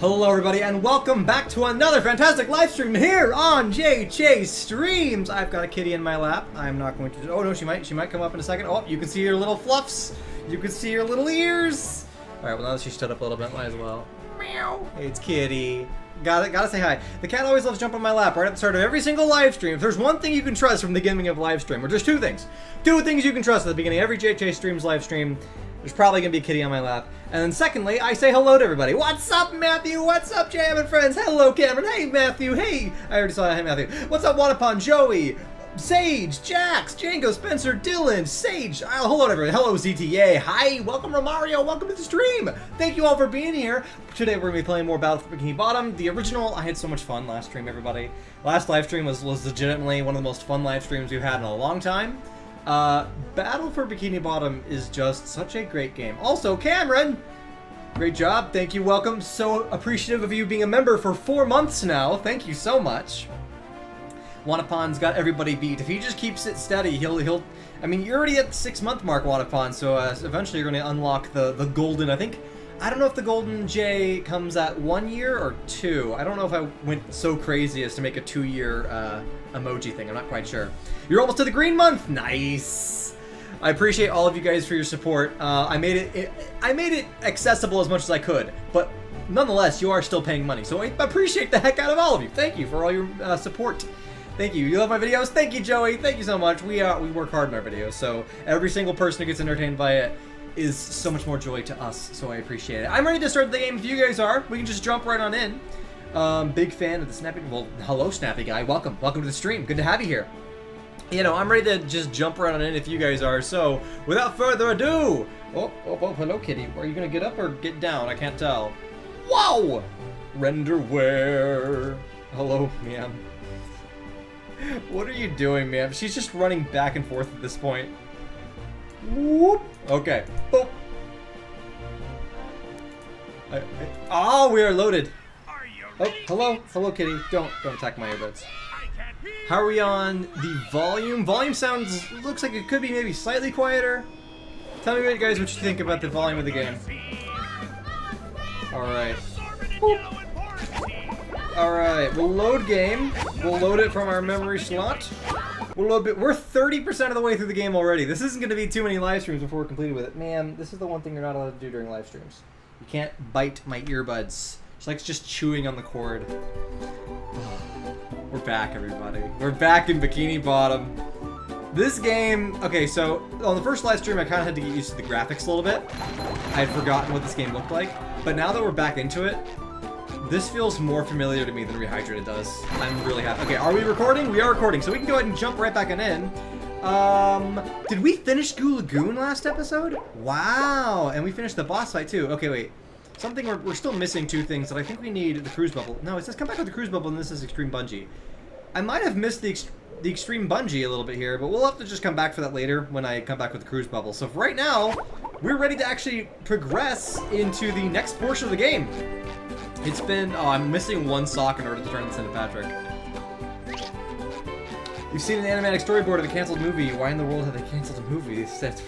Hello everybody and welcome back to another fantastic live stream here on JJ Streams. I've got a kitty in my lap. I'm not going to, oh no, she might come up in a second. Oh, you can see her little fluffs. You can see her little ears. Alright, well now that she stood up a little bit, might as well. Meow. Hey, it's Kitty. Gotta say hi. The cat always loves to jump on my lap right at the start of every single live stream. If there's one thing you can trust from the beginning of live stream, or just two things. Two things you can trust at the beginning of every JJ Streams live stream. There's probably gonna be a kitty on my lap. And then secondly, I say hello to everybody. What's up, Matthew? What's up, Jam and friends? Hello, Cameron. Hey, Matthew. Hey. I already saw that. Hey, Matthew. What's up, Wanapon, Joey, Sage, Jax, Django, Spencer, Dylan, Sage. Hello, everybody. Hello, ZTA. Hi. Welcome, Romario. Welcome to the stream. Thank you all for being here. Today, we're gonna be playing more Battle for Bikini Bottom. The original, I had so much fun last stream, everybody. Last live stream was legitimately one of the most fun live streams we've had in a long time. Battle for Bikini Bottom is just such a great game. Also, Cameron, great job. Thank you. Welcome. So appreciative of you being a member for 4 months now. Thank you so much. Wanapon's got everybody beat. If he just keeps it steady, he'll. I mean, you're already at the 6-month mark, Wanapon. So eventually you're going to unlock the golden. I don't know if the golden J comes at 1 year or 2. I don't know if I went so crazy as to make a 2-year emoji thing. I'm not quite sure. You're almost to the green month. Nice. I appreciate all of you guys for your support. I made it accessible as much as I could, but nonetheless, you are still paying money. So I appreciate the heck out of all of you. Thank you for all your support. Thank you. You love my videos? Thank you, Joey. Thank you so much. We work hard in our videos, so every single person who gets entertained by it is so much more joy to us, so I appreciate it. I'm ready to start the game if you guys are. We can just jump right on in. Big fan of the Snappy. Well, hello, Snappy guy. Welcome. Welcome to the stream. Good to have you here. You know, I'm ready to just jump right on in if you guys are. So, without further ado. Oh, hello, kitty. Are you going to get up or get down? I can't tell. Wow! Renderware. Hello, ma'am. What are you doing, ma'am? She's just running back and forth at this point. Whoop. Okay. Boop. Oh, we are loaded. Oh, hello. Hello, kitty. Don't attack my earbuds. How are we on the volume? Volume sounds, looks like it could be maybe slightly quieter. Tell me, guys, what you think about the volume of the game. Alright. Alright, we'll load game. We'll load it from our memory slot. We're 30% of the way through the game already. This isn't going to be too many live streams before we're completed with it. Man, this is the one thing you're not allowed to do during live streams. You can't bite my earbuds. It's like just chewing on the cord. We're back, everybody. We're back in Bikini Bottom. This game, okay, so on the first live stream, I kind of had to get used to the graphics a little bit. I had forgotten what this game looked like. But now that we're back into it, this feels more familiar to me than Rehydrated does. I'm really happy. Okay, are we recording? We are recording, so we can go ahead and jump right back on in. Did we finish Goo Lagoon last episode? Wow, and we finished the boss fight too. Okay, wait. Something we're still missing 2 things that I think we need. The cruise bubble. No, it says come back with the cruise bubble, and this is extreme bungee. I might have missed the extreme bungee a little bit here, but we'll have to just come back for that later when I come back with the cruise bubble. So for right now, we're ready to actually progress into the next portion of the game. It's been, oh, I'm missing 1 sock in order to turn this into Patrick. You've seen an animatic storyboard of a canceled movie. Why in the world have they canceled a movie? That's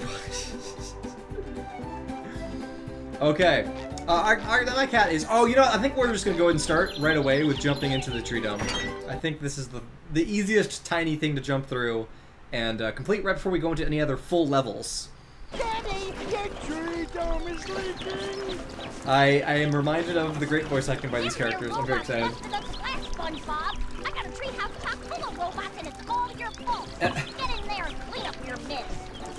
okay. My cat is... Oh, you know, I think we're just going to go ahead and start right away with jumping into the tree dome. I think this is the easiest tiny thing to jump through and complete right before we go into any other full levels. Daddy, your tree dome is leaking! I am reminded of the great voice acting by these characters. I'm very excited. SpongeBob. I got a treehouse chock full of robots and it's all your fault. Get in there and clean up your mess.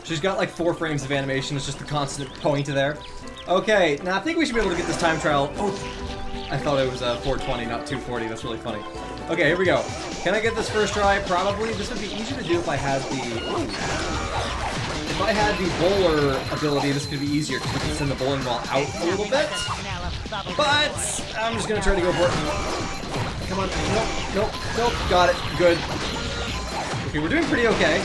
She's got like 4 frames of animation. It's just the constant point there. Okay, now I think we should be able to get this time trial. Oh, I thought it was 420, not 240. That's really funny. Okay, here we go. Can I get this first try? Probably. This would be easier to do if I had the bowler ability. This could be easier because we can send the bowling ball out a little bit. But I'm just gonna try to go for it. Come on. Nope. Got it. Good. Okay, we're doing pretty okay.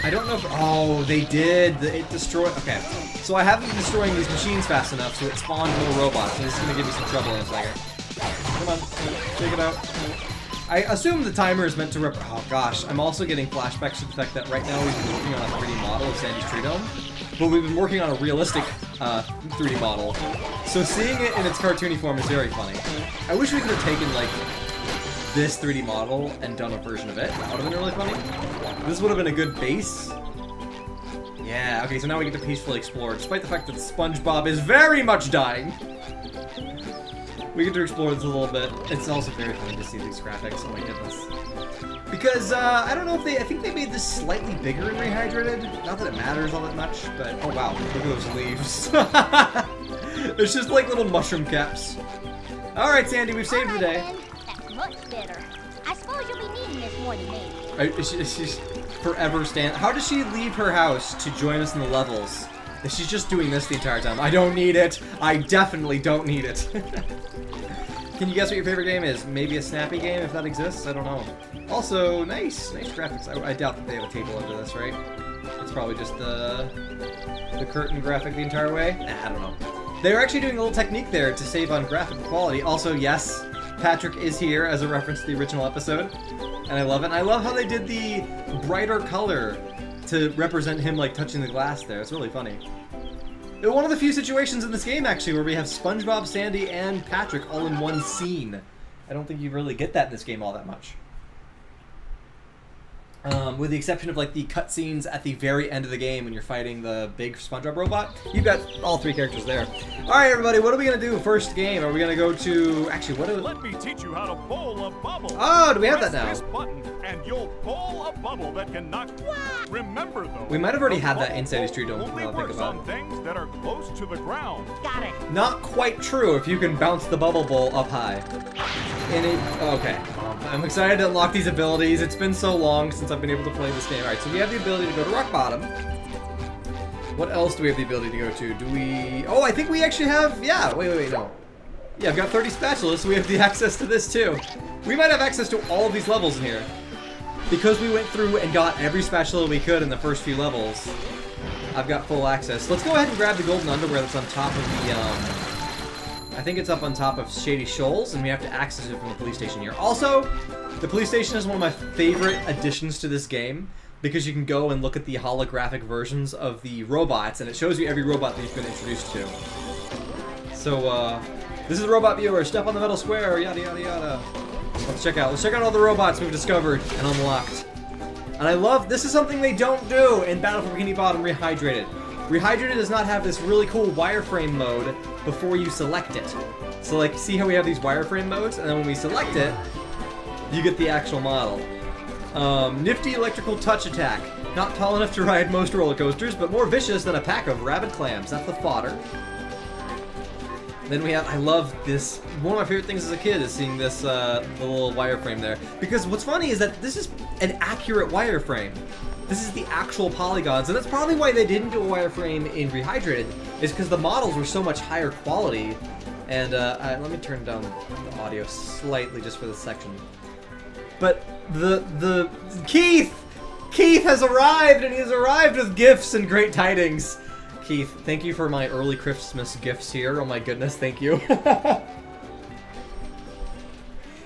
I don't know if... Oh, they did. It destroyed... Okay. So I haven't been destroying these machines fast enough, so it spawned more robots. And this is going to give me some trouble in a second. Come on. Check it out. I assume the timer is meant to Oh, gosh. I'm also getting flashbacks to the fact that right now we've been working on a 3D model of Sandy's Tree Dome. but we've been working on a realistic 3D model. So seeing it in its cartoony form is very funny. I wish we could have taken, like, this 3D model and done a version of it. That would have been really funny. This would have been a good base. Yeah, okay, so now we get to peacefully explore, despite the fact that SpongeBob is very much dying. We get to explore this a little bit. It's also very funny to see these graphics, oh my goodness. Because, I don't know if I think they made this slightly bigger and rehydrated. Not that it matters all that much, but, oh wow, look at those leaves. There's just like little mushroom caps. Alright, Sandy, we've saved the day. That's much better. I suppose you'll be needing this more than me. She's forever How does she leave her house to join us in the levels? If she's just doing this the entire time. I don't need it. I definitely don't need it. Can you guess what your favorite game is? Maybe a Snappy game, if that exists? I don't know. Also, nice graphics. I doubt that they have a table under this, right? It's probably just the curtain graphic the entire way? Nah, I don't know. They're actually doing a little technique there to save on graphic quality. Also, yes, Patrick is here as a reference to the original episode. And I love it. And I love how they did the brighter color to represent him, like, touching the glass there. It's really funny. One of the few situations in this game, actually, where we have SpongeBob, Sandy, and Patrick all in one scene. I don't think you really get that in this game all that much. With the exception of, like, the cutscenes at the very end of the game when you're fighting the big SpongeBob robot. You've got all three characters there. Alright, everybody, what are we going to do first game? Are we going to go to... Actually, what do... Let me teach you how to bowl a bubble. Oh, do we have that now? Press this button and you'll bowl a bubble that can knock... Remember, though... We might have already had that in Sandy Street, don't only think works about on it. things that are close to the ground. Got it. Not quite true if you can bounce the bubble bowl up high. And it... Okay. I'm excited to unlock these abilities. It's been so long since I've been able to play this game. Alright, so we have the ability to go to rock bottom. What else do we have the ability to go to? Do we... Oh, I think we actually have... Yeah, wait, no. Yeah, I've got 30 spatulas, so we have the access to this too. We might have access to all of these levels in here. Because we went through and got every spatula we could in the first few levels, I've got full access. Let's go ahead and grab the golden underwear that's on top of the, I think it's up on top of Shady Shoals, and we have to access it from the police station here. Also, the police station is one of my favorite additions to this game, because you can go and look at the holographic versions of the robots, and it shows you every robot that you've been introduced to. So, this is the robot viewer. Step on the metal square, yada yada yada. Let's check out all the robots we've discovered and unlocked. And I love, this is something they don't do in Battle for Bikini Bottom Rehydrated. Rehydrated does not have this really cool wireframe mode before you select it. So, like, see how we have these wireframe modes, and then when we select it, you get the actual model. Nifty electrical touch attack. Not tall enough to ride most roller coasters, but more vicious than a pack of rabid clams. That's the fodder. Then we have, I love this, one of my favorite things as a kid is seeing this little wireframe there. Because what's funny is that this is an accurate wireframe. This is the actual polygons, and that's probably why they didn't do a wireframe in Rehydrated, is because the models were so much higher quality. And let me turn down the audio slightly just for this section. But the Keith has arrived, and he has arrived with gifts and great tidings. Keith, thank you for my early Christmas gifts here. Oh my goodness, thank you.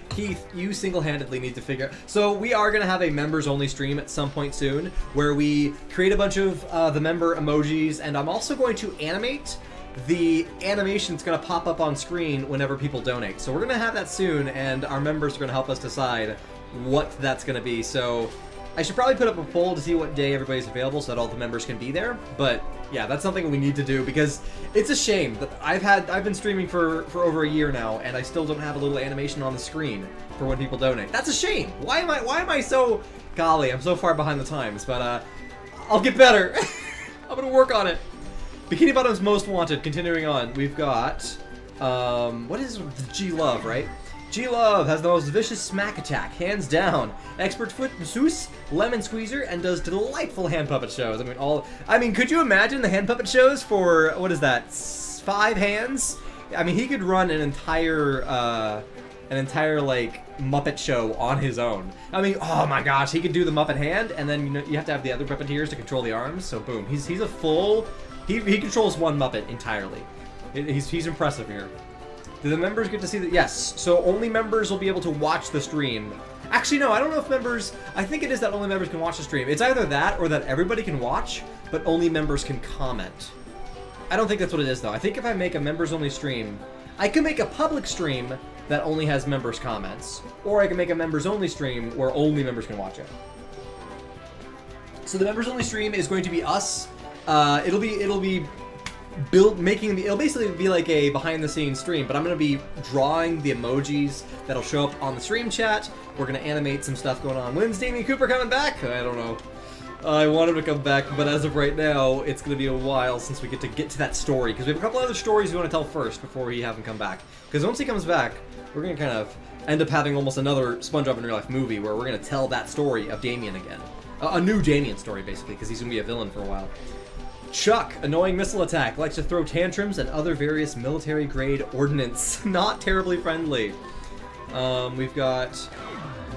Keith, you single-handedly need to figure out... So we are going to have a members-only stream at some point soon, where we create a bunch of the member emojis, and I'm also going to animate the animation that's going to pop up on screen whenever people donate. So we're going to have that soon, and our members are going to help us decide what that's going to be. So I should probably put up a poll to see what day everybody's available so that all the members can be there. But yeah, that's something we need to do because it's a shame that I've been streaming for over a year now and I still don't have a little animation on the screen for when people donate. That's a shame. Why am I so... Golly, I'm so far behind the times, but I'll get better. I'm gonna work on it. Bikini Bottom's Most Wanted, continuing on. We've got, what is G-Love, right? G-Love has the most vicious smack attack, hands down. Expert foot masseuse, lemon squeezer, and does delightful hand puppet shows. I mean, could you imagine the hand puppet shows for, what is that, 5 hands? I mean, he could run an entire like Muppet show on his own. I mean, oh my gosh, he could do the Muppet hand, and then you have to have the other puppeteers to control the arms. So boom, he's a full, he controls one Muppet entirely. He's impressive here. Do the members get to see that? Yes. So only members will be able to watch the stream. Actually, no, I don't know if members... I think it is that only members can watch the stream. It's either that or that everybody can watch, but only members can comment. I don't think that's what it is, though. I think if I make a members-only stream, I can make a public stream that only has members' comments, or I can make a members-only stream where only members can watch it. So the members-only stream is going to be us. It'll be it'll basically be like a behind-the-scenes stream, but I'm going to be drawing the emojis that'll show up on the stream chat. We're going to animate some stuff going on. When's Damien Cooper coming back? I don't know. I want him to come back, but as of right now, it's going to be a while since we get to that story, because we have a couple other stories we want to tell first before we have him come back. Because once he comes back, we're going to kind of end up having almost another SpongeBob in Real Life movie where we're going to tell that story of Damien again. A new Damien story, basically, because he's going to be a villain for a while. Chuck, annoying missile attack, likes to throw tantrums and other various military-grade ordnance. Not terribly friendly. We've got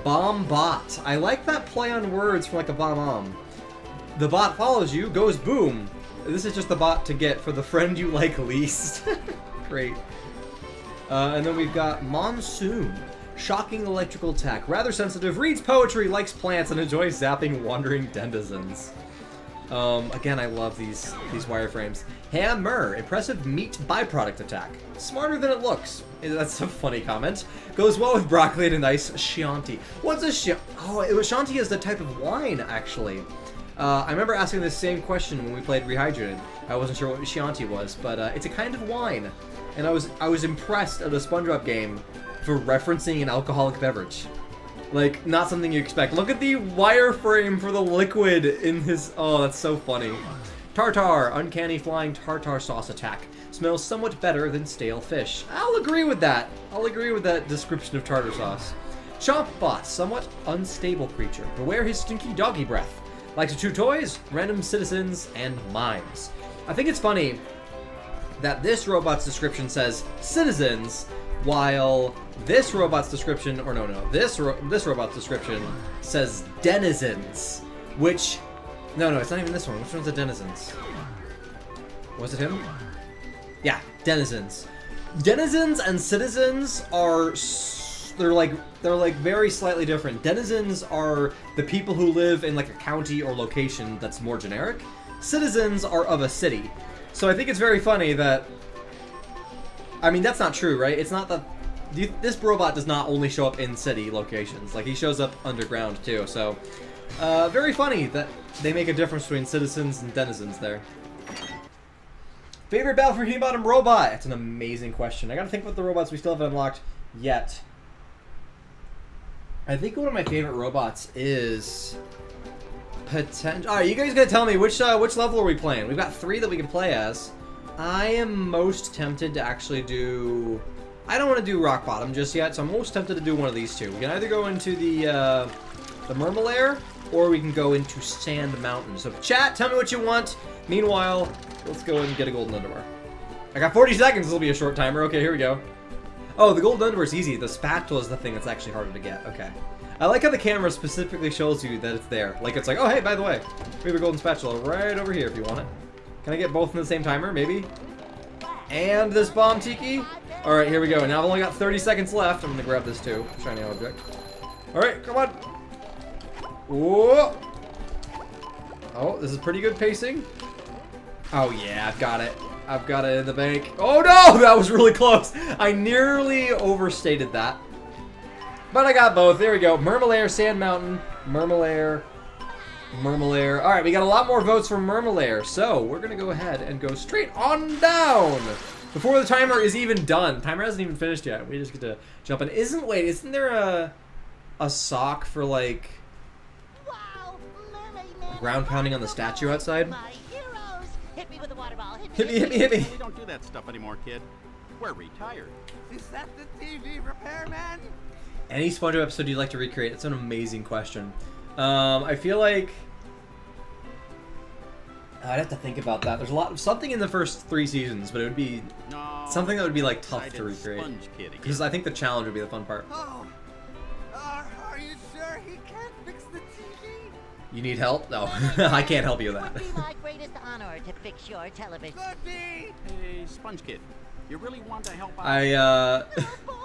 Bomb Bot. I like that play on words from like a bomb. The bot follows you, goes boom. This is just the bot to get for the friend you like least. Great. And then we've got Monsoon. Shocking electrical attack. Rather sensitive, reads poetry, likes plants, and enjoys zapping wandering denizens. Again, I love these wireframes. Hammer. Impressive meat byproduct attack. Smarter than it looks. That's a funny comment. Goes well with broccoli and a nice Chianti. What's a Chianti? Oh, Chianti is the type of wine, actually. I remember asking this same question when we played Rehydrated. I wasn't sure what Chianti was, but it's a kind of wine. And I was impressed at a SpongeBob game for referencing an alcoholic beverage. Like, not something you expect. Look at the wireframe for the liquid in his... Oh, that's so funny. Tartar. Uncanny flying tartar sauce attack. Smells somewhat better than stale fish. I'll agree with that. I'll agree with that description of tartar sauce. Chomp Bot. Somewhat unstable creature. Beware his stinky doggy breath. Likes to chew toys, random citizens, and mimes. I think it's funny that this robot's description says citizens, while this robot's description, or no, this robot's description says denizens, which, no, it's not even this one. Which one's the denizens? Was it him? Yeah, denizens. Denizens and citizens are, they're like very slightly different. Denizens are the people who live in like a county or location that's more generic. Citizens are of a city. So I think it's very funny that, I mean, that's not true, right? It's not that this robot does not only show up in city locations. Like, he shows up underground too. So very funny that they make a difference between citizens and denizens there. Favorite Battle for Bikini Bottom robot? It's an amazing question. I gotta think about the robots we still haven't unlocked yet. I think one of my favorite robots is potential. All right, you guys gotta tell me which level are we playing? We've got 3 that we can play as. I am most tempted to actually do. I don't want to do Rock Bottom just yet, so I'm most tempted to do one of these two. We can either go into the Mermalair, or we can go into Sand Mountain. So chat, tell me what you want. Meanwhile, let's go and get a golden underwear. I got 40 seconds. This will be a short timer. Okay, here we go. Oh, the golden underwear is easy. The spatula is the thing that's actually harder to get. Okay. I like how the camera specifically shows you that it's there. Like, it's like, oh, hey, by the way, we have a golden spatula right over here if you want it. Can I get both in the same timer? Maybe? And this bomb tiki? Alright, here we go. Now I've only got 30 seconds left. I'm going to grab this too. Shiny object. Alright, come on. Whoa. Oh, this is pretty good pacing. Oh, yeah, I've got it. I've got it in the bank. Oh, no! That was really close. I nearly overstated that. But I got both. There we go. Mermalair, Sand Mountain, Mermalair, Mermalair. All right, we got a lot more votes for Mermalair, so we're going to go ahead and go straight on down before the timer is even done. Timer hasn't even finished yet. We just get to jump in. Isn't there a sock for, like, Wow, mermaid man. ground pounding on the statue outside? My heroes. Hit me with a water ball. Hit me. We don't do that stuff anymore, kid. We're retired. Is that the TV repairman? Any SpongeBob episode you'd like to recreate? It's an amazing question. I feel like I'd have to think about that. There's something in the first 3 seasons, but it would be something that would be like tough to recreate. Because I think the challenge would be the fun part. Oh, are you sure he can't fix the TV? You need help? No, I can't help you with It would be that. my greatest honor to fix your television. Could be. Hey, Sponge Kid, you really want to help out?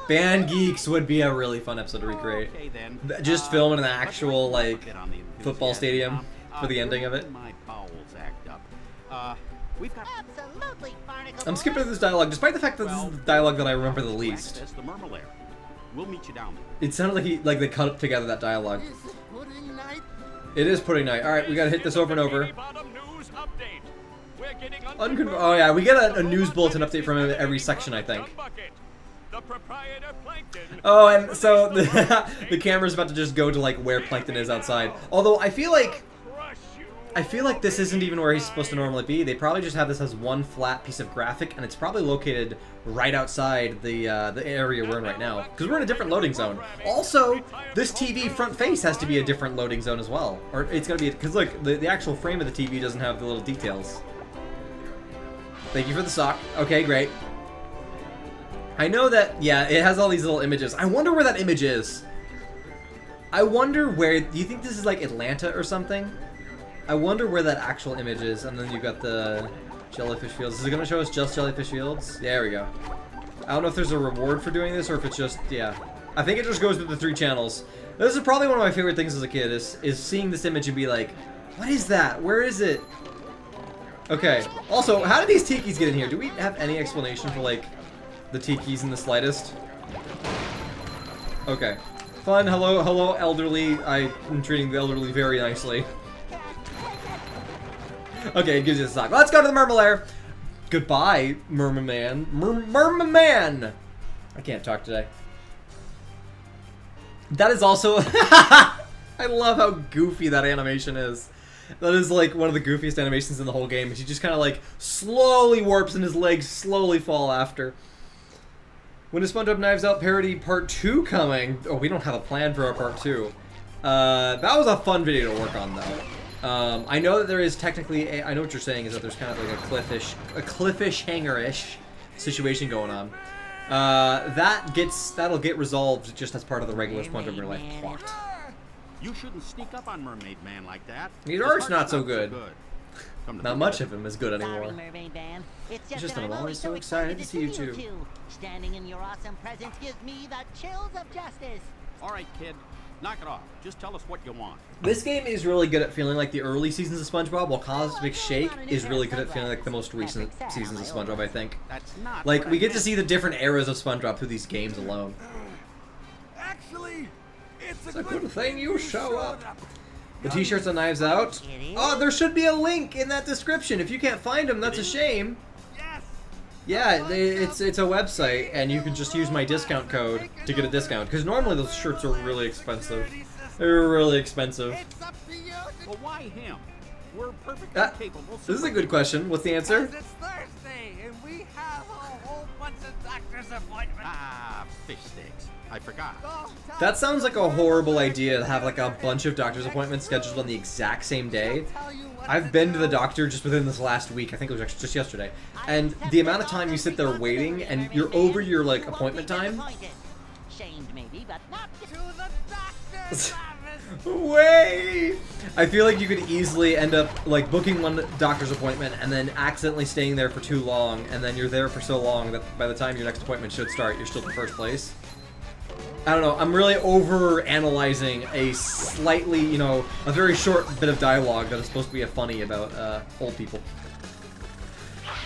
Band Geeks would be a really fun episode to recreate. Okay, then. Just film in an Let's actual, work like, it on the football enthusiasm. stadium for the ending of it. My bowels act up. We've got... Absolutely, Barnacle I'm Boy. skipping this dialogue, despite the fact that this is the dialogue that I remember the to least. access the Murmur We'll meet you down there. It sounded like they cut together that dialogue. Is it pudding night? It is pudding night. All right, we gotta hit this over and over. Bikini Bottom news update. We're getting Oh yeah, we get a news bulletin update from him every section, I think. The proprietor Plankton. Oh, and so the camera's about to just go to like where Plankton is outside. Although I feel like this isn't even where he's supposed to normally be. They probably just have this as one flat piece of graphic, and it's probably located right outside the area we're in right now, because we're in a different loading zone. Also, this TV front face has to be a different loading zone as well, or it's gonna be because look, the actual frame of the TV doesn't have the little details. Thank you for the sock. Okay, great. I know that, yeah, it has all these little images. I wonder where that image is. I wonder where, do you think this is like Atlanta or something? I wonder where that actual image is. And then you've got the jellyfish fields. Is it going to show us just jellyfish fields? There we go. I don't know if there's a reward for doing this or if it's just, yeah. I think it just goes with the 3 channels. This is probably one of my favorite things as a kid, is seeing this image and be like, what is that? Where is it? Okay. Also, how did these tikis get in here? Do we have any explanation for, like, the tikis in the slightest? Okay. Fun. Hello, hello, elderly. I am treating the elderly very nicely. Okay, it gives you the sock. Let's go to the Murmur. Goodbye, Merman. Merman. I can't talk today. That is also... I love how goofy that animation is. That is like one of the goofiest animations in the whole game. He just kind of like slowly warps and his legs slowly fall after. When is SpongeBob Knives Out parody part 2 coming? Oh, we don't have a plan for our part 2. That was a fun video to work on, though. I know that there is technically I know what you're saying is that there's kind of like a cliffish hanger-ish situation going on. That'll get resolved just as part of the regular SpongeBob Real Life plot. You shouldn't sneak up on Mermaid Man like that. His His art's heart's not so good. Come to Not think much of of him is good Sorry, anymore. Mermaid Man. It's It's just that that I'm I'm always so excited to see you two. Standing in your awesome presence gives me the chills of justice. All right, kid. Knock it off. Just tell us what you want. This game is really good at feeling like the early seasons of SpongeBob, while Cosmic Shake is really good at feeling like the most recent seasons of SpongeBob, I think. That's not Like, what we I get to meant. see the different eras of SpongeBob through these games alone. Actually, it's a good thing you show up. The t-shirts on Knives Out. Oh, there should be a link in that description. If you can't find them, that's a shame. Yes. Yeah, it's a website, and you can just use my discount code to get a discount. Because normally those shirts are really expensive. They're really expensive. It's up to you. Well, why him? We're perfectly capable. This is a good question. What's the answer? Because it's Thursday, and we have a whole bunch of doctor's appointments. Ah, fish sticks. I forgot. Oh, That sounds like a horrible idea to have like a bunch of doctor's appointments scheduled on the exact same day. I've been to the doctor just within this last week. I think it was actually just yesterday. And the amount of time you sit there waiting and you're over your like appointment time. Shamed maybe, but not to the doctor's office. Way! I feel like you could easily end up like booking one doctor's appointment and then accidentally staying there for too long, and then you're there for so long that by the time your next appointment should start, you're still in first place. I don't know, I'm really over-analyzing a slightly, you know, a very short bit of dialogue that is supposed to be a funny about old people.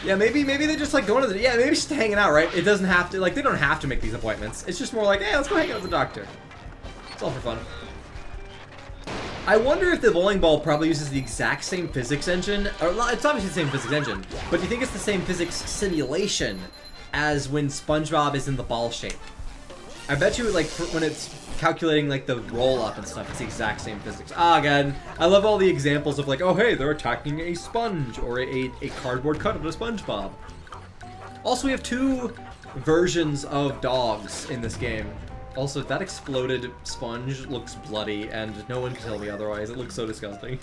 Yeah, maybe they just like going to the, yeah, maybe just hanging out, right? It doesn't have to, like, they don't have to make these appointments. It's just more like, hey, let's go hang out with the doctor. It's all for fun. I wonder if the bowling ball probably uses the exact same physics engine, or it's obviously the same physics engine, but do you think it's the same physics simulation as when SpongeBob is in the ball shape? I bet you, like, when it's calculating, like, the roll-up and stuff, it's the exact same physics. Ah, again, I love all the examples of, like, oh, hey, they're attacking a sponge, or a cardboard cut of a SpongeBob. Also, we have 2 versions of dogs in this game. Also, that exploded sponge looks bloody, and no one can tell me otherwise. It looks so disgusting.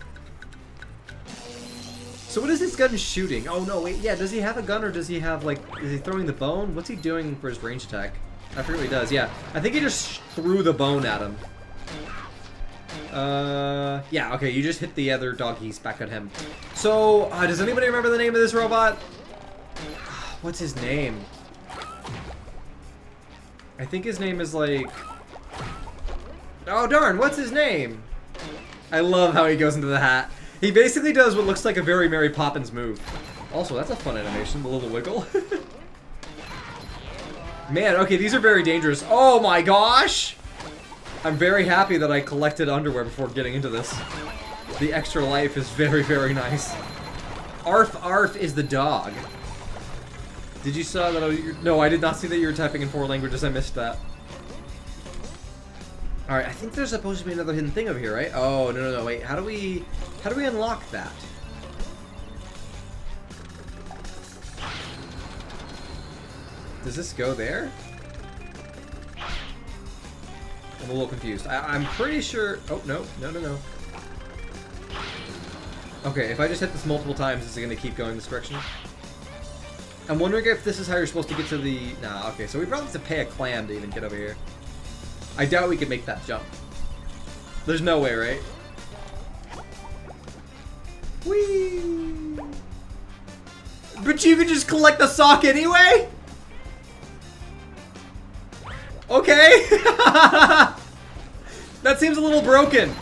So what is this gun shooting? Oh, no, wait, yeah, does he have a gun, or does he have, like, is he throwing the bone? What's he doing for his range attack? I forget what he does, yeah. I think he just threw the bone at him. Yeah, okay, you just hit the other doggies back at him. So, does anybody remember the name of this robot? What's his name? I think his name is like... Oh, darn, what's his name? I love how he goes into the hat. He basically does what looks like a very Mary Poppins move. Also, that's a fun animation, the little wiggle. Man, okay, these are very dangerous. Oh my gosh! I'm very happy that I collected underwear before getting into this. The extra life is very, very nice. Arf Arf is the dog. Did you saw that? No, I did not see that you were typing in 4 languages. I missed that. Alright, I think there's supposed to be another hidden thing over here, right? Oh, no, wait. How do we unlock that? Does this go there? I'm a little confused. I'm pretty sure... Oh, no. Okay, if I just hit this multiple times, is it going to keep going this direction? I'm wondering if this is how you're supposed to get to the... Nah, okay, so we probably have to pay a clam to even get over here. I doubt we could make that jump. There's no way, right? Whee! But you could just collect the sock anyway? Okay! That seems a little broken.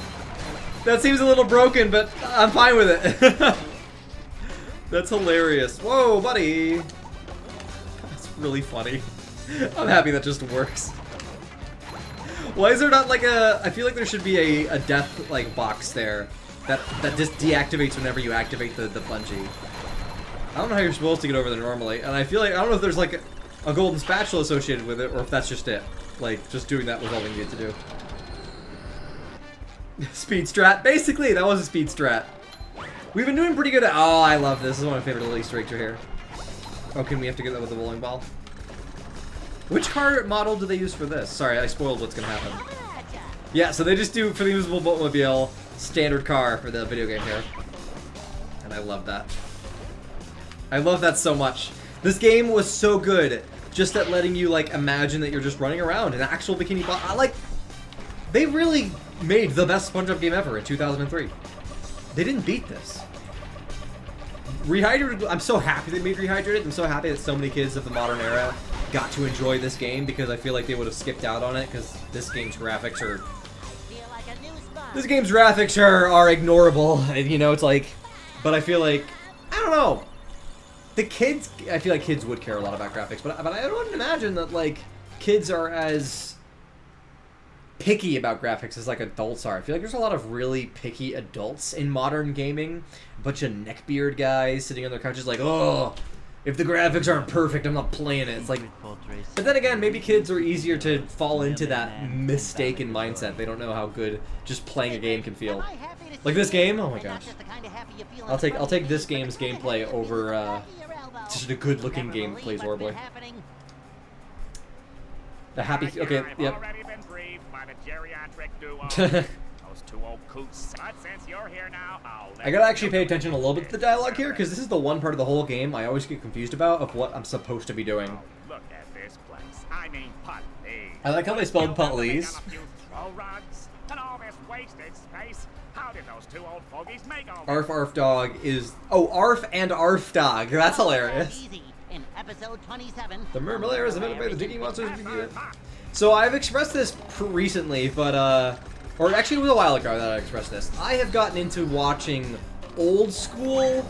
That seems a little broken, but I'm fine with it. That's hilarious. Whoa, buddy! That's really funny. I'm happy that just works. Why is there not like a... I feel like there should be a death like box there that just deactivates whenever you activate the bungee. I don't know how you're supposed to get over there normally, and I feel like... I don't know if there's like a golden spatula associated with it, or if that's just it. Like, just doing that was all we needed to do. Speed strat. Basically, that was a speed strat. We've been doing pretty good at... Oh, I love this. This is one of my favorite little Easter eggs right here. Oh, can we have to get that with the bowling ball? Which car model do they use for this? Sorry, I spoiled what's gonna happen. Yeah, so they just do, for the Invisible Boatmobile, standard car for the video game here. And I love that. I love that so much. This game was so good, just at letting you, like, imagine that you're just running around in actual Bikini Bottom. Like, they really made the best SpongeBob game ever in 2003. They didn't beat this. Rehydrated, I'm so happy they made Rehydrated. I'm so happy that so many kids of the modern era got to enjoy this game, because I feel like they would have skipped out on it, because this game's graphics are... This game's graphics are ignorable, and, you know, it's like... But I feel like... I don't know. The kids... I feel like kids would care a lot about graphics, but I don't imagine that, like, kids are as picky about graphics as, like, adults are. I feel like there's a lot of really picky adults in modern gaming. A bunch of neckbeard guys sitting on their couches like, oh... If the graphics aren't perfect, I'm not playing it. It's like, but then again, maybe kids are easier to fall into that mistaken mindset. They don't know how good just playing a game can feel. Like this game, oh my gosh. I'll take this game's gameplay over just a good-looking game that plays horribly. The happy, okay, yep. I gotta actually pay attention a little bit to the dialogue here, because this is the one part of the whole game I always get confused about of what I'm supposed to be doing. Look at this place. I mean, Putney. I like how they spelled Putleys. And all this wasted space. How did those two old fogies make all Arf Arf Dog is... Oh, Arf and Arf Dog. That's hilarious. In episode 27, the Mermalair is invented by the Digging Monsters. So I've expressed this recently, but or actually it was a while ago that I expressed this. I have gotten into watching old school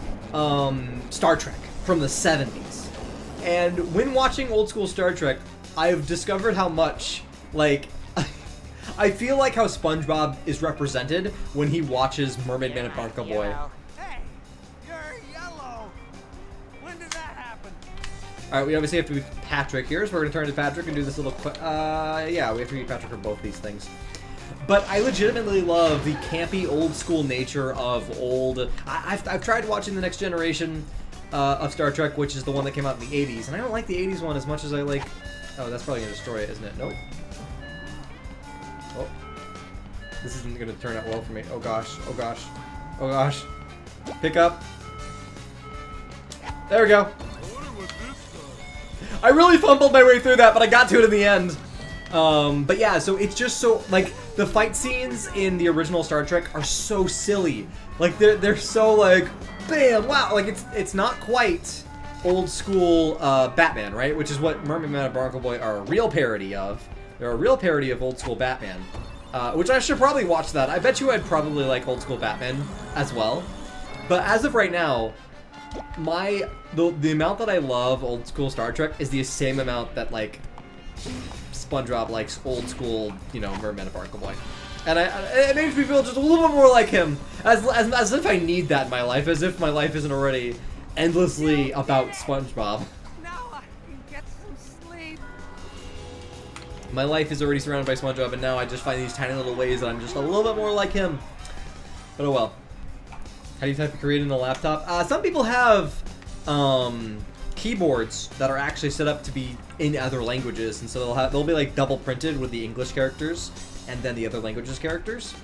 Star Trek from the 70s. And when watching old school Star Trek, I've discovered how much, like, I feel like how SpongeBob is represented when he watches Mermaid Man and Barnacle Boy. Hey, you're yellow. When did that happen? Alright, we obviously have to be Patrick here, so we're going to turn to Patrick and do this little yeah, we have to be Patrick for both these things. But I legitimately love the campy, old-school nature of old... I've tried watching The Next Generation of Star Trek, which is the one that came out in the 80s, and I don't like the 80s one as much as I like... Oh, that's probably going to destroy it, isn't it? Nope. Oh. This isn't going to turn out well for me. Oh gosh, oh gosh, oh gosh. Pick up. There we go. I really fumbled my way through that, but I got to it in the end. But yeah, so it's just so, like, the fight scenes in the original Star Trek are so silly. Like, they're so, like, bam, wow. Like, it's not quite old school Batman, right? Which is what Mermaid Man and Barnacle Boy are a real parody of. They're a real parody of old school Batman. Which I should probably watch that. I bet you I'd probably like old school Batman as well. But as of right now, the amount that I love old school Star Trek is the same amount that like SpongeBob likes old school, you know, Merman and Barnacle Boy. And it makes me feel just a little bit more like him, as if I need that in my life, as if my life isn't already endlessly about SpongeBob. Now I can get some sleep. My life is already surrounded by SpongeBob, and now I just find these tiny little ways that I'm just a little bit more like him. But oh well. How do you type Korean in a laptop? Some people have keyboards that are actually set up to be in other languages, and so they'll be like double printed with the English characters and then the other languages characters.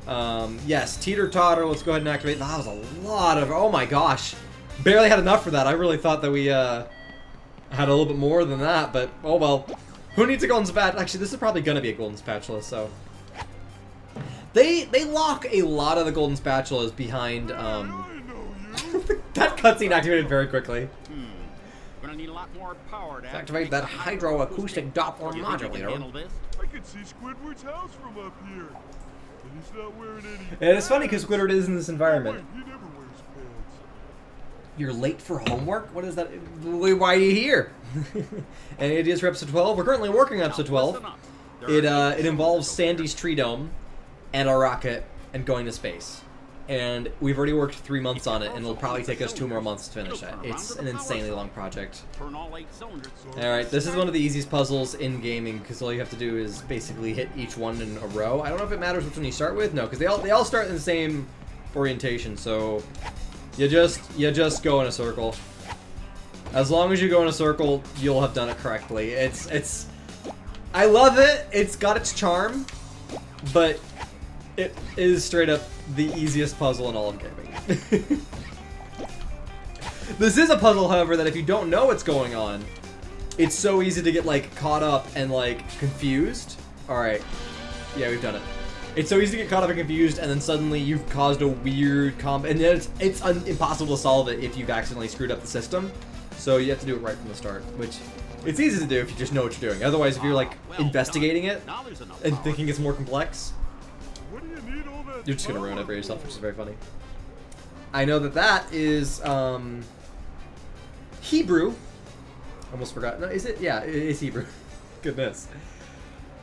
Yes, teeter totter. Let's go ahead and activate. That was a lot of. Oh my gosh, barely had enough for that. I really thought that we had a little bit more than that, but oh well. Who needs a golden spatula? Actually, this is probably gonna be a golden spatula, so. They lock a lot of the golden spatulas behind, that cutscene activated very quickly. Gonna need a lot more power to Activate that hydroacoustic Doppler modulator. I can see Squidward's house from up here. And he's not wearing any... And it's funny because Squidward is in this environment. Wait, he never wears pants. You're late for homework? What is that? Why are you here? Any ideas for episode 12? We're currently working on episode 12. It involves Sandy's tree dome and a rocket and going to space. And we've already worked 3 months on it, and it'll probably take us 2 more months to finish it. It's an insanely long project. Alright, this is one of the easiest puzzles in gaming, because all you have to do is basically hit each one in a row. I don't know if it matters which one you start with. No, because they all start in the same orientation, so you just go in a circle. As long as you go in a circle, you'll have done it correctly. It's I love it. It's got its charm, but it is straight up the easiest puzzle in all of gaming. This is a puzzle, however, that if you don't know what's going on, it's so easy to get like caught up and like confused. Alright. Yeah, we've done it. It's so easy to get caught up and confused, and then suddenly you've caused a weird and then it's impossible to solve it if you've accidentally screwed up the system. So you have to do it right from the start, which it's easy to do if you just know what you're doing. Otherwise, if you're like investigating it and thinking it's more complex, What do you need all that you're just gonna ruin it for yourself, which is very funny. I know that is Hebrew. Almost forgot. No, is it? Yeah, it is Hebrew. Goodness.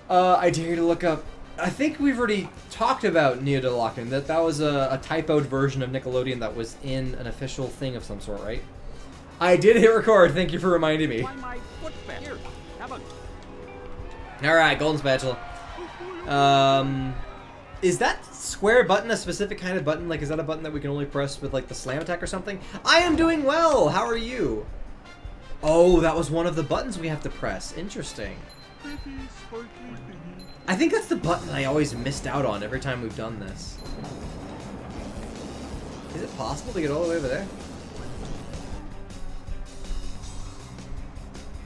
I dare you to look up. I think we've already talked about Neodolocan. That was a typoed version of Nickelodeon that was in an official thing of some sort, right? I did hit record. Thank you for reminding me. Alright, golden spatula. Is that square button a specific kind of button? Like, is that a button that we can only press with, like, the slam attack or something? I am doing well! How are you? Oh, that was one of the buttons we have to press. Interesting. I think that's the button I always missed out on every time we've done this. Is it possible to get all the way over there?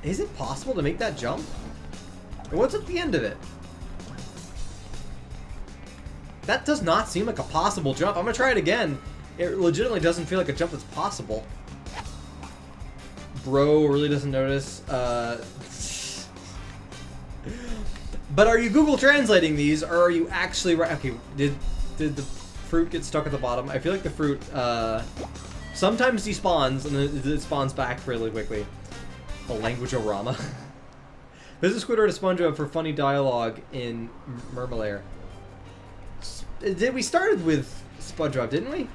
Is it possible to make that jump? And what's at the end of it? That does not seem like a possible jump. I'm gonna try it again. It legitimately doesn't feel like a jump that's possible. Bro really doesn't notice. But are you Google translating these, or are you actually right? Okay, did the fruit get stuck at the bottom? I feel like the fruit sometimes despawns and then it spawns back really quickly. The language-orama. This is Squidward to SpongeBob for funny dialogue in Mermalair. We started with SpongeBob, didn't we?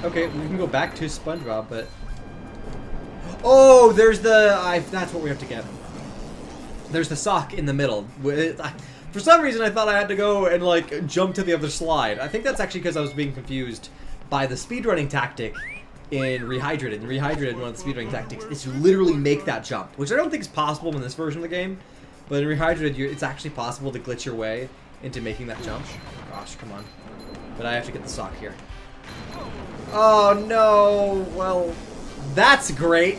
Okay, we can go back to SpongeBob, but... Oh, there's the... that's what we have to get. There's the sock in the middle. For some reason, I thought I had to go and, like, jump to the other slide. I think that's actually because I was being confused by the speedrunning tactic in Rehydrated. In Rehydrated, one of the speedrunning tactics is to literally make that jump, which I don't think is possible in this version of the game. But in Rehydrated, it's actually possible to glitch your way into making that jump. Gosh, come on. But I have to get the sock here. Oh, no. Well, that's great.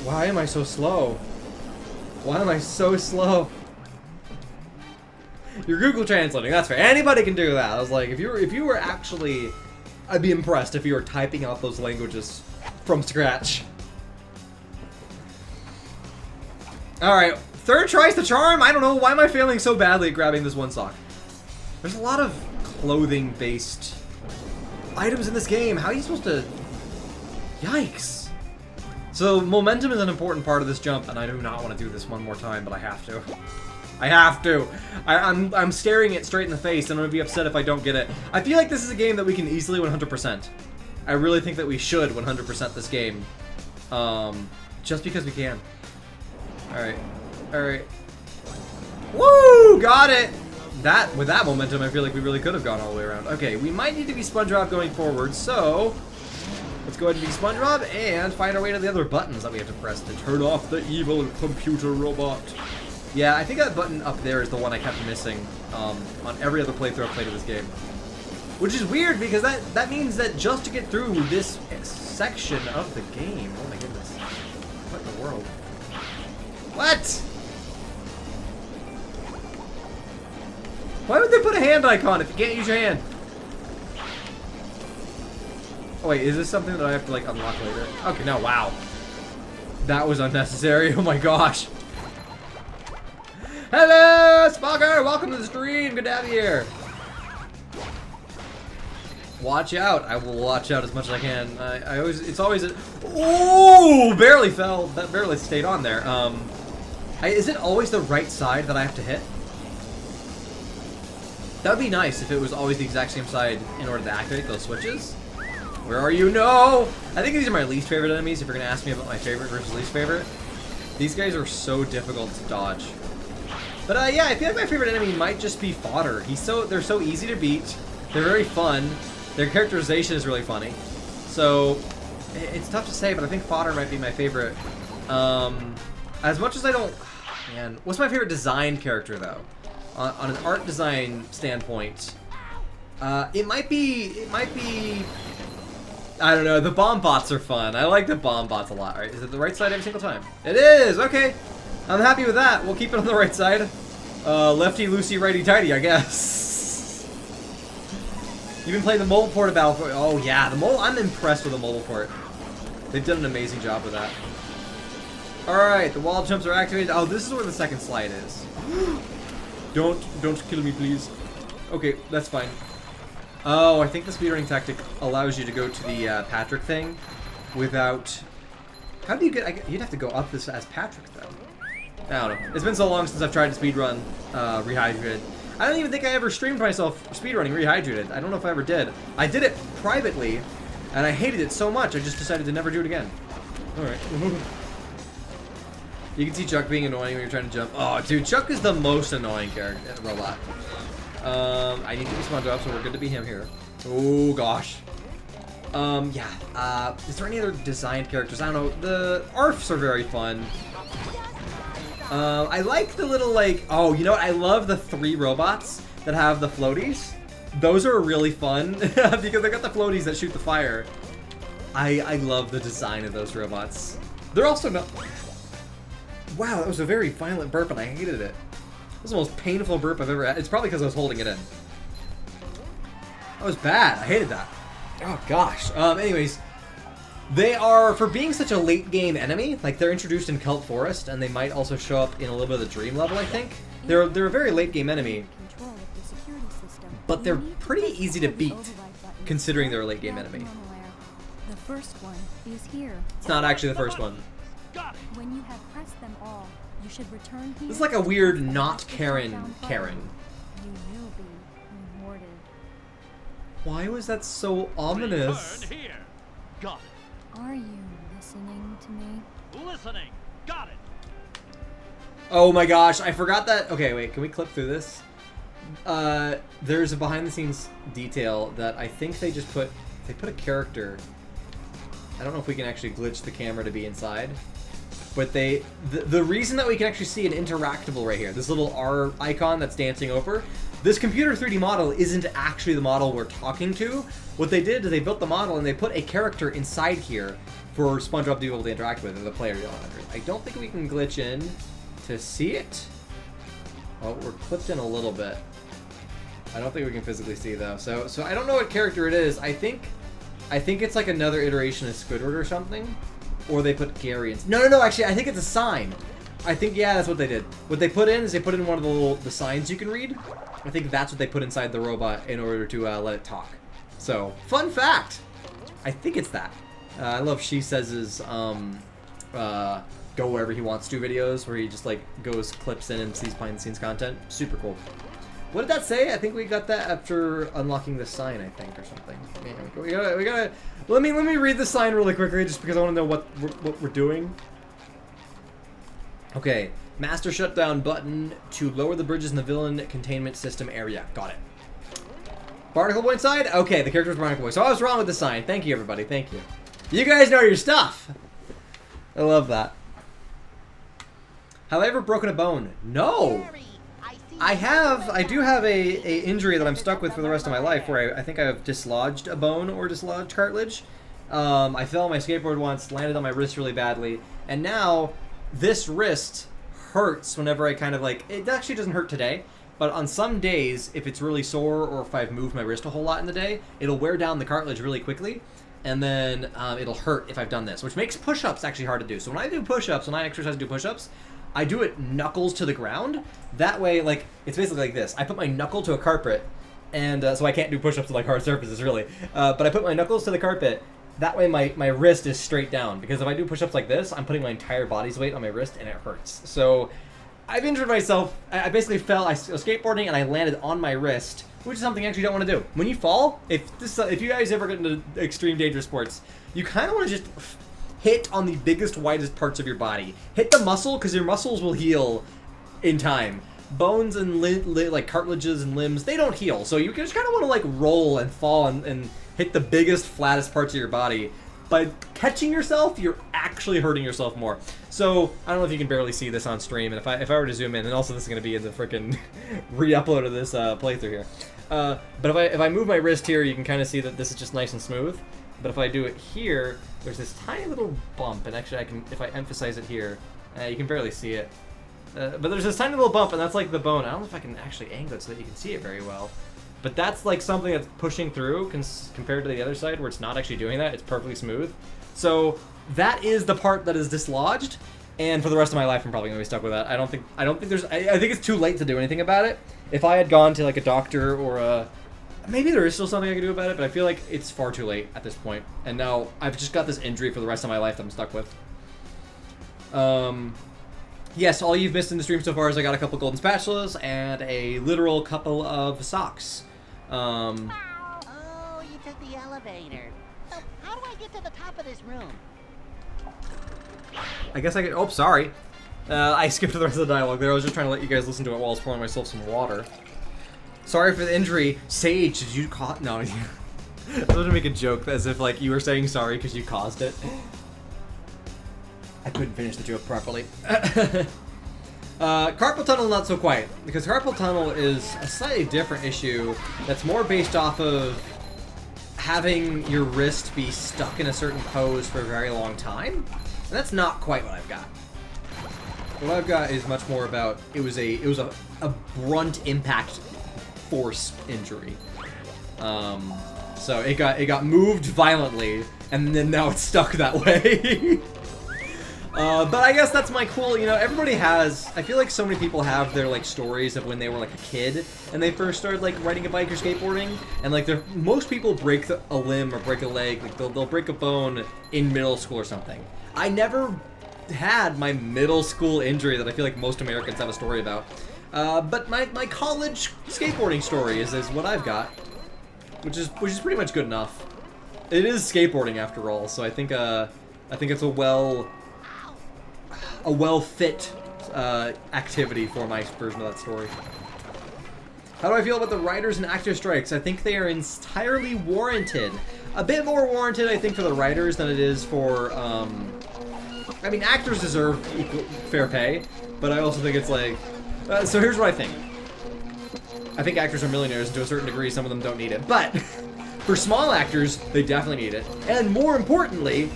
Why am I so slow? Why am I so slow? You're Google translating. That's fair. Anybody can do that. I was like, if you were actually... I'd be impressed if you were typing out those languages from scratch. Alright, third try's the charm? I don't know, why am I failing so badly at grabbing this one sock? There's a lot of clothing-based items in this game. How are you supposed to... Yikes. So momentum is an important part of this jump, and I do not want to do this one more time, but I have to. I have to. I'm staring it straight in the face, and I'm going to be upset if I don't get it. I feel like this is a game that we can easily 100%. I really think that we should 100% this game. Just because we can. Alright. Alright. Woo! Got it! With that momentum, I feel like we really could have gone all the way around. Okay, we might need to be SpongeBob going forward, so... Let's go ahead and be SpongeBob and find our way to the other buttons that we have to press to turn off the evil computer robot. Yeah, I think that button up there is the one I kept missing on every other playthrough I've played of this game. Which is weird, because that means that just to get through this section of the game... Oh my goodness. What in the world? What? Why would they put a hand icon if you can't use your hand? Oh wait, is this something that I have to like unlock later? Okay, no, wow. That was unnecessary, oh my gosh. Hello, Spocker! Welcome to the stream, good to have you here. Watch out, I will watch out as much as I can. It's always a... Ooh, barely fell, that barely stayed on there. Is it always the right side that I have to hit? That would be nice if it was always the exact same side in order to activate those switches. Where are you? No! I think these are my least favorite enemies if you're going to ask me about my favorite versus least favorite. These guys are so difficult to dodge. But yeah, I feel like my favorite enemy might just be Fodder. They're so easy to beat. They're very fun. Their characterization is really funny. So, it's tough to say, but I think Fodder might be my favorite. As much as I don't... Man, what's my favorite design character, though? On an art design standpoint, it might be... I don't know, the bomb bots are fun. I like the bomb bots a lot. Alright, is it the right side every single time? It is! Okay! I'm happy with that. We'll keep it on the right side. Lefty, loosey, righty, tighty, I guess. You've been playing the mobile port of Battlefield. Oh yeah, I'm impressed with the mobile port. They've done an amazing job with that. Alright, the wall jumps are activated. Oh, this is where the second slide is. Don't kill me, please. Okay, that's fine. Oh, I think the speedrunning tactic allows you to go to the Patrick thing without... How do you get... You'd have to go up this as Patrick, though. I don't know. It's been so long since I've tried to speedrun Rehydrated. I don't even think I ever streamed myself speedrunning Rehydrated. I don't know if I ever did. I did it privately, and I hated it so much I just decided to never do it again. Alright. You can see Chuck being annoying when you're trying to jump. Oh, dude, Chuck is the most annoying robot. I need to be SpongeBob, so we're good to be him here. Oh, gosh. Yeah. Is there any other designed characters? I don't know. The ARFs are very fun. I like the little, like... Oh, you know what? I love the 3 robots that have the floaties. Those are really fun because they got the floaties that shoot the fire. I love the design of those robots. They're also not... Wow, that was a very violent burp and I hated it. That was the most painful burp I've ever had. It's probably because I was holding it in. That was bad. I hated that. Oh, gosh. Anyways, they are, for being such a late game enemy, like they're introduced in Cult Forest, and they might also show up in a little bit of the Dream level, I think. They're a very late game enemy, but they're pretty easy to beat, considering they're a late game enemy. The first one is here. It's not actually the first one. When you have pressed them all, you should return here. This is like a weird not Karen. You will be rewarded. Why was that so ominous? Return here. Got it. Are you listening to me? Listening. Got it. Oh my gosh, I forgot that. Okay, wait, can we clip through this? There's a behind the scenes detail that I think they just put a character. I don't know if we can actually glitch the camera to be inside. But the reason that we can actually see an interactable right here, this little R icon that's dancing over, this computer 3D model isn't actually the model we're talking to. What they did is they built the model and they put a character inside here for SpongeBob to be able to interact with, and the player yelling under it. I don't think we can glitch in to see it. Oh, we're clipped in a little bit. I don't think we can physically see though. So I don't know what character it is. I think it's like another iteration of Squidward or something. Or they put Gary in. No, actually, I think it's a sign. I think, yeah, that's what they did. What they put in is they put in one of the signs you can read. I think that's what they put inside the robot in order to let it talk. So, fun fact. I think it's that. I love She Says's go wherever he wants to videos, where he just like goes, clips in, and sees behind the scenes content. Super cool. What did that say? I think we got that after unlocking the sign, I think, or something. Yeah, we gotta. Let me read the sign really quickly, just because I want to know what we're doing. Okay, master shutdown button to lower the bridges in the villain containment system area. Got it. Barnacle Boy inside? Okay, the character was Barnacle Boy. So I was wrong with the sign. Thank you, everybody. Thank you. You guys know your stuff. I love that. Have I ever broken a bone? No. I do have a injury that I'm stuck with for the rest of my life, where I think I've dislodged a bone or dislodged cartilage. I fell on my skateboard once, landed on my wrist really badly, and now this wrist hurts whenever I kind of like, it actually doesn't hurt today, but on some days, if it's really sore or if I've moved my wrist a whole lot in the day, it'll wear down the cartilage really quickly, and then it'll hurt if I've done this, which makes push-ups actually hard to do. So when I do push-ups, when I exercise and do push-ups, I do it knuckles to the ground. That way, like, it's basically like this. I put my knuckle to a carpet, and so I can't do push-ups to like hard surfaces, really. But I put my knuckles to the carpet. That way my wrist is straight down, because if I do push-ups like this, I'm putting my entire body's weight on my wrist, and it hurts. So I've injured myself. I basically fell. I was skateboarding, and I landed on my wrist, which is something you actually don't want to do. When you fall, if you guys ever get into extreme dangerous sports, you kind of want to just hit on the biggest, widest parts of your body. Hit the muscle, because your muscles will heal in time. Bones and like cartilages and limbs, they don't heal. So you just kind of want to like roll and fall and hit the biggest, flattest parts of your body. By catching yourself, you're actually hurting yourself more. So I don't know if you can barely see this on stream, and if I were to zoom in, and also this is going to be in the freaking re-upload of this playthrough here. But if I move my wrist here, you can kind of see that this is just nice and smooth. But if I do it here, there's this tiny little bump, and actually I can, if I emphasize it here, you can barely see it. But there's this tiny little bump, and that's like the bone. I don't know if I can actually angle it so that you can see it very well. But that's like something that's pushing through compared to the other side where it's not actually doing that. It's perfectly smooth. So that is the part that is dislodged, and for the rest of my life I'm probably gonna be stuck with that. I think it's too late to do anything about it. If I had gone to like a doctor or a, maybe there is still something I can do about it, but I feel like it's far too late at this point. And now I've just got this injury for the rest of my life that I'm stuck with. Yes, all you've missed in the stream so far is I got a couple golden spatulas and a literal couple of socks. Oh, you took the elevator. So how do I get to the top of this room? I guess I could. Oh, sorry. I skipped the rest of the dialogue there. I was just trying to let you guys listen to it while I was pouring myself some water. Sorry for the injury. Sage, did you cause? No. I was going to make a joke as if like you were saying sorry because you caused it. I couldn't finish the joke properly. Carpal tunnel, not so quite, because carpal tunnel is a slightly different issue that's more based off of having your wrist be stuck in a certain pose for a very long time, and that's not quite what I've got. What I've got is much more about it was a brunt impact force injury. So it got moved violently, and then now it's stuck that way. But I guess that's my cool, everybody has, I feel like so many people have their, like, stories of when they were, like, a kid, and they first started, like, riding a bike or skateboarding, and, like, most people break a limb or break a leg, like, they'll break a bone in middle school or something. I never had my middle school injury that I feel like most Americans have a story about, but my college skateboarding story is what I've got, which is pretty much good enough. It is skateboarding, after all, so I think it's a well-fit activity for my version of that story. How do I feel about the writers and actors strikes? I think they are entirely warranted. A bit more warranted, I think, for the writers than it is for, I mean, actors deserve fair pay, but I also think it's like, so here's what I think. I think actors are millionaires, and to a certain degree, some of them don't need it, but for small actors, they definitely need it. And more importantly,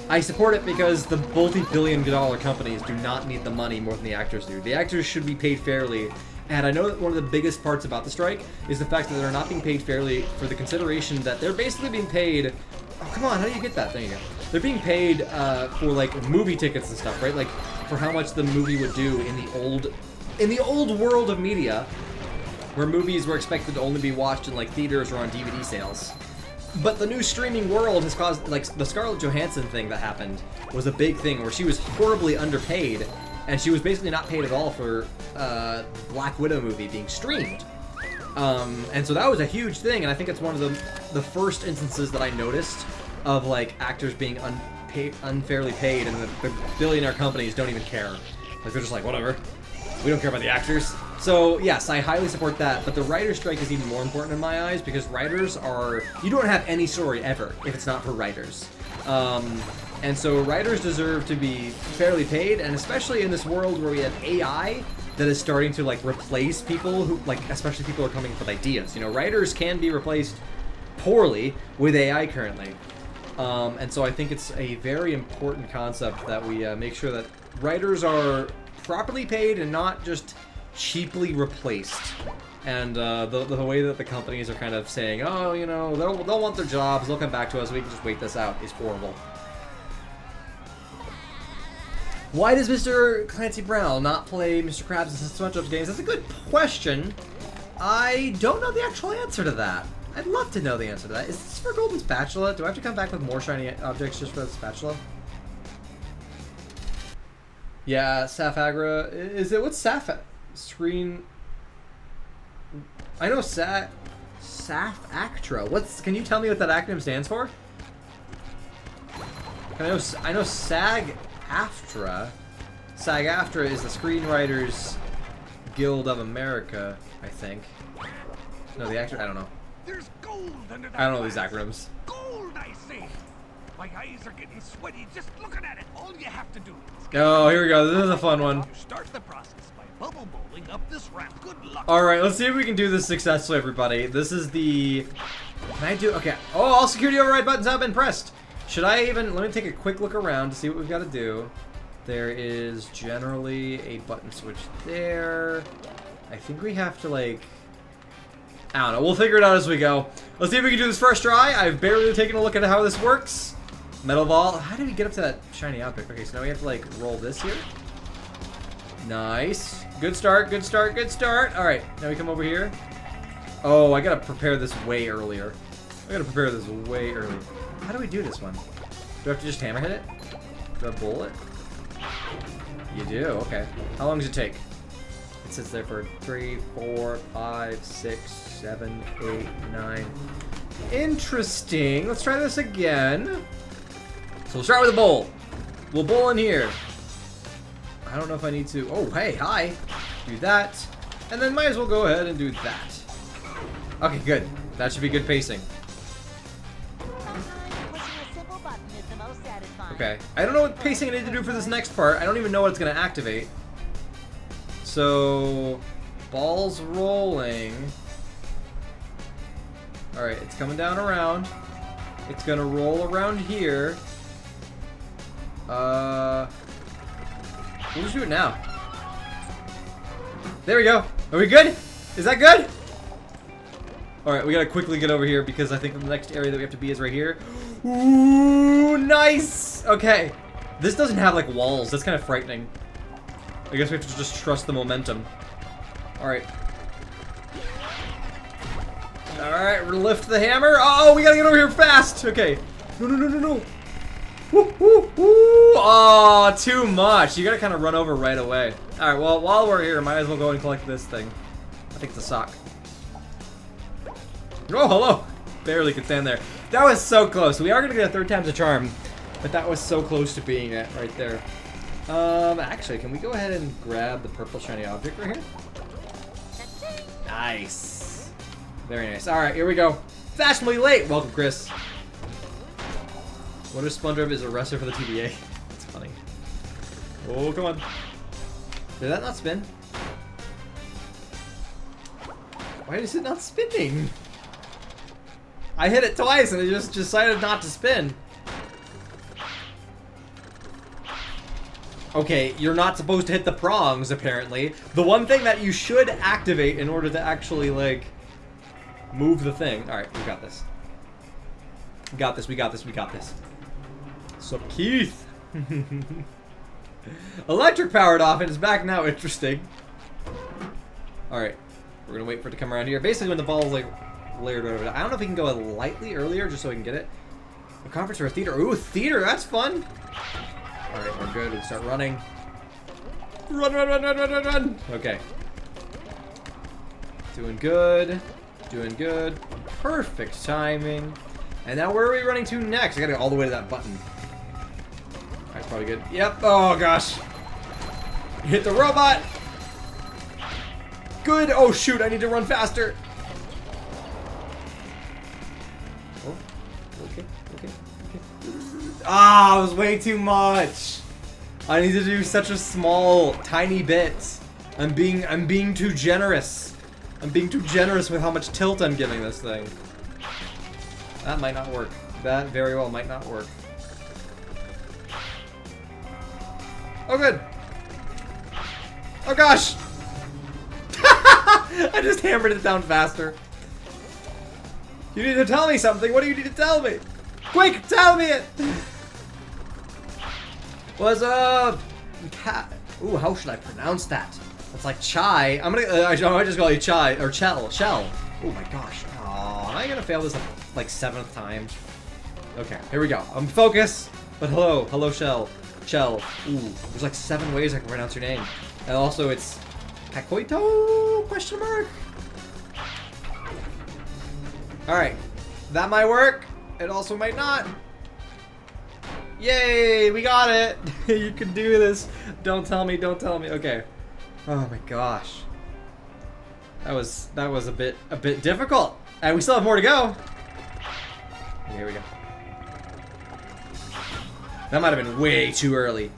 I support it because the multi-billion-dollar companies do not need the money more than the actors do. The actors should be paid fairly, and I know that one of the biggest parts about the strike is the fact that they're not being paid fairly for the consideration that they're basically being paid... Oh, come on, how do you get that? There you go. They're being paid for, like, movie tickets and stuff, right? Like, for how much the movie would do in the old world of media, where movies were expected to only be watched in, like, theaters or on DVD sales. But the new streaming world has caused, like, the Scarlett Johansson thing that happened was a big thing where she was horribly underpaid, and she was basically not paid at all for Black Widow movie being streamed. And so that was a huge thing, and I think it's one of the first instances that I noticed of, like, actors being unfairly paid, and the billionaire companies don't even care. Like, they're just like, whatever. We don't care about the actors. So, yes, I highly support that, but the writer's strike is even more important in my eyes, because writers are... You don't have any story ever if it's not for writers. And so writers deserve to be fairly paid, and especially in this world where we have AI that is starting to, like, replace people who, like, especially people who are coming up with ideas. You know, writers can be replaced poorly with AI currently. And so I think it's a very important concept that we make sure that writers are properly paid and not just cheaply replaced. And the way that the companies are kind of saying, oh, you know, they'll want their jobs, they'll come back to us, we can just wait this out, is horrible. Why does Mr. Clancy Brown not play Mr. Krabs in SpongeBob games? That's a good question. I don't know the actual answer to that. I'd love to know the answer to that. Is this for Golden Spatula? Do I have to come back with more shiny objects just for the spatula? Yeah, Safagra. Is it, what's Saf? Screen... I know SAF-ACTRA. What's, can you tell me what that acronym stands for? I know SAG-AFTRA. SAG-AFTRA is the Screenwriters Guild of America, I think. No, the actor, I don't know. There's gold under that I don't know these glass. acronyms. Gold, I say. My eyes are getting sweaty just looking at it. All you have to do is Oh, here we go. This is a fun one. start the process by bubble bowling up this ramp. Good luck. Alright, let's see if we can do this successfully, everybody. This is the... Can I do... Okay. Oh, all security override buttons have been pressed. Should I even... Let me take a quick look around to see what we've got to do. There is generally a button switch there. I think we have to, like... I don't know. We'll figure it out as we go. Let's see if we can do this first try. I've barely taken a look at how this works. Metal ball. How do we get up to that shiny object? Okay, so now we have to, like, roll this here. Nice. Good start, good start, good start. Alright, now we come over here. Oh, I gotta prepare this way earlier. I gotta prepare this way earlier. How do we do this one? Do I have to just hammer hit it? Do I bowl it? You do, okay. How long does it take? It sits there for 3, 4, 5, 6, 7, 8, 9. Interesting. Let's try this again. So we'll start with a bowl. We'll bowl in here. I don't know if I need to... Oh, hey, hi. Do that. And then might as well go ahead and do that. Okay, good. That should be good pacing. Okay. I don't know what pacing I need to do for this next part. I don't even know what it's going to activate. So... Balls rolling. Alright, it's coming down around. It's going to roll around here. We'll just do it now. There we go. Are we good? Is that good? Alright, we gotta quickly get over here because I think the next area that we have to be is right here. Ooh, nice! Okay. This doesn't have, like, walls. That's kind of frightening. I guess we have to just trust the momentum. Alright. Alright, we're gonna lift the hammer. Oh, we gotta get over here fast! Okay. No, no, no, no, no. Woo, woo, woo! Oh, too much. You gotta kind of run over right away. Alright, well, while we're here, might as well go and collect this thing. I think it's a sock. Oh, hello! Barely could stand there. That was so close. We are gonna get a third time's a charm, but that was so close to being it right there. Actually, can we go ahead and grab the purple shiny object right here? Nice. Very nice. Alright, here we go. Fashionably late! Welcome, Chris. What if SpongeBob is arrested for the TVA? That's funny. Oh, come on. Did that not spin? Why is it not spinning? I hit it twice and it just decided not to spin. Okay, you're not supposed to hit the prongs, apparently. The one thing that you should activate in order to actually, like, move the thing. Alright, we got this. We got this, we got this, we got this. Sup, Keith? Electric powered off and it's back now. Interesting. Alright. We're gonna wait for it to come around here. Basically, when the ball's like layered over it. I don't know if we can go lightly earlier just so we can get it. A conference or a theater. Ooh, theater, that's fun. Alright, we're good. We start running. Run, run, run, run, run, run, run. Okay. Doing good. Doing good. Perfect timing. And now where are we running to next? I gotta go all the way to that button. Alright, that's probably good. Yep. Oh, gosh. Hit the robot. Good. Oh, shoot. I need to run faster. Oh. Okay. Okay. Okay. Ah, it was way too much. I need to do such a small, tiny bit. I'm being too generous. I'm being too generous with how much tilt I'm giving this thing. That might not work. That very well might not work. Oh, good. Oh, gosh. I just hammered it down faster. You need to tell me something. What do you need to tell me? Quick, tell me it. What's up? Ooh, how should I pronounce that? It's like chai. I might just call you chai or shell. Oh my gosh. Oh, am I gonna fail this like 7th time? Okay, here we go. I'm focused. But hello, shell. Ooh, there's like 7 ways I can pronounce your name, and also it's Kakoito? Question mark. All right, that might work. It also might not. Yay, we got it. You can do this. Don't tell me. Okay. Oh my gosh. That was a bit difficult. And we still have more to go. Here we go. That might have been way too early.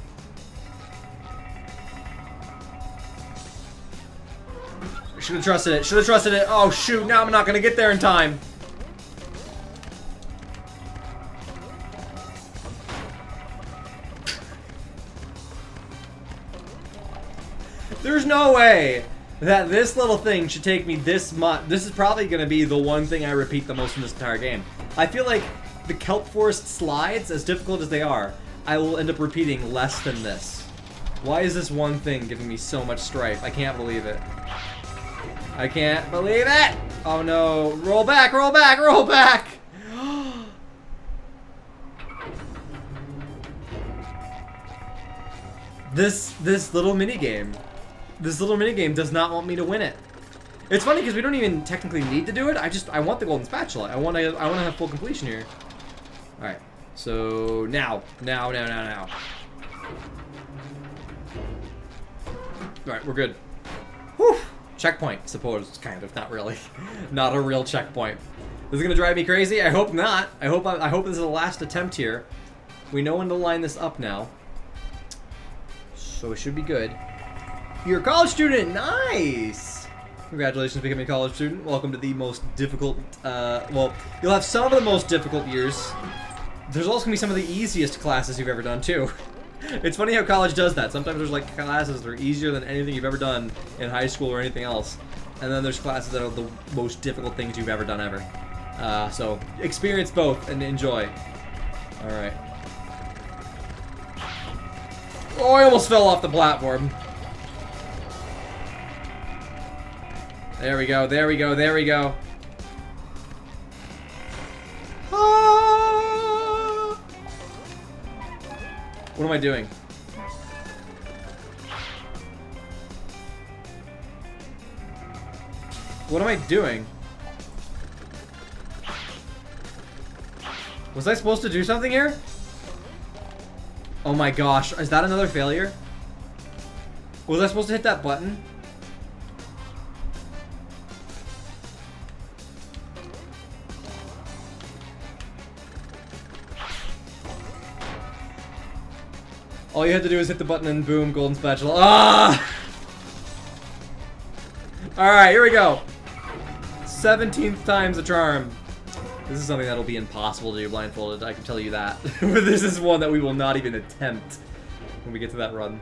Should have trusted it. Oh shoot, now I'm not gonna get there in time. There's no way that this little thing should take me this much. This is probably going to be the one thing I repeat the most in this entire game. I feel like the kelp forest slides, as difficult as they are, I will end up repeating less than this. Why is this one thing giving me so much strife? I can't believe it. I can't believe it! Oh no. Roll back, roll back, roll back! This little minigame. This little minigame does not want me to win it. It's funny because we don't even technically need to do it. I want the golden spatula. I want to have full completion here. All right. So now. All right, we're good. Whew. Checkpoint, suppose, kind of, not really. Not a real checkpoint. This is gonna drive me crazy. I hope not. I hope this is the last attempt here. We know when to line this up now, so it should be good. You're a college student. Nice. Congratulations on becoming a college student. Welcome to the most difficult. Well, you'll have some of the most difficult years. There's also gonna be some of the easiest classes you've ever done too. It's funny how college does that. Sometimes there's like classes that are easier than anything you've ever done in high school or anything else. And then there's classes that are the most difficult things you've ever done ever. So experience both and enjoy. Alright. Oh, I almost fell off the platform. There we go, there we go, there we go. Ah! What am I doing? What am I doing? Was I supposed to do something here? Oh my gosh, is that another failure? Was I supposed to hit that button? All you had to do is hit the button and boom, golden spatula. Ah! Alright, here we go. 17th time's a charm. This is something that'll be impossible to do blindfolded, I can tell you that. But this is one that we will not even attempt when we get to that run.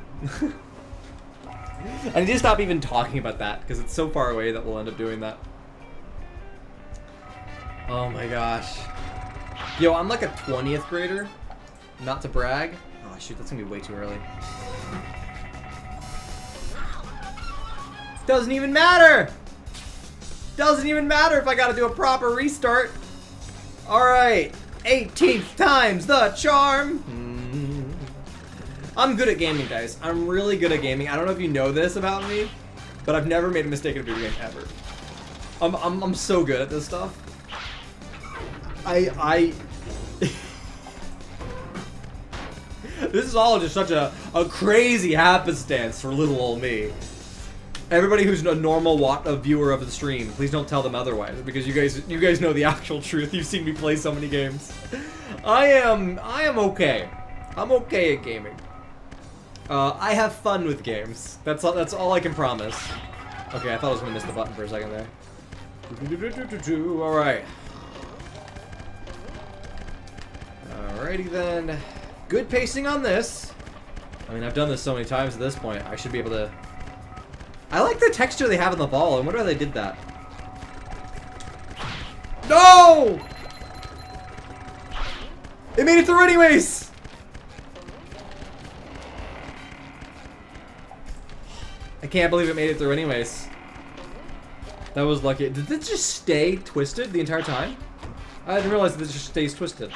I need to stop even talking about that, because it's so far away that we'll end up doing that. Oh my gosh. Yo, I'm like a 20th grader. Not to brag. Oh shoot, that's gonna be way too early. Doesn't even matter! Doesn't even matter if I gotta do a proper restart. Alright, 18th time's the charm. I'm good at gaming, guys. I'm really good at gaming. I don't know if you know this about me, but I've never made a mistake in a video game ever. I'm so good at this stuff. This is all just such a crazy happenstance for little old me. Everybody who's a normal viewer of the stream, please don't tell them otherwise, because you guys know the actual truth. You've seen me play so many games. I am okay. I'm okay at gaming. I have fun with games. That's all I can promise. Okay, I thought I was gonna miss the button for a second there. Alright. Alrighty then. Good pacing on this. I mean, I've done this so many times at this point. I should be able to... I like the texture they have in the ball. I wonder how they did that. No! It made it through anyways! I can't believe it made it through anyways. That was lucky. Did it just stay twisted the entire time? I didn't realize that it just stays twisted.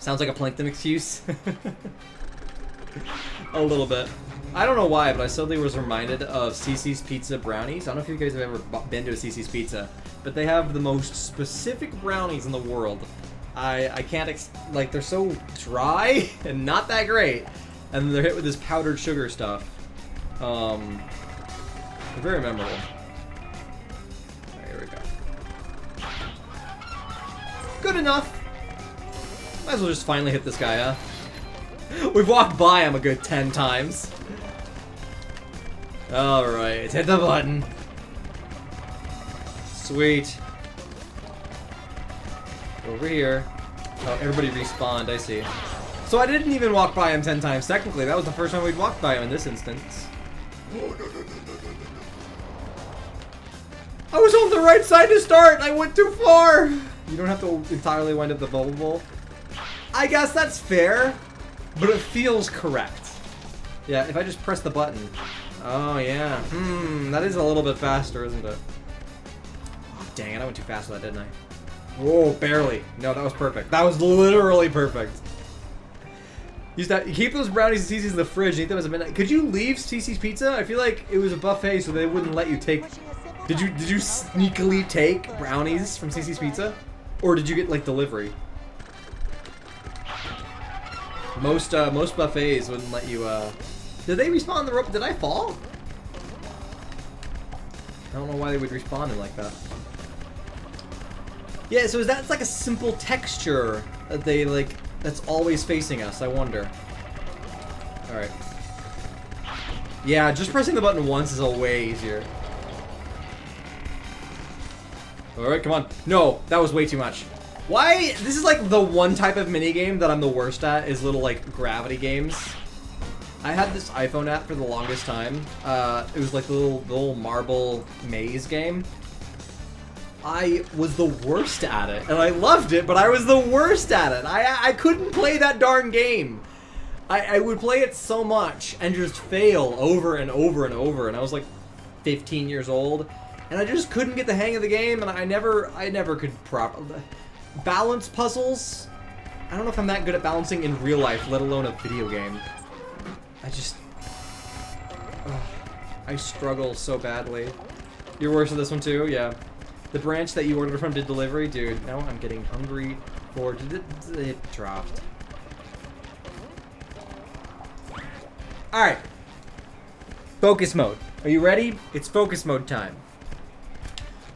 Sounds like a plankton excuse. A little bit. I don't know why, but I suddenly was reminded of CC's Pizza brownies. I don't know if you guys have ever been to a CC's Pizza, but they have the most specific brownies in the world. I can't like, they're so dry and not that great, and they're hit with this powdered sugar stuff. They're very memorable. Right, here we go. Good enough. Might as well just finally hit this guy, huh? We've walked by him a good 10 times. Alright, hit the button. Sweet. Over here. Oh, everybody respawned, I see. So I didn't even walk by him 10 times, technically. That was the first time we'd walked by him in this instance. I was on the right side to start! I went too far! You don't have to entirely wind up the bubble bowl. I guess that's fair. But it feels correct. Yeah, if I just press the button. Oh, yeah. That is a little bit faster, isn't it? Oh, dang it, I went too fast with that, didn't I? Whoa, barely. No, that was perfect. That was literally perfect. Use that. Keep those brownies and CC's in the fridge. Eat them as a midnight. Could you leave CC's Pizza? I feel like it was a buffet, so they wouldn't let you take... Did you sneakily take brownies from CC's Pizza? Or did you get, like, delivery? Most buffets wouldn't let you, Did they respawn the rope? Did I fall? I don't know why they would respawn it like that. Yeah, so is that like a simple texture that they, like, that's always facing us? I wonder. Alright. Yeah, just pressing the button once is a way easier. Alright, come on. No, that was way too much. Why? This is like the one type of minigame that I'm the worst at, is little like gravity games. I had this iPhone app for the longest time. It was like the little marble maze game. I was the worst at it, and I loved it, but I was the worst at it. I couldn't play that darn game. I would play it so much and just fail over and over and over, and I was like 15 years old, and I just couldn't get the hang of the game, and I never could properly... Balance puzzles? I don't know if I'm that good at balancing in real life, let alone a video game. I struggle so badly. You're worse at this one too? Yeah. The branch that you ordered from did delivery? Dude, now I'm getting hungry for... It dropped. Alright. Focus mode. Are you ready? It's focus mode time.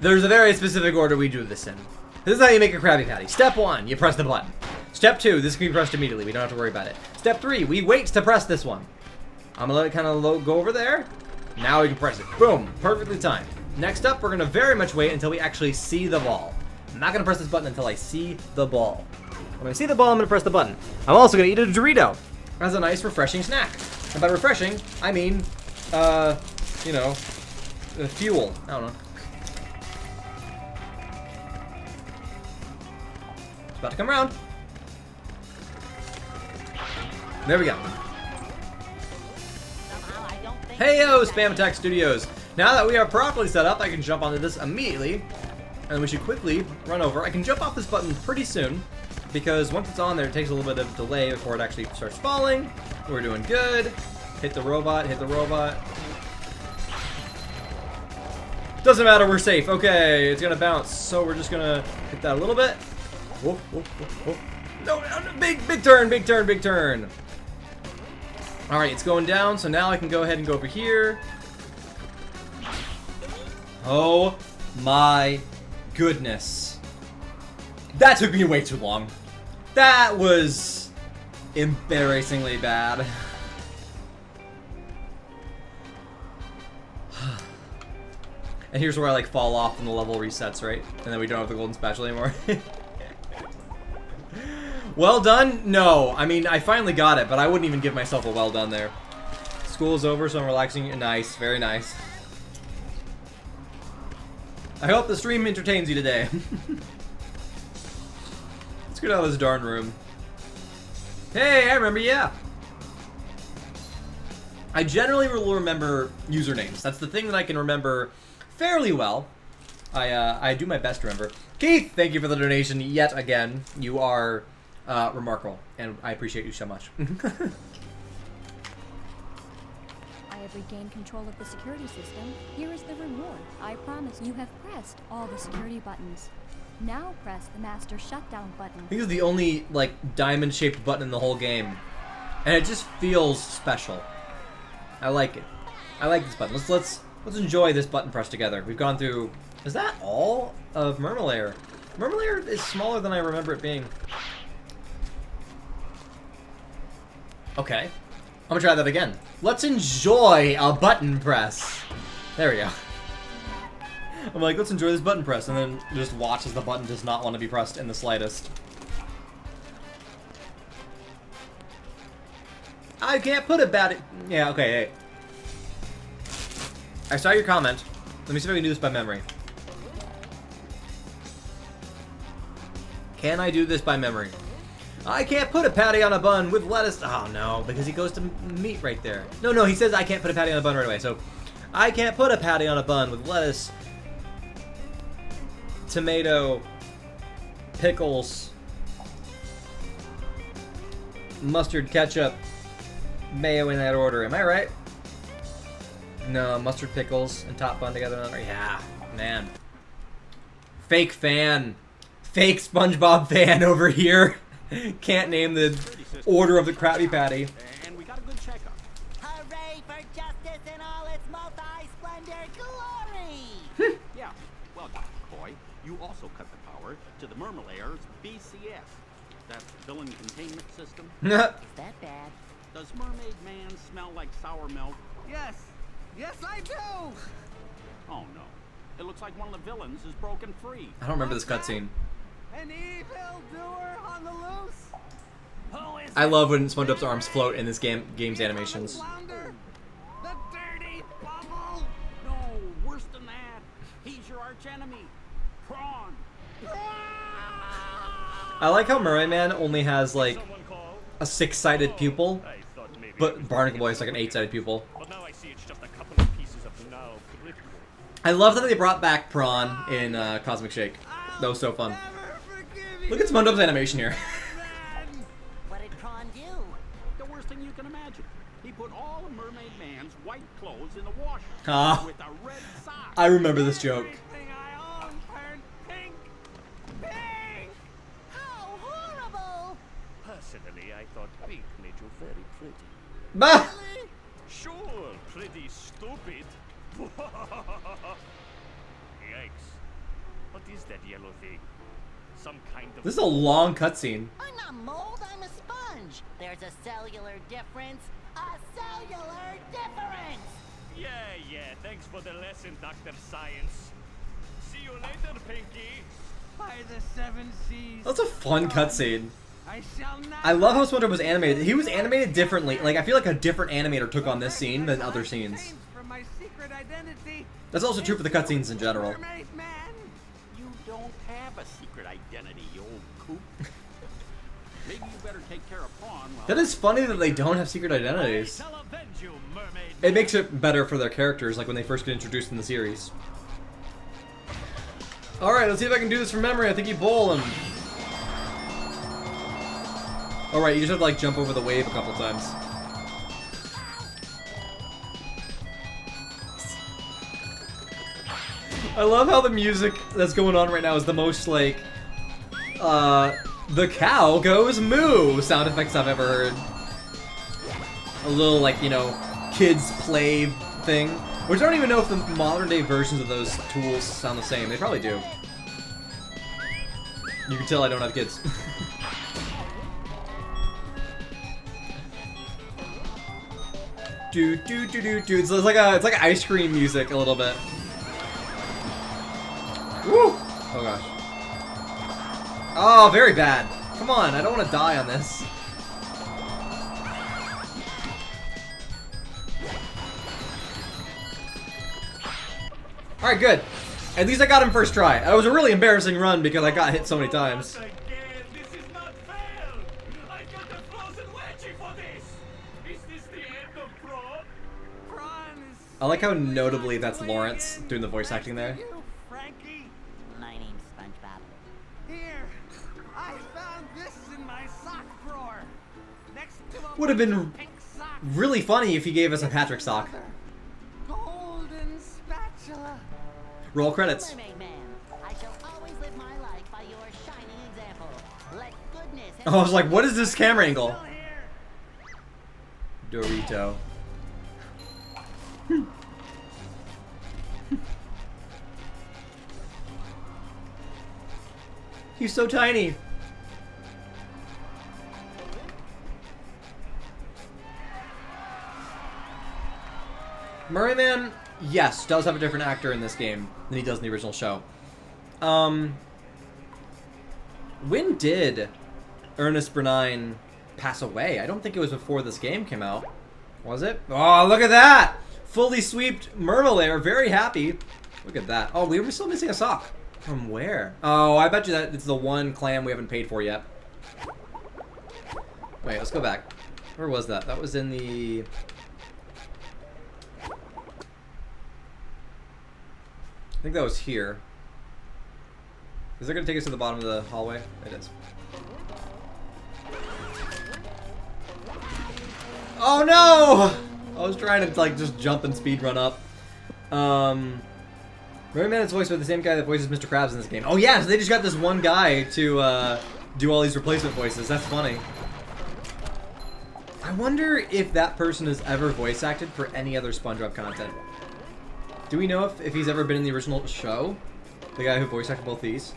There's a very specific order we do this in. This is how you make a Krabby Patty. Step 1, you press the button. Step 2, this can be pressed immediately. We don't have to worry about it. Step 3, we wait to press this one. I'm gonna let it kind of go over there. Now we can press it. Boom, perfectly timed. Next up, we're gonna very much wait until we actually see the ball. I'm not gonna press this button until I see the ball. When I see the ball, I'm gonna press the button. I'm also gonna eat a Dorito as a nice refreshing snack. And by refreshing, I mean, you know, fuel. I don't know. About to come around. There we go. Hey yo, Spam Attack Studios. Now that we are properly set up, I can jump onto this immediately. And we should quickly run over. I can jump off this button pretty soon, because once it's on there, it takes a little bit of delay before it actually starts falling. We're doing good. Hit the robot, hit the robot. Doesn't matter, we're safe. Okay, it's gonna bounce, so we're just gonna hit that a little bit. Whoa, whoa, whoa, whoa. No, no, big turn, big turn, big turn. Alright, it's going down, so now I can go ahead and go over here. Oh my goodness. That took me way too long. That was embarrassingly bad. And here's where I like fall off and the level resets, right? And then we don't have the golden spatula anymore. Well done? No. I mean, I finally got it, but I wouldn't even give myself a well done there. School is over, so I'm relaxing. Nice. Very nice. I hope the stream entertains you today. Let's get out of this darn room. Hey, I remember, yeah. I generally will remember usernames. That's the thing that I can remember fairly well. I do my best to remember. Keith, thank you for the donation yet again. You are remarkable, and I appreciate you so much. I have regained control of the security system. Here is the reward. I promise you have pressed all the security buttons. Now press the master shutdown button. I think it's the only like diamond-shaped button in the whole game, and it just feels special. I like it. I like this button. Let's enjoy this button press together. We've gone through. Is that all of Murmelair? Murmelair is smaller than I remember it being. Okay. I'm gonna try that again. Let's enjoy a button press. There we go. I'm like, let's enjoy this button press, and then just watch as the button does not want to be pressed in the slightest. I can't put about it. Yeah, okay, hey. I saw your comment. Let me see if I can do this by memory. Can I do this by memory? I can't put a patty on a bun with lettuce. Oh no, because he goes to meat right there. No, he says I can't put a patty on a bun right away. So, I can't put a patty on a bun with lettuce, tomato, pickles, mustard, ketchup, mayo in that order. Am I right? No, mustard, pickles, and top bun together. Yeah, man. Fake fan. Fake SpongeBob fan over here. Can't name the order of the Krabby Patty. And we got a good checkup. Hooray for justice in all its multi-splendor glory! Yeah, well done, boy. You also cut the power to the Murmelair's BCS. That's villain containment system. Is that bad? Does Mermaid Man smell like sour milk? Yes. Yes, I do. Oh no. It looks like one of the villains is broken free. I don't remember this cutscene. An evil doer on the loose. Who is I love when SpongeBob's arms float in this game's animations. The dirty bubble. No, worse than that. He's your archenemy. Prawn. I like how Mermaid Man only has like a 6-sided pupil, but Barnacle Boy is like an 8-sided pupil. But now I see it's just a couple of pieces of now peripheral. I love that they brought back Prawn in Cosmic Shake. That was so fun. Look at SpongeBob's animation here. What did Prawn do? The worst thing you can imagine. He put all of Mermaid Man's white clothes in the washer Ah. with a red sock. I remember this joke. Everything I own turned pink. Pink. How horrible! Personally, I thought pink made you very pretty. Bah! Sure, pretty stupid. Yikes. What is that yellow thing? Some kind of... This is a long cutscene. I'm not mold, I'm a sponge. There's a cellular difference. A cellular difference! Yeah, thanks for the lesson, Dr. Science. See you later, Pinky. By the 7 seas. That's a fun cutscene. I shall not. I love how SpongeBob was animated. He was animated differently. Like, I feel like a different animator took on this scene than other scenes. From my secret identity. That's also true for the cutscenes in general. Mermaid Man. You don't have a secret identity, you old coop. Maybe you better take care of Prawn while That is funny that they don't have secret identities. Shall avenge you, mermaid. It makes it better for their characters, like when they first get introduced in the series. Alright, let's see if I can do this from memory. I think you bowl him. Alright, you just have to like jump over the wave a couple times. I love how the music that's going on right now is the most like the cow goes moo sound effects I've ever heard. A little like, you know, kids play thing. Which I don't even know if the modern day versions of those tools sound the same. They probably do. You can tell I don't have kids. Do do do do do. It's like ice cream music a little bit. Woo! Oh gosh. Oh, very bad. Come on, I don't want to die on this. Alright, good. At least I got him first try. It was a really embarrassing run because I got hit so many times. Again, this is not fair. I got a frozen wedgie for this. Is this the end of Prawn? Prawn is I like how notably that's Lawrence doing the voice acting there. you, Frankie. My name's SpongeBob. Here, I found this in my sock drawer. Next to a Would have been pink sock. really funny if he gave us a Patrick sock. Golden spatula. Roll credits. Mermaid Man, I shall always live my life by your shining example. Let goodness Oh, I was like, what is this camera angle? Still here. Dorito. He's so tiny. Merman, yes, does have a different actor in this game than he does in the original show. When did Ernest Bernine pass away? I don't think it was before this game came out. Was it? Oh, look at that! Fully sweeped Mermalair, very happy. Look at that. Oh, we were still missing a sock. From where? Oh, I bet you that it's the one clam we haven't paid for yet. Wait, let's go back. Where was that? That was in the... I think that was here. Is it going to take us to the bottom of the hallway? It is. Oh no! I was trying to like just jump and speed run up. Merman is voiced by the same guy that voices Mr. Krabs in this game. Oh yeah, so they just got this one guy to do all these replacement voices. That's funny. I wonder if that person has ever voice acted for any other SpongeBob content. Do we know if he's ever been in the original show? The guy who voice acted both these?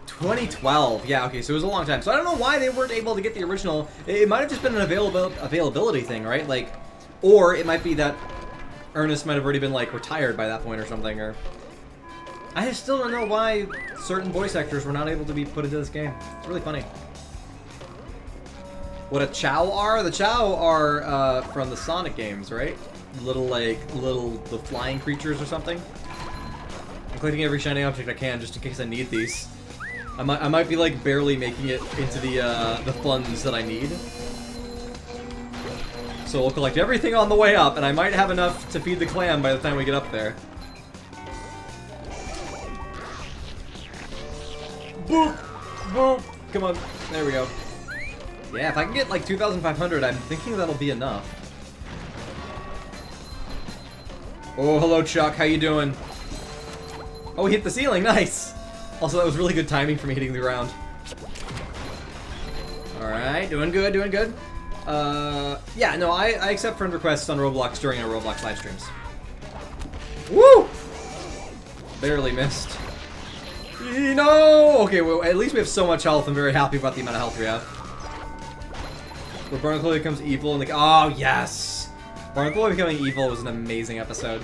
2012. Yeah, okay, so it was a long time. So I don't know why they weren't able to get the original. It might have just been an availability thing, right? Like, or it might be that Ernest might have already been, like, retired by that point or something, or... I still don't know why certain voice actors were not able to be put into this game. It's really funny. What a Chow are? The Chow are from the Sonic games, right? The flying creatures or something. I'm collecting every shiny object I can just in case I need these. I might be like barely making it into the funds that I need. So we'll collect everything on the way up, and I might have enough to feed the clam by the time we get up there. Boop! Boop! Come on. There we go. Yeah, if I can get like 2,500, I'm thinking that'll be enough. Oh, hello Chuck, how you doing? Oh, he hit the ceiling, nice! Also, that was really good timing for me hitting the ground. Alright, doing good, doing good. Yeah, no, I accept friend requests on Roblox during our Roblox live streams. Woo! Barely missed. No! Okay, well, at least we have so much health. I'm very happy about the amount of health we have. Where Barnacle becomes evil and like, oh yes! Barnacle becoming evil was an amazing episode.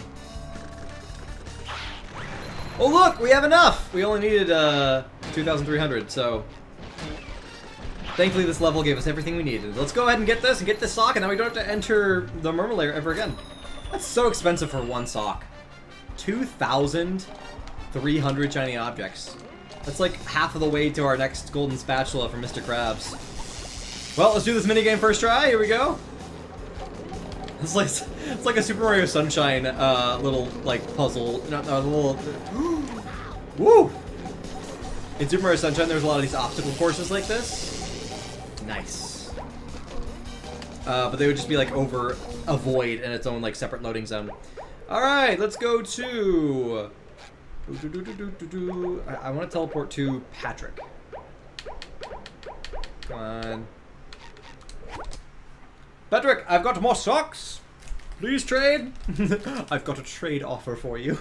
Oh look, we have enough! We only needed 2,300, so... Thankfully this level gave us everything we needed. Let's go ahead and get this sock, and now we don't have to enter the Mermalair ever again. That's so expensive for one sock. 2,300 shiny objects. That's like half of the way to our next golden spatula from Mr. Krabs. Well, let's do this minigame first try. Here we go. It's like a Super Mario Sunshine little like puzzle. No, little. Woo! In Super Mario Sunshine, there's a lot of these obstacle courses like this. Nice. But they would just be like over a void in its own like separate loading zone. All right, let's go to. I want to teleport to Patrick. Come on. Patrick, I've got more socks. Please trade. I've got a trade offer for you.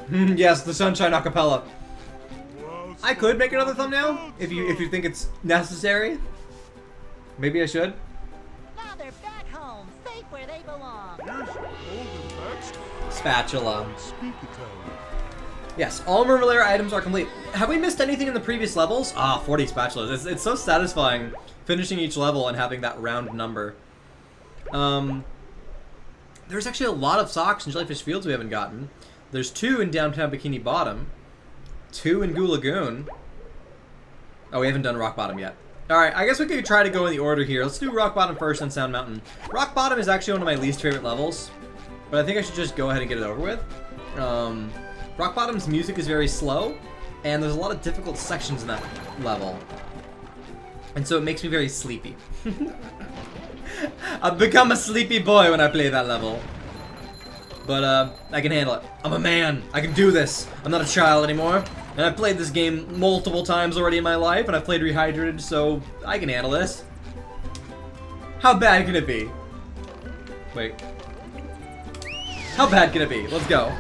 Yes, the Sunshine Acapella. Wow, I could make another thumbnail if you think it's necessary. Maybe I should. Now they're back home, safe where they belong. Here's Golden Max. Spatula. Speak Italian. Yes, all Mermalair items are complete. Have we missed anything in the previous levels? Ah, 40 spatulas. It's so satisfying finishing each level and having that round number. There's actually a lot of socks in Jellyfish Fields we haven't gotten. There's 2 in downtown Bikini Bottom, 2 in Goo Lagoon. Oh, we haven't done Rock Bottom yet. Alright, I guess we could try to go in the order here. Let's do Rock Bottom first and Sound Mountain. Rock Bottom is actually one of my least favorite levels, but I think I should just go ahead and get it over with. Rock Bottom's music is very slow, and there's a lot of difficult sections in that level. And so it makes me very sleepy. I've become a sleepy boy when I play that level. But, I can handle it. I'm a man. I can do this. I'm not a child anymore. And I've played this game multiple times already in my life, and I've played Rehydrated, so I can handle this. How bad can it be? Wait. How bad can it be? Let's go.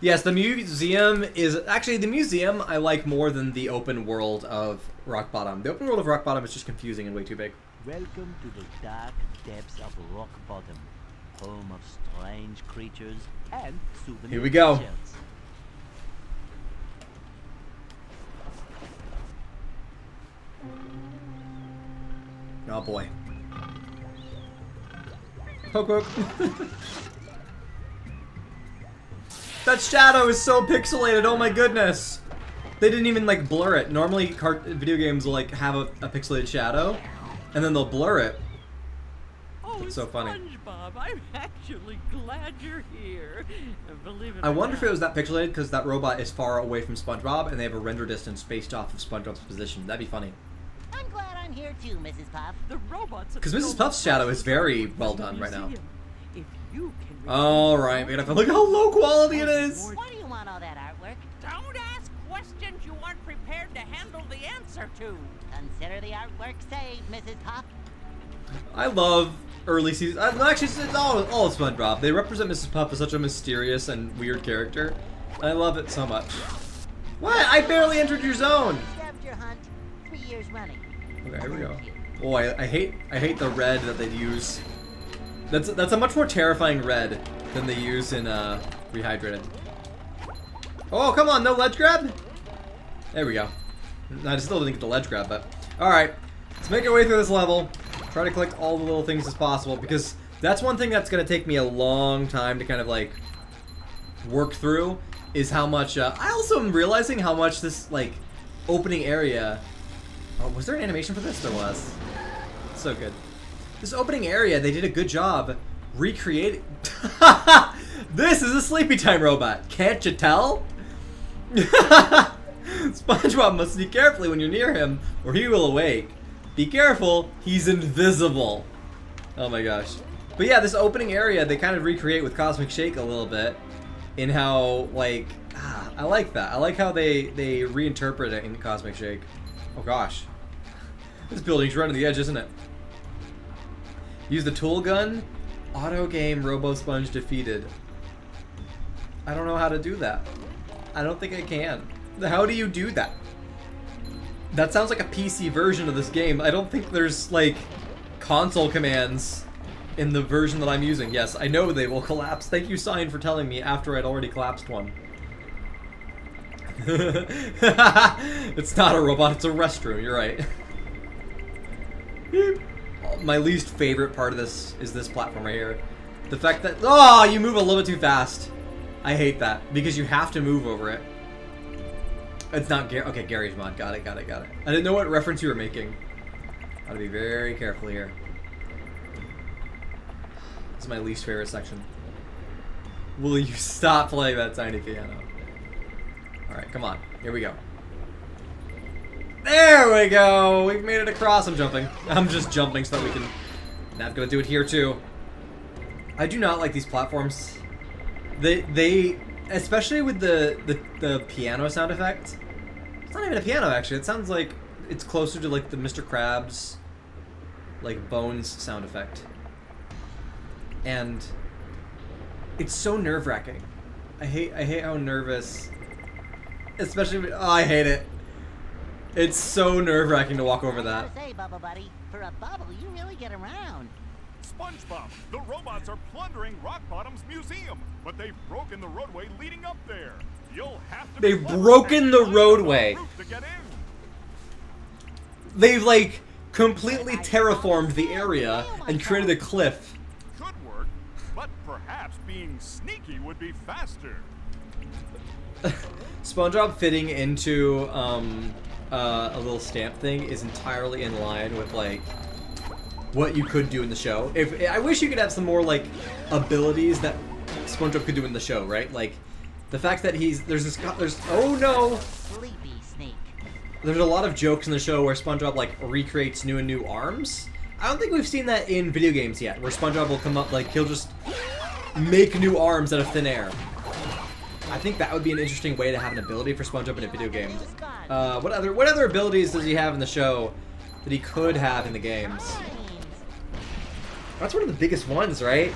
Yes, the museum is... Actually, the museum I like more than the open world of Rock Bottom. The open world of Rock Bottom is just confusing and way too big. Welcome to the dark depths of Rock Bottom, home of strange creatures and souvenir Here we go. shells. Oh boy. Poke poke. That shadow is so pixelated, oh my goodness! They didn't even like blur it. Normally video games will like have a pixelated shadow, and then they'll blur it. Oh, It's so funny. SpongeBob, I'm actually glad you're here. Believe it I or wonder if not. it was that pixelated because that robot is far away from SpongeBob and they have a render distance based off of SpongeBob's position. That'd be funny. I'm glad I'm here too, Mrs. Puff. The robots have 'Cause Mrs. built Puff's shadow is very the well done right now. museum. If you can Alright, we're gonna have to look at how low quality it is! Why do you want all that artwork? Don't ask questions you aren't prepared to handle the answer to. Consider the artwork saved, Mrs. Puff. I love early season. Actually, it's all of SpongeBob. They represent Mrs. Puff as such a mysterious and weird character. I love it so much. What? I barely entered your zone! Scavenger hunt, 3 years running. Okay, here we go. Oh, I hate the red that they use. That's a much more terrifying red than they use in Rehydrated. Oh, come on, no ledge grab? There we go. I still didn't get the ledge grab, but alright. Let's make our way through this level. Try to collect all the little things as possible, because that's one thing that's gonna take me a long time to kind of like work through, is how much I also am realizing how much this like opening area. Oh, was there an animation for this? There was. So good. This opening area, they did a good job recreating. This is a Sleepy Time robot. Can't you tell? SpongeBob must sneak carefully when you're near him, or he will awake. Be careful, he's invisible. Oh my gosh. But yeah, this opening area, they kind of recreate with Cosmic Shake a little bit. In how, like, I like that. I like how they reinterpret it in Cosmic Shake. Oh gosh. This building's right on the edge, isn't it? Use the tool gun. Auto game Robo Sponge defeated. I don't know how to do that. I don't think I can. How do you do that? That sounds like a PC version of this game. I don't think there's like console commands in the version that I'm using. Yes, I know they will collapse. Thank you, Sign, for telling me after I'd already collapsed one. It's not a robot, it's a restroom. You're right. My least favorite part of this is this platform right here. The fact that... Oh, you move a little bit too fast. I hate that. Because you have to move over it. It's not Gary. Okay, Gary's mod. Got it. I didn't know what reference you were making. Gotta be very careful here. This is my least favorite section. Will you stop playing that tiny piano? Alright, come on. Here we go. There we go! We've made it across. I'm jumping. I'm just jumping so that we can... Not gonna do it here, too. I do not like these platforms. They especially with the piano sound effect. It's not even a piano, actually. It sounds like it's closer to, like, the Mr. Krabs, like, Bones sound effect. And it's so nerve-wracking. I hate how nervous... Especially when, oh, I hate it. It's so nerve-wracking to walk over that. Say, Bubble Buddy, for a bubble, you really get around. SpongeBob, the robots are plundering Rock Bottom's museum, but they've broken the roadway leading up there. You'll have to. They've broken the roadway. To get in. They've like completely terraformed the area and created a cliff. Could work, but perhaps being sneaky would be faster. SpongeBob fitting into a little stamp thing is entirely in line with like what you could do in the show. If I wish you could have some more like abilities that SpongeBob could do in the show, right? Like the fact that there's oh no. Sleepy snake. There's a lot of jokes in the show where SpongeBob like recreates new and new arms. I don't think we've seen that in video games yet, where SpongeBob will come up like he'll just make new arms out of thin air. I think that would be an interesting way to have an ability for SpongeBob in a video game. What other abilities does he have in the show that he could have in the games? That's one of the biggest ones, right?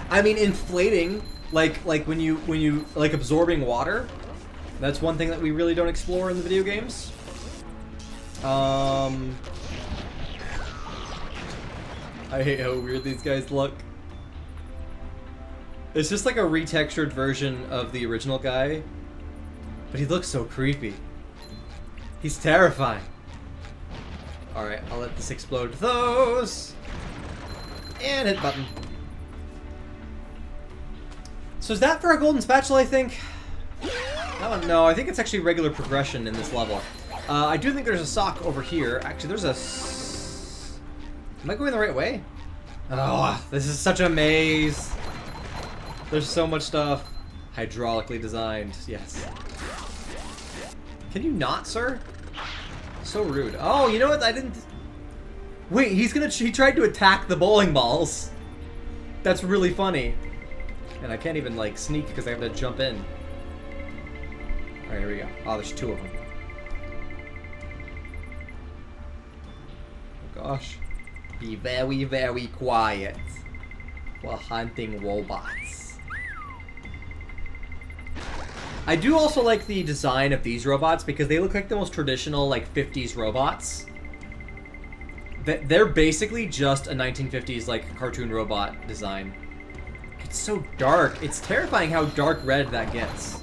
I mean, inflating, like when you like absorbing water. That's one thing that we really don't explore in the video games. I hate how weird these guys look. It's just like a retextured version of the original guy, but he looks so creepy. He's terrifying. Alright, I'll let this explode with those. And hit button. So is that for a golden spatula, I think? No, I think it's actually regular progression in this level. I do think there's a sock over here. Actually, there's a... Am I going the right way? Oh, this is such a maze. There's so much stuff. Hydraulically designed, yes. Can you not, sir? So rude. Oh, you know what? I didn't... Wait, he tried to attack the bowling balls. That's really funny. And I can't even, like, sneak because I have to jump in. Alright, here we go. Oh, there's two of them. Oh, gosh. Be very, very quiet. While hunting robots. I do also like the design of these robots because they look like the most traditional, like, 50s robots. They're basically just a 1950s, like, cartoon robot design. It's so dark. It's terrifying how dark red that gets.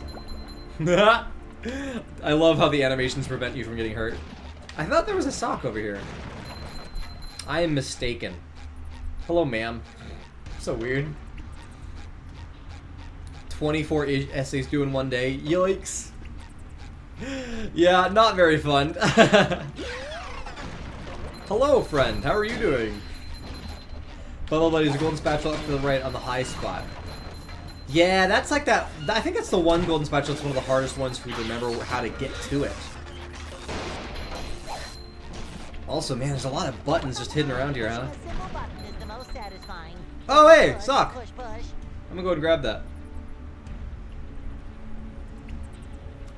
I love how the animations prevent you from getting hurt. I thought there was a sock over here. I am mistaken. Hello, ma'am. So weird. 24 essays due in one day. Yikes. Yeah, not very fun. Hello, friend. How are you doing? Bubble Buddy's a golden spatula up to the right on the high spot. Yeah, that's like that. I think that's the one golden spatula that's one of the hardest ones for you to remember how to get to it. Also, man, there's a lot of buttons just hidden around here, huh? Oh, hey, sock. I'm gonna go and grab that.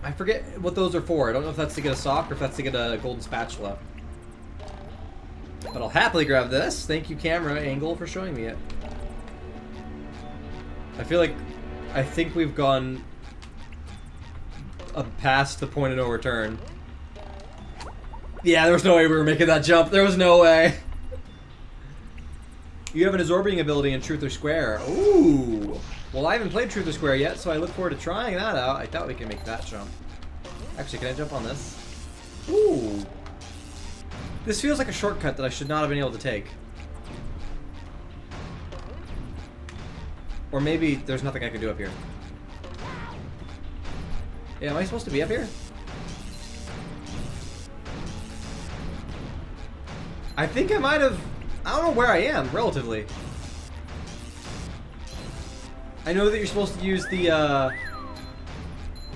I forget what those are for. I don't know if that's to get a sock or if that's to get a golden spatula. But I'll happily grab this. Thank you, camera angle, for showing me it. I think we've gone past the point of no return. Yeah, there was no way we were making that jump. There was no way. You have an absorbing ability in Truth or Square. Ooh. Well, I haven't played Truth or Square yet, so I look forward to trying that out. I doubt we can make that jump. Actually, can I jump on this? Ooh. This feels like a shortcut that I should not have been able to take. Or maybe there's nothing I can do up here. Yeah, am I supposed to be up here? I think I might have... I don't know where I am, relatively. I know that you're supposed to use the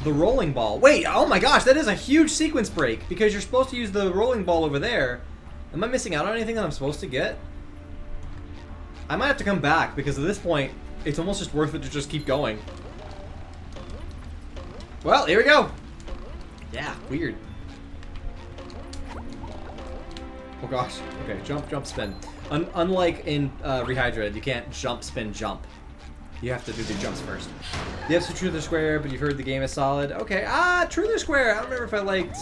rolling ball. Wait, oh my gosh, that is a huge sequence break, because you're supposed to use the rolling ball over there. Am I missing out on anything that I'm supposed to get? I might have to come back, because at this point, it's almost just worth it to just keep going. Well, here we go. Yeah, weird. Oh gosh. Okay, jump, jump, spin. Unlike in Rehydrated, you can't jump, spin, jump. You have to do the jumps first. You have to Truth or Square, but you've heard the game is solid. Okay, Truth or Square. I don't remember if I liked...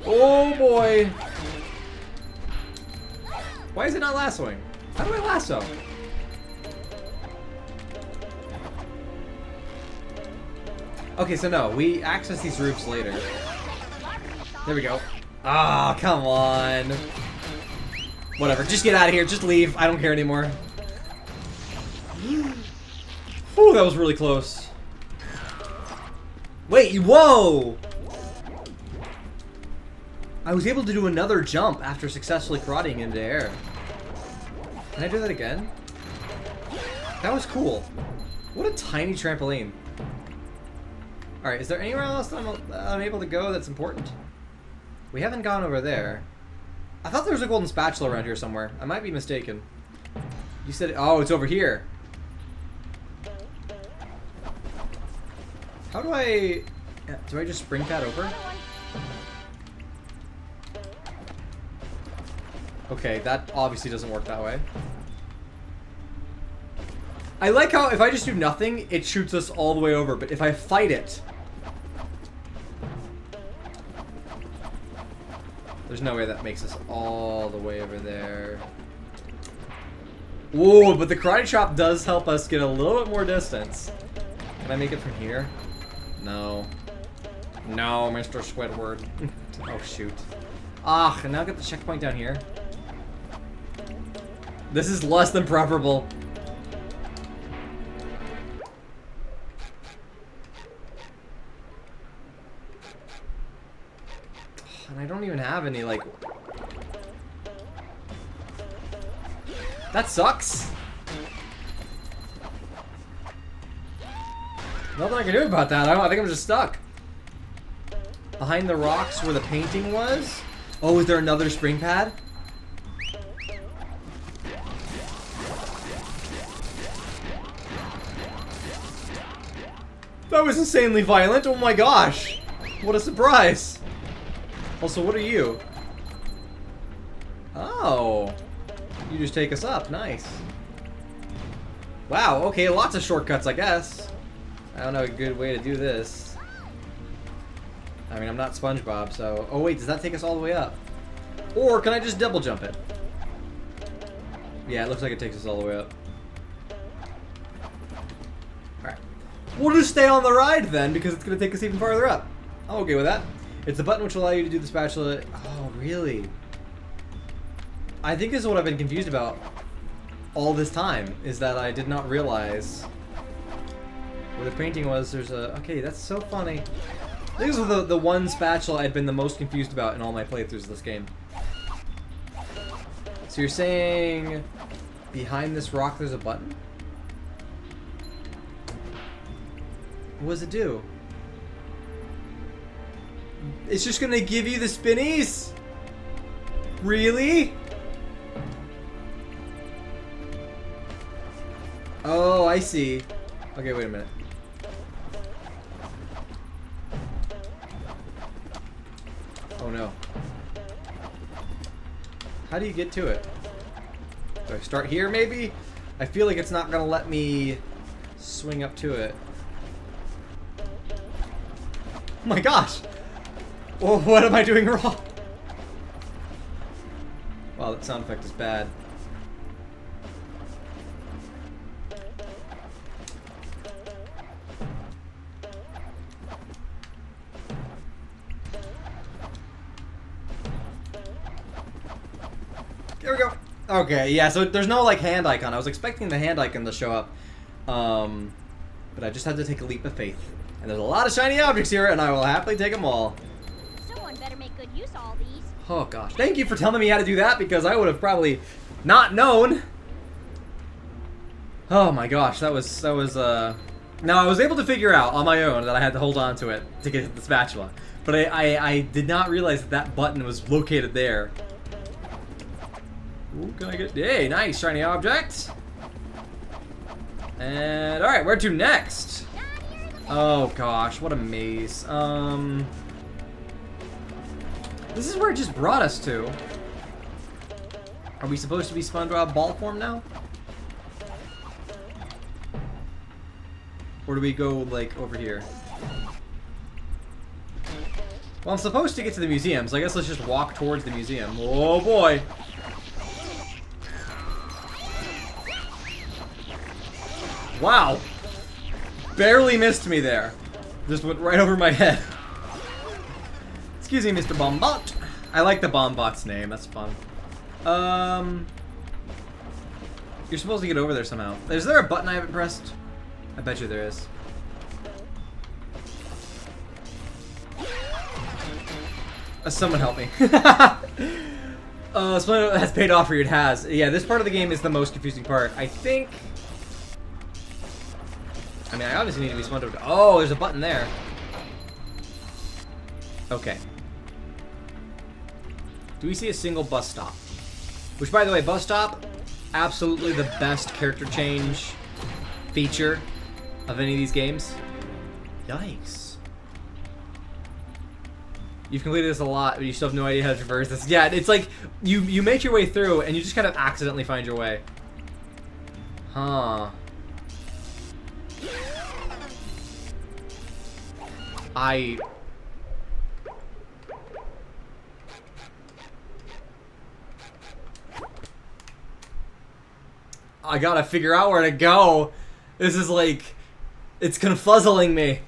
Oh boy. Why is it not lassoing? How do I lasso? Okay, so no, we access these roofs later. There we go. Ah, oh, come on. Whatever, just get out of here. Just leave. I don't care anymore. Ooh, that was really close. Wait, whoa! I was able to do another jump after successfully karateing into air. Can I do that again? That was cool. What a tiny trampoline. Alright, is there anywhere else that I'm able to go that's important? We haven't gone over there. I thought there was a golden spatula around here somewhere. I might be mistaken. You said, oh, it's over here. How do I just spring pad over? Okay, that obviously doesn't work that way. I like how if I just do nothing, it shoots us all the way over, but if I fight it... There's no way that makes us all the way over there. Whoa, but the karate chop does help us get a little bit more distance. Can I make it from here? No. No, Mr. Squidward. Oh, shoot. Ah, and now I get the checkpoint down here. This is less than preferable. And I don't even have any, like... That sucks! Nothing I can do about that. I think I'm just stuck. Behind the rocks where the painting was? Oh, is there another spring pad? That was insanely violent. Oh my gosh. What a surprise. Also, what are you? Oh. You just take us up. Nice. Wow, okay, lots of shortcuts, I guess. I don't know a good way to do this. I mean, I'm not SpongeBob, so... Oh wait, does that take us all the way up? Or can I just double jump it? Yeah, it looks like it takes us all the way up. Alright. We'll just stay on the ride then, because it's going to take us even farther up. I'm okay with that. It's the button which will allow you to do the spatula... Oh, really? I think this is what I've been confused about all this time, is that I did not realize where the painting was. There's a... Okay, that's so funny. This was the one spatula I've been the most confused about in all my playthroughs of this game. So you're saying behind this rock there's a button? What does it do? It's just gonna give you the spinnies? Really? Oh, I see. Okay, wait a minute. Oh no. How do you get to it? Do I start here maybe? I feel like it's not gonna let me swing up to it. Oh my gosh! Well, what am I doing wrong? Wow, that sound effect is bad. Here we go. Okay, yeah, so there's no, like, hand icon. I was expecting the hand icon to show up. But I just had to take a leap of faith. And there's a lot of shiny objects here, and I will happily take them all. Someone better make good use of all these. Oh, gosh. Thank you for telling me how to do that, because I would have probably not known. Oh, my gosh. That was, Now, I was able to figure out on my own that I had to hold on to it to get the spatula. But I did not realize that button was located there. Ooh, can I get... Hey, nice. Shiny object. And, alright, where to next? Oh, gosh. What a maze. This is where it just brought us to. Are we supposed to be SpongeBob ball form now? Or do we go, like, over here? Well, I'm supposed to get to the museum, so I guess let's just walk towards the museum. Oh, boy. Wow. Barely missed me there. Just went right over my head. Excuse me, Mr. Bombot. I like the Bombot's name. That's fun. You're supposed to get over there somehow. Is there a button I haven't pressed? I bet you there is. Someone help me. Someone has paid off for you. It has. Yeah, this part of the game is the most confusing part. I think... I mean, I obviously need to be SpongeBob. Oh, there's a button there. Okay. Do we see a single bus stop? Which, by the way, bus stop, absolutely the best character change feature of any of these games. Yikes. You've completed this a lot, but you still have no idea how to traverse this. Yeah, it's like you make your way through, and you just kind of accidentally find your way. Huh. I gotta figure out where to go. This is like, it's confuzzling me.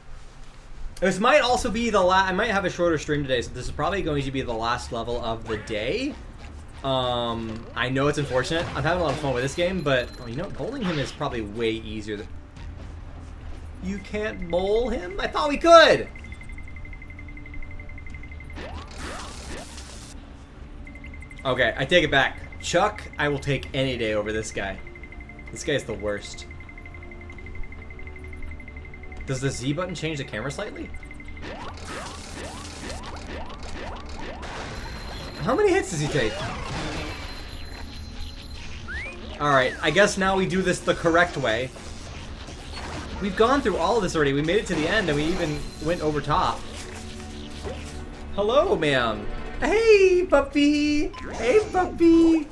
This might also be the last. I might have a shorter stream today, so this is probably going to be the last level of the day. I know it's unfortunate. I'm having a lot of fun with this game, but you know, bowling him is probably way easier than... You can't bowl him? I thought we could! Okay, I take it back. Chuck, I will take any day over this guy. This guy's the worst. Does the Z button change the camera slightly? How many hits does he take? Alright, I guess now we do this the correct way. We've gone through all of this already. We made it to the end and we even went over top. Hello, ma'am. Hey, puppy. Hey, puppy.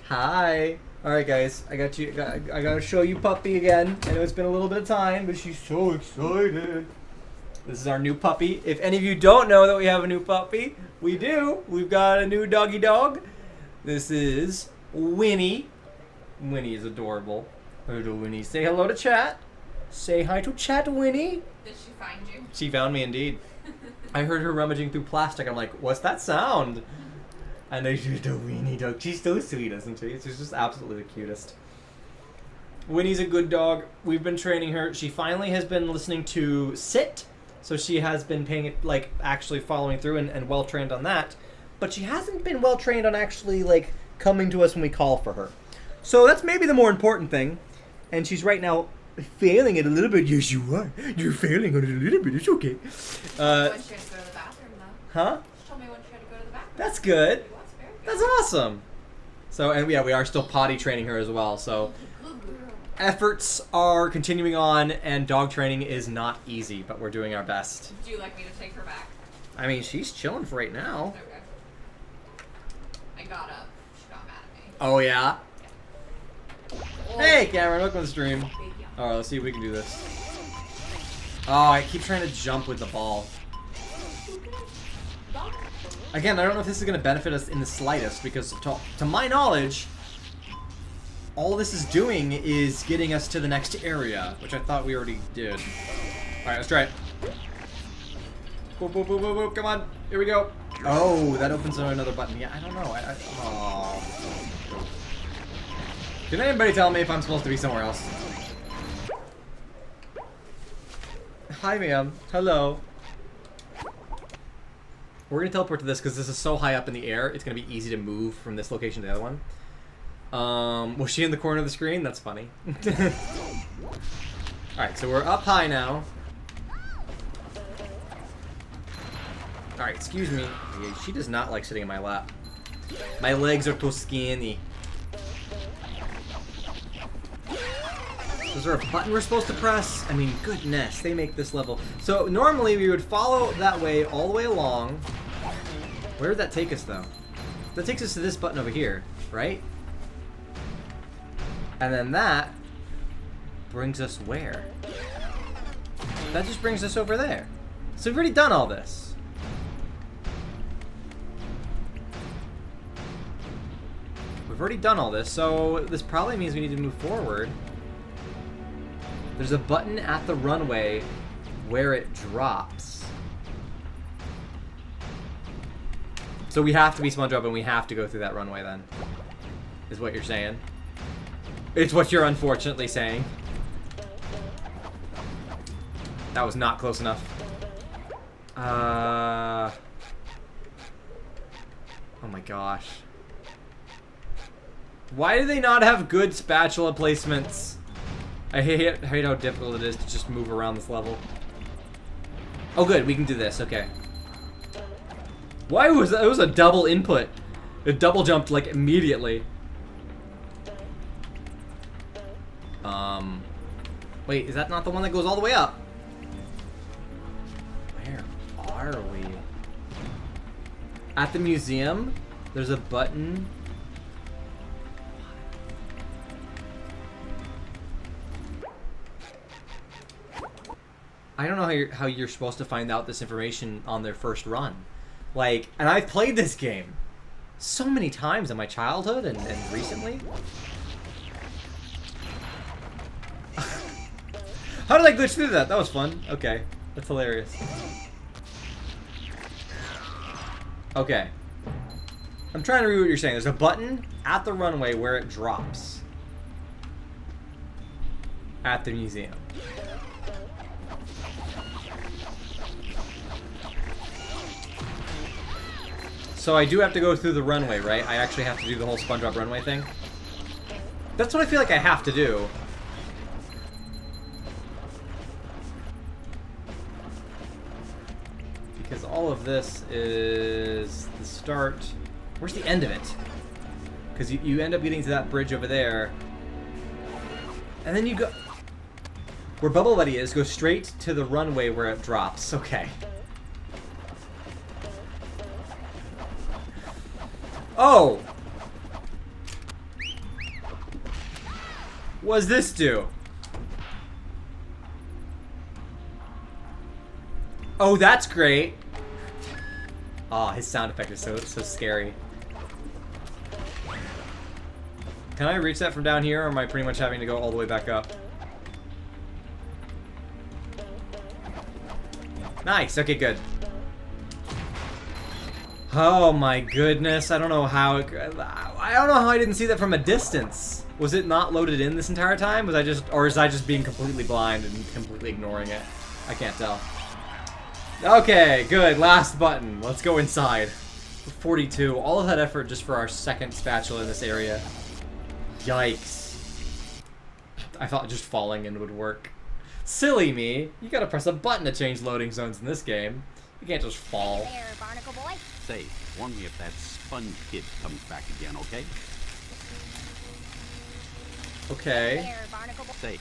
Hi. Alright, guys. I got you. I gotta show you puppy again. I know it's been a little bit of time, but she's so excited. This is our new puppy. If any of you don't know that we have a new puppy, we do. We've got a new doggy dog. This is Winnie. Winnie is adorable. Hello, Winnie. Say hello to chat. Say hi to chat, Winnie. Did she find you? She found me indeed. I heard her rummaging through plastic. I'm like, what's that sound? I know she's the Winnie dog. She's so sweet, isn't she? She's just absolutely the cutest. Winnie's a good dog. We've been training her. She finally has been listening to sit. So she has been paying it, like, actually following through and well trained on that. But she hasn't been well trained on actually, like, coming to us when we call for her. So that's maybe the more important thing. And she's right now failing it a little bit. Yes, you are. You're failing on it a little bit. It's okay. She had to go to the bathroom, though. Huh? She told me when she had to go to the bathroom. That's good. It was very good. That's awesome. So, and yeah, we are still potty training her as well. So, efforts are continuing on, and dog training is not easy, but we're doing our best. Do you like me to take her back? I mean, she's chilling for right now. Okay. I got up. She got mad at me. Oh, yeah? Oh. Hey, Cameron, welcome to the stream. Alright, let's see if we can do this. Oh, I keep trying to jump with the ball. Again, I don't know if this is going to benefit us in the slightest, because to my knowledge, all this is doing is getting us to the next area, which I thought we already did. Alright, let's try it. Boop, boop, boop, boop, boop, come on. Here we go. Oh, that opens another button. Yeah, I don't know. Oh. Can anybody tell me if I'm supposed to be somewhere else? Hi, ma'am. Hello. We're gonna teleport to this because this is so high up in the air. It's gonna be easy to move from this location to the other one. Was she in the corner of the screen? That's funny. Alright, so we're up high now. Alright, excuse me. She does not like sitting in my lap. My legs are too skinny. Is there a button we're supposed to press? I mean, goodness, they make this level. So normally we would follow that way all the way along. Where did that take us, though? That takes us to this button over here, right? And then that brings us where? That just brings us over there. So we've already done all this. We've already done all this, so this probably means we need to move forward. There's a button at the runway where it drops. So we have to be SpongeBob and we have to go through that runway then. Is what you're saying. It's what you're unfortunately saying. That was not close enough. Oh my gosh. Why do they not have good spatula placements? I hate how difficult it is to just move around this level. Oh good, we can do this, okay. Why was that? It was a double input. It double jumped like immediately. Wait, is that not the one that goes all the way up? Where are we? At the museum, there's a button. I don't know how you're supposed to find out this information on their first run. Like, and I've played this game so many times in my childhood and recently. How did I glitch through that? That was fun. Okay, that's hilarious. Okay. I'm trying to read what you're saying. There's a button at the runway where it drops. At the museum. So I do have to go through the runway, right? I actually have to do the whole SpongeBob runway thing. That's what I feel like I have to do. Because all of this is the start. Where's the end of it? Because you end up getting to that bridge over there. And then you go... Where Bubble Buddy is, go straight to the runway where it drops. Okay. Oh! What does this do? Oh, that's great. Oh, his sound effect is so scary. Can I reach that from down here, or am I pretty much having to go all the way back up? Nice, okay, good. Oh my goodness, I don't know how I didn't see that from a distance. Was it not loaded in this entire time? Was I just being completely blind and completely ignoring it? I can't tell. Okay, good, last button. Let's go inside. 42, all of that effort just for our second spatula in this area. Yikes. I thought just falling in would work. Silly me, you gotta press a button to change loading zones in this game. You can't just fall. There, Barnacle Boy. Say, warn me if that sponge kid comes back again, okay? Okay. There, Barnacle Boy. Say.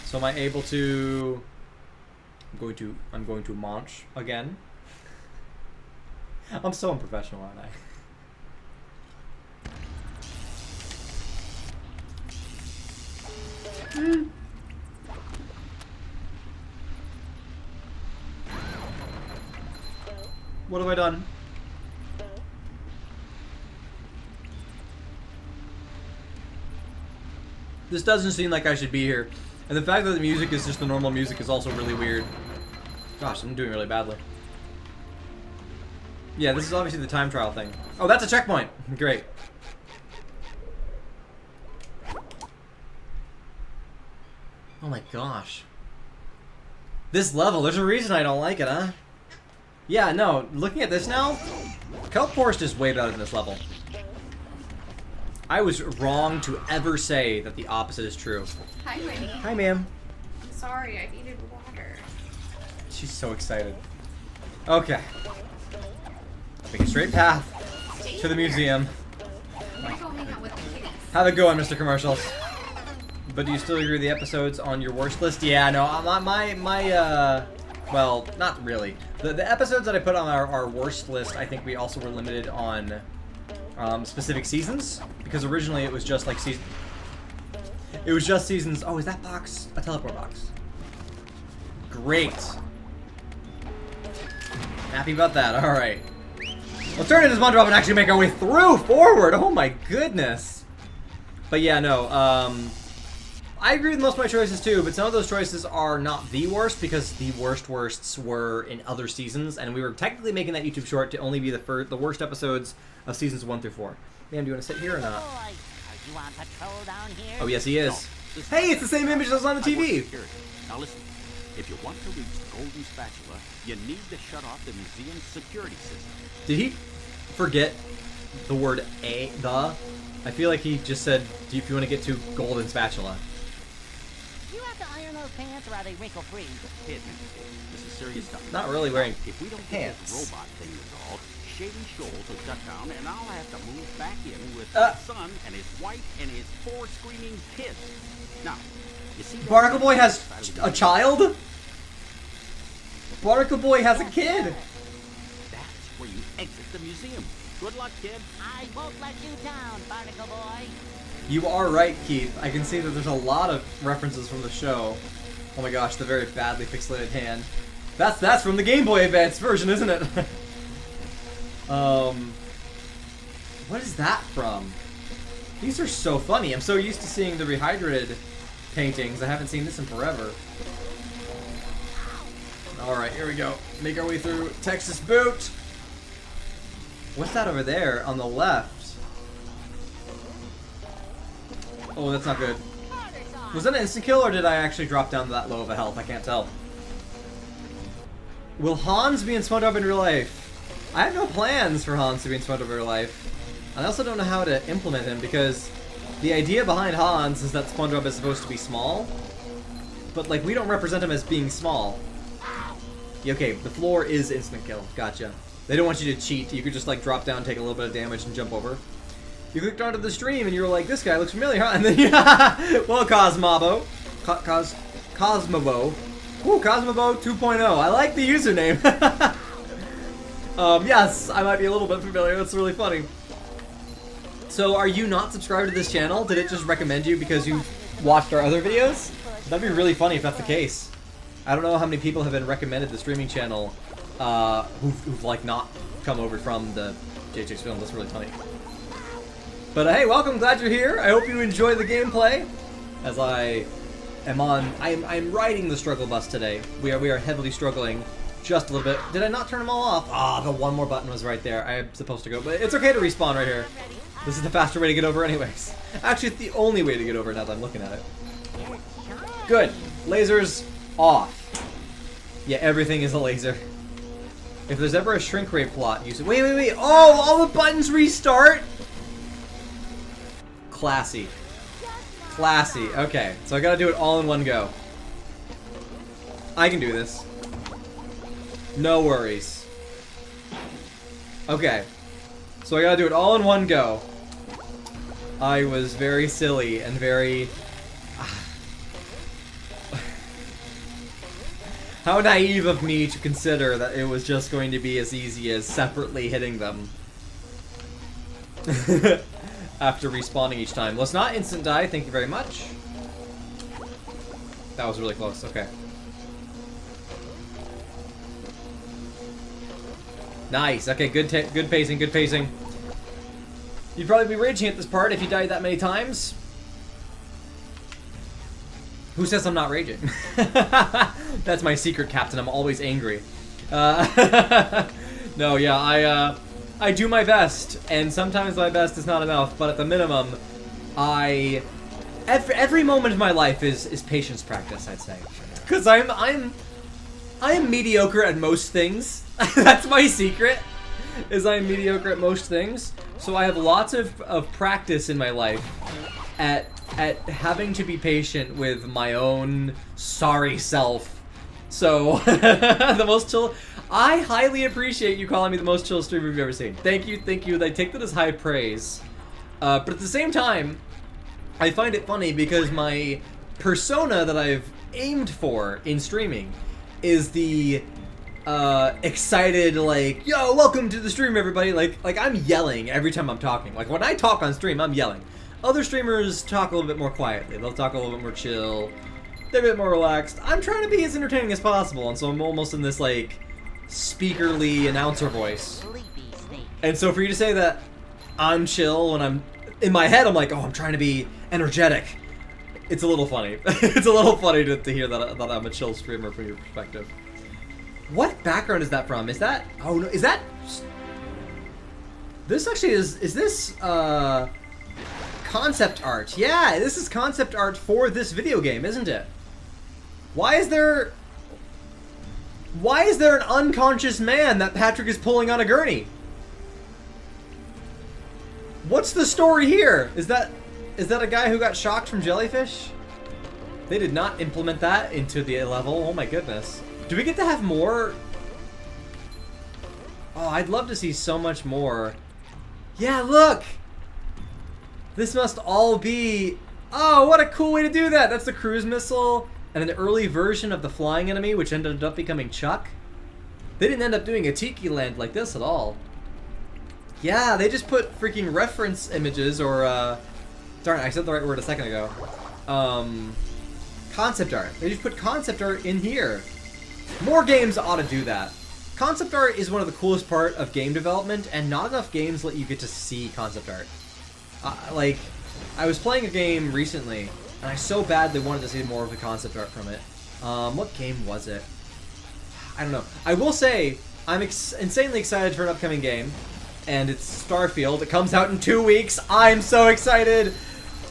So am I able to... I'm going to launch again. I'm so unprofessional, aren't I? What have I done? This doesn't seem like I should be here. And the fact that the music is just the normal music is also really weird. Gosh, I'm doing really badly. Yeah, this is obviously the time trial thing. Oh, that's a checkpoint! Great. Oh my gosh. This level, there's a reason I don't like it, huh? Yeah, no, looking at this now, Kelp Forest is way better than this level. I was wrong to ever say that the opposite is true. Hi, Winnie. Hi, ma'am. I'm sorry, I needed water. She's so excited. Okay. Make a straight path to the museum. I'm gonna go hang out with the kitties. Have it going, Mr. Commercials. But do you still agree with the episodes on your worst list? Yeah, no, well, not really. The episodes that I put on our worst list, I think we also were limited on specific seasons, because originally it was just like season. It was just seasons. Oh, is that box a teleport box? Great. Happy about that. All right. Let's turn into SpongeBob and actually make our way forward. Oh my goodness. But yeah, no. I agree with most of my choices too, but some of those choices are not the worst because the worsts were in other seasons, and we were technically making that YouTube short to only be the worst episodes of seasons 1 through 4. Ma'am, do you want to sit here or not? Are you on patrol down here? Oh, yes, he is. No, Hey, it's the same image that's on the I work TV. security. Now listen, if you want to reach the golden spatula, you need to shut off the museum's security system. Did he forget the word the? I feel like he just said, if you want to get to golden spatula. You have to iron those pants or are they wrinkle-free? Pay attention, kid. This is serious stuff. Not really wearing If we don't get pants. this robot thing resolved, Shady Shoals will shut down, and I'll have to move back in with my son and his wife and his 4 screaming kids. Now, you see, Barnacle Boy has a child? Barnacle Boy has a kid. That's where you exit the museum. Good luck, kid. I won't let you down, Barnacle Boy. You are right, Keith. I can see that there's a lot of references from the show. Oh my gosh, the very badly pixelated hand. That's from the Game Boy Advance version, isn't it? What is that from? These are so funny. I'm so used to seeing the rehydrated paintings. I haven't seen this in forever. Alright, here we go. Make our way through Texas Boot. What's that over there on the left? Oh, that's not good. Was that an instant kill, or did I actually drop down to that low of a health? I can't tell. Will Hans be in SpongeBob in real life? I have no plans for Hans to be in SpongeBob in real life. And I also don't know how to implement him, because the idea behind Hans is that SpongeBob is supposed to be small. But, like, we don't represent him as being small. Yeah, okay, the floor is instant kill. Gotcha. They don't want you to cheat. You could just, like, drop down, take a little bit of damage, and jump over. You clicked onto the stream and you were like, this guy looks familiar, huh? And then, well, Cosmobo. Cosmobo. Ooh, Cosmobo 2.0. I like the username. Yes, I might be a little bit familiar. That's really funny. So, are you not subscribed to this channel? Did it just recommend you because you watched our other videos? That'd be really funny if that's the case. I don't know how many people have been recommended the streaming channel who've like, not come over from the JJ's film. That's really funny. But hey, welcome, glad you're here. I hope you enjoy the gameplay. As I am I'm riding the struggle bus today. We are heavily struggling just a little bit. Did I not turn them all off? Ah, the one more button was right there. I'm supposed to go, but it's okay to respawn right here. This is the faster way to get over anyways. Actually, it's the only way to get over now that I'm looking at it. Good. Lasers off. Yeah, everything is a laser. If there's ever a shrink ray plot, use it. Wait. Oh, all the buttons restart? Classy. Classy. Okay, so I gotta do it all in one go. I can do this. No worries. Okay. So I gotta do it all in one go. I was very silly and very... How naive of me to consider that it was just going to be as easy as separately hitting them. After respawning each time. Let's not instant die, thank you very much. That was really close, okay. Nice, okay, good pacing, good pacing. You'd probably be raging at this part if you died that many times. Who says I'm not raging? That's my secret, Captain, I'm always angry. No, yeah, I do my best, and sometimes my best is not enough, but at the minimum, I every moment of my life is patience practice, I'd say. Because I am mediocre at most things. That's my secret, is I am mediocre at most things. So I have lots of practice in my life at having to be patient with my own sorry self. So the most chill. I highly appreciate you calling me the most chill streamer you've ever seen. Thank you, thank you. I take that as high praise. But at the same time, I find it funny because my persona that I've aimed for in streaming is the excited, like, yo, welcome to the stream, everybody. Like I'm yelling every time I'm talking. Like when I talk on stream, I'm yelling. Other streamers talk a little bit more quietly. They'll talk a little bit more chill. They're a bit more relaxed. I'm trying to be as entertaining as possible, and so I'm almost in this like speakerly announcer voice. And so for you to say that I'm chill when I'm in my head, I'm like, oh, I'm trying to be energetic. It's a little funny. It's a little funny to hear that I'm a chill streamer from your perspective. What background is that from? Is that... Oh, no. Is that... This actually is... Is this, concept art? Yeah, this is concept art for this video game, isn't it? Why is there... Why is there an unconscious man that Patrick is pulling on a gurney? What's the story here? Is that a guy who got shocked from jellyfish? They did not implement that into the level. Oh my goodness. Do we get to have more? Oh, I'd love to see so much more. Yeah, look! This must all be... Oh, what a cool way to do that! That's the cruise missile and an early version of the flying enemy, which ended up becoming Chuck. They didn't end up doing a Tiki Land like this at all. Yeah, they just put freaking reference images or, darn, I said the right word a second ago. Concept art. They just put concept art in here. More games ought to do that. Concept art is one of the coolest part of game development, and not enough games let you get to see concept art. Like, I was playing a game recently, and I so badly wanted to see more of the concept art from it. What game was it? I don't know. I will say, I'm insanely excited for an upcoming game, and it's Starfield. It comes out in 2 weeks. I'm so excited!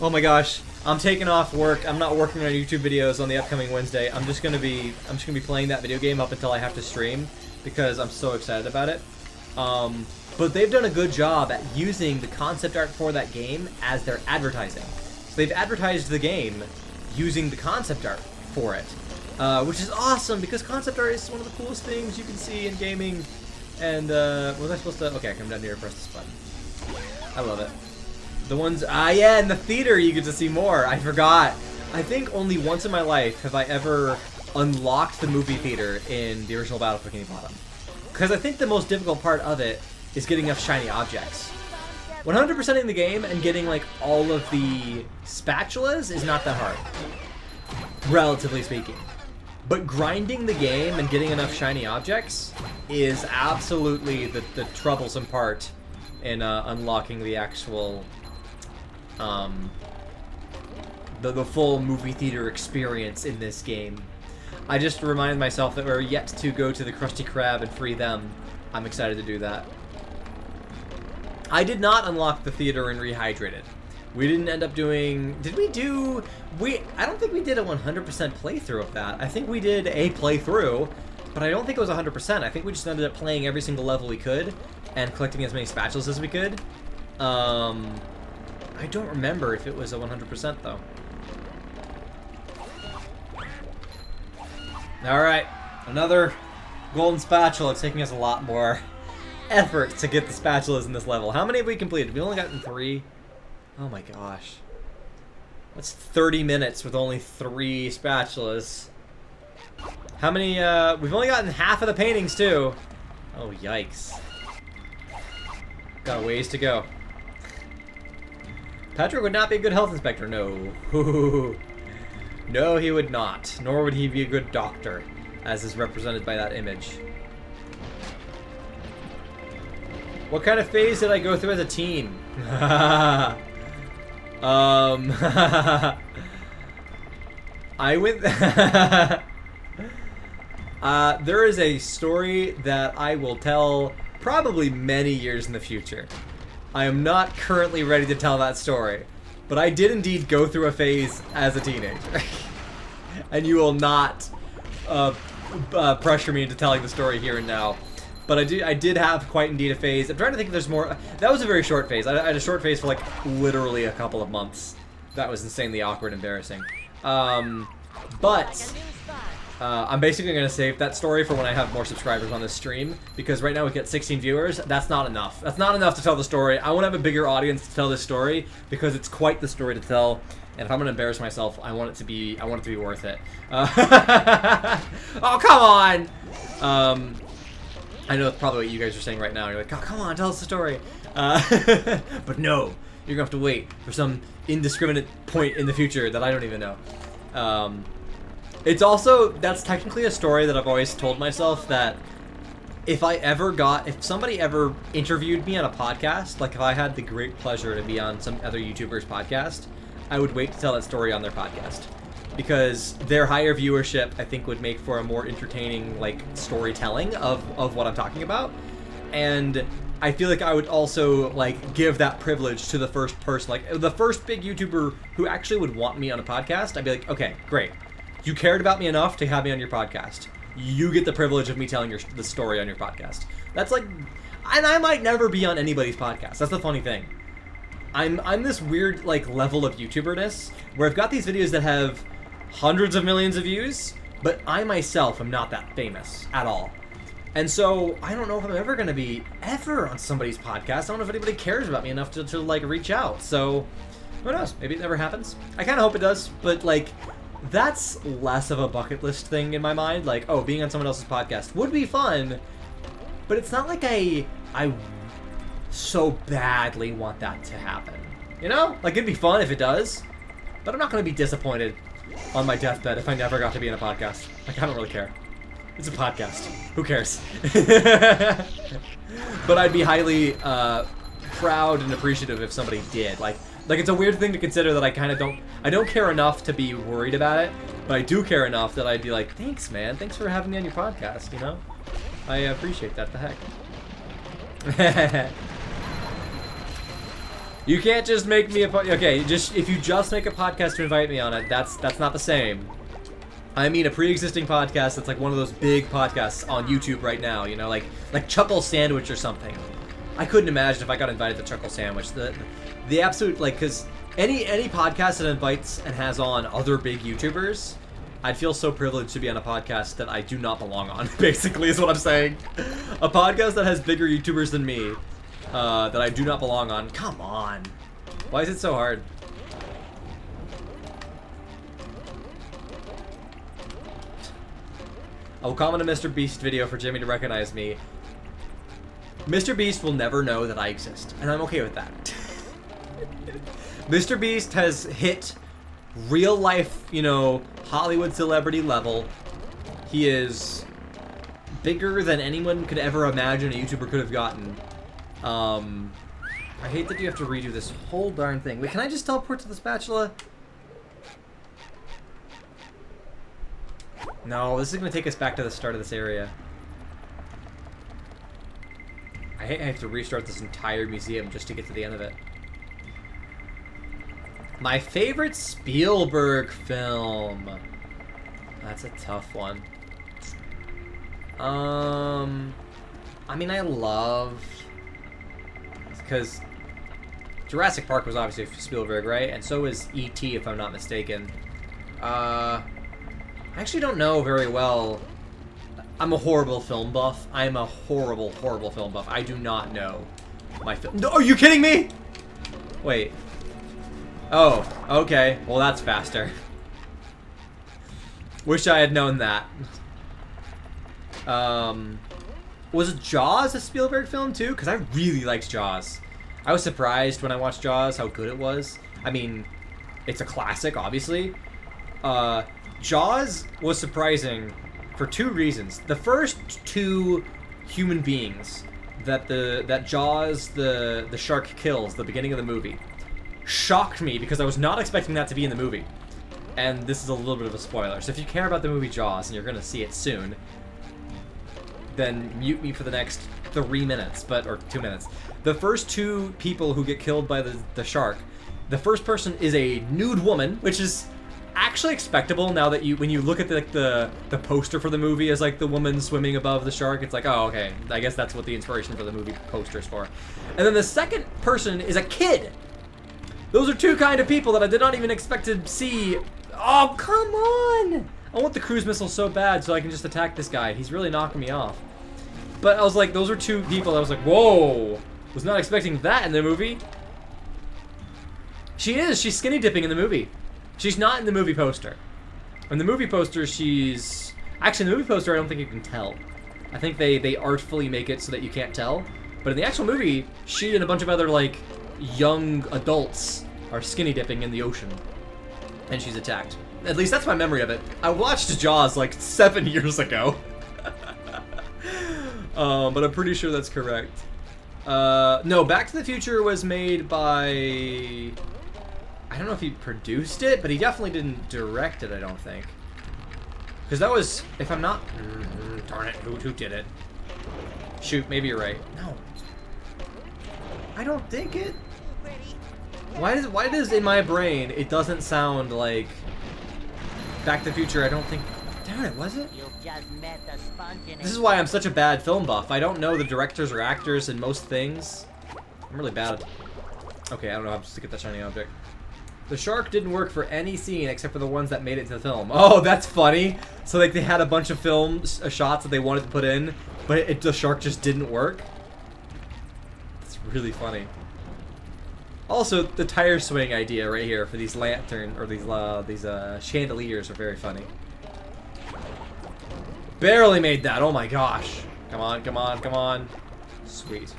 Oh my gosh. I'm taking off work. I'm not working on YouTube videos on the upcoming Wednesday. I'm just gonna be playing that video game up until I have to stream because I'm so excited about it. But they've done a good job at using the concept art for that game as their advertising. So they've advertised the game using the concept art for it, which is awesome because concept art is one of the coolest things you can see in gaming. And was I supposed to? Okay, I come down here and press this button. I love it. The ones, yeah, in the theater you get to see more. I forgot. I think only once in my life have I ever unlocked the movie theater in the original Battle for Bikini Bottom. Because I think the most difficult part of it is getting enough shiny objects. 100%ing the game and getting like all of the spatulas is not that hard, relatively speaking. But grinding the game and getting enough shiny objects is absolutely the troublesome part in unlocking the actual the full movie theater experience in this game. I just remind myself that we're yet to go to the Krusty Krab and free them. I'm excited to do that. I did not unlock the theater in Rehydrated. We didn't end up doing... Did we do... I don't think we did a 100% playthrough of that. I think we did a playthrough, but I don't think it was 100%. I think we just ended up playing every single level we could and collecting as many spatulas as we could. I don't remember if it was a 100% though. Alright, another golden spatula. It's taking us a lot more effort to get the spatulas in this level. How many have we completed? We've only gotten 3. Oh my gosh. That's 30 minutes with only 3 spatulas. How many, we've only gotten half of the paintings too. Oh, yikes. Got a ways to go. Patrick would not be a good health inspector, no. No, he would not. Nor would he be a good doctor, as is represented by that image. What kind of phase did I go through as a teen? I went... there is a story that I will tell probably many years in the future. I am not currently ready to tell that story. but I did indeed go through a phase as a teenager. And you will not pressure me into telling the story here and now. But I did have quite indeed a phase. I'm trying to think if there's more. That was a very short phase. I had a short phase for like literally a couple of months. That was insanely awkward and embarrassing. But I'm basically going to save that story for when I have more subscribers on this stream, because right now we get 16 viewers. That's not enough. That's not enough to tell the story. I want to have a bigger audience to tell this story, because it's quite the story to tell. And if I'm going to embarrass myself, I want it to be worth it. Oh, come on! I know that's probably what you guys are saying right now. You're like, oh, come on, tell us the story. But no, you're going to have to wait for some indiscriminate point in the future that I don't even know. It's also, that's technically a story that I've always told myself, that if somebody ever interviewed me on a podcast, like if I had the great pleasure to be on some other YouTuber's podcast, I would wait to tell that story on their podcast. Because their higher viewership, I think, would make for a more entertaining, like, storytelling of what I'm talking about. And I feel like I would also, like, give that privilege to the first person. Like, the first big YouTuber who actually would want me on a podcast, I'd be like, okay, great. You cared about me enough to have me on your podcast. You get the privilege of me telling the story on your podcast. That's like... And I might never be on anybody's podcast. That's the funny thing. I'm this weird, like, level of YouTuberness where I've got these videos that have hundreds of millions of views, but I myself am not that famous at all. And so I don't know if I'm ever going to be ever on somebody's podcast. I don't know if anybody cares about me enough to like reach out. So who knows? Maybe it never happens. I kind of hope it does, but like that's less of a bucket list thing in my mind. Like, oh, being on someone else's podcast would be fun, but it's not like I so badly want that to happen. You know? Like, it'd be fun if it does, but I'm not going to be disappointed on my deathbed if I never got to be in a podcast. Like, I don't really care. It's a podcast. Who cares? But I'd be highly proud and appreciative if somebody did. Like it's a weird thing to consider that I don't care enough to be worried about it, but I do care enough that I'd be like, thanks, man. Thanks for having me on your podcast, you know? I appreciate that. The heck. You can't just make me okay, if you just make a podcast to invite me on it, that's not the same. I mean a pre-existing podcast that's like one of those big podcasts on YouTube right now, you know, like Chuckle Sandwich or something. I couldn't imagine if I got invited to Chuckle Sandwich. The absolute, like, because any podcast that invites and has on other big YouTubers, I'd feel so privileged to be on a podcast that I do not belong on, basically is what I'm saying. A podcast that has bigger YouTubers than me, that I do not belong on. Come on. Why is it so hard? I will comment a Mr. Beast video for Jimmy to recognize me. Mr. Beast will never know that I exist, and I'm okay with that. Mr. Beast has hit real life, you know, Hollywood celebrity level. He is bigger than anyone could ever imagine a YouTuber could have gotten. I hate that you have to redo this whole darn thing. Wait, can I just teleport to the spatula? No, this is going to take us back to the start of this area. I hate I have to restart this entire museum just to get to the end of it. My favorite Spielberg film. That's a tough one. I mean, I love... Because Jurassic Park was obviously Spielberg, right? And so is E.T., if I'm not mistaken. I actually don't know very well. I'm a horrible film buff. I'm a horrible, horrible film buff. I do not know my film. No, are you kidding me? Wait. Oh, okay. Well, that's faster. Wish I had known that. Was Jaws a Spielberg film too? Because I really liked Jaws. I was surprised when I watched Jaws how good it was. I mean, it's a classic, obviously. Jaws was surprising for two reasons. The first two human beings that Jaws, the shark kills at the beginning of the movie, shocked me because I was not expecting that to be in the movie. And this is a little bit of a spoiler. So if you care about the movie Jaws and you're going to see it soon, then mute me for the next 3 minutes, or 2 minutes. The first two people who get killed by the shark The first person is a nude woman, which is actually expectable now that when you look at the poster for the movie as like the woman swimming above the shark. It's like, oh, okay, I guess that's what the inspiration for the movie poster is for. And then the second person is a kid. Those are two kind of people that I did not even expect to see. Oh, come on! I want the cruise missile so bad so I can just attack this guy. He's really knocking me off. But I was like, those are two people. I was like, whoa! Was not expecting that in the movie. She is. She's skinny dipping in the movie. She's not in the movie poster. In the movie poster, she's... Actually, in the movie poster, I don't think you can tell. I think they artfully make it so that you can't tell. But in the actual movie, she and a bunch of other, like, young adults are skinny dipping in the ocean. And she's attacked. At least that's my memory of it. I watched Jaws like 7 years ago. But I'm pretty sure that's correct. No, Back to the Future was made by... I don't know if he produced it, but he definitely didn't direct it, I don't think. Because that was... If I'm not... Darn it, who did it? Shoot, maybe you're right. No. I don't think it... Why does in my brain it doesn't sound like Back to the Future? I don't think. Damn it, was it? You just met the sponge in This is why I'm such a bad film buff. I don't know the directors or actors in most things. I'm really bad. Okay, I don't know how to get that shiny object. The shark didn't work for any scene except for the ones that made it to the film. Oh, that's funny. So like they had a bunch of shots that they wanted to put in, but the shark just didn't work. It's really funny. Also, the tire swing idea right here for these lantern or these chandeliers are very funny. Barely made that. Oh my gosh! Come on, come on, come on! Sweet.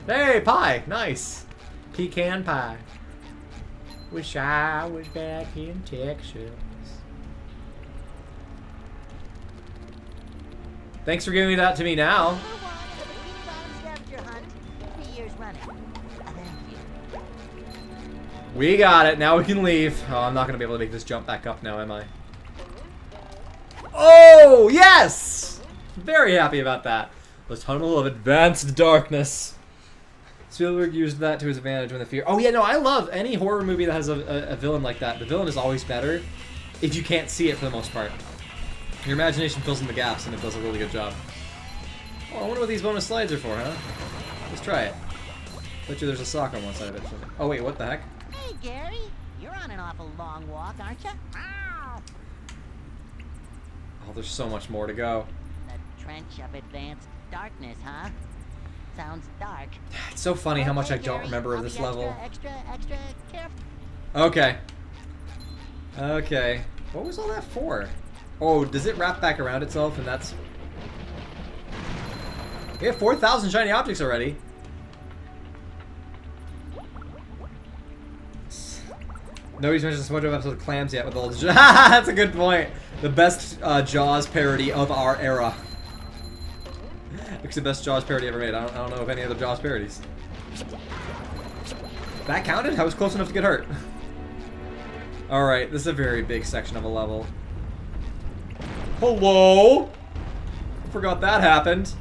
Hey, pie! Nice. Pecan pie. Wish I was back in Texas. Thanks for giving me that to me now. We got it. Now we can leave. Oh, I'm not going to be able to make this jump back up now, am I? Oh, yes! Very happy about that. The Tunnel of Advanced Darkness. Spielberg used that to his advantage when the fear... Oh, yeah, no, I love any horror movie that has a villain like that. The villain is always better if you can't see it for the most part. Your imagination fills in the gaps, and it does a really good job. Oh, I wonder what these bonus slides are for, huh? Let's try it. Bet you there's a sock on one side of it. Oh, wait, what the heck? Hey, Gary. You're on an awful long walk, aren't you? Ow! Oh, there's so much more to go. The Trench of Advanced Darkness, huh? Sounds dark. It's so funny how much I Gary, don't remember of I'll this be level. Extra careful. Okay. Okay. What was all that for? Oh, does it wrap back around itself and that's... We have 4,000 shiny objects already. Nobody's mentioned the SpongeBob episode of Clams yet with all the... That's a good point. The best Jaws parody of our era. It's the best Jaws parody ever made. I don't know of any other Jaws parodies. That counted? I was close enough to get hurt. Alright, this is a very big section of a level. Hello? Forgot that happened.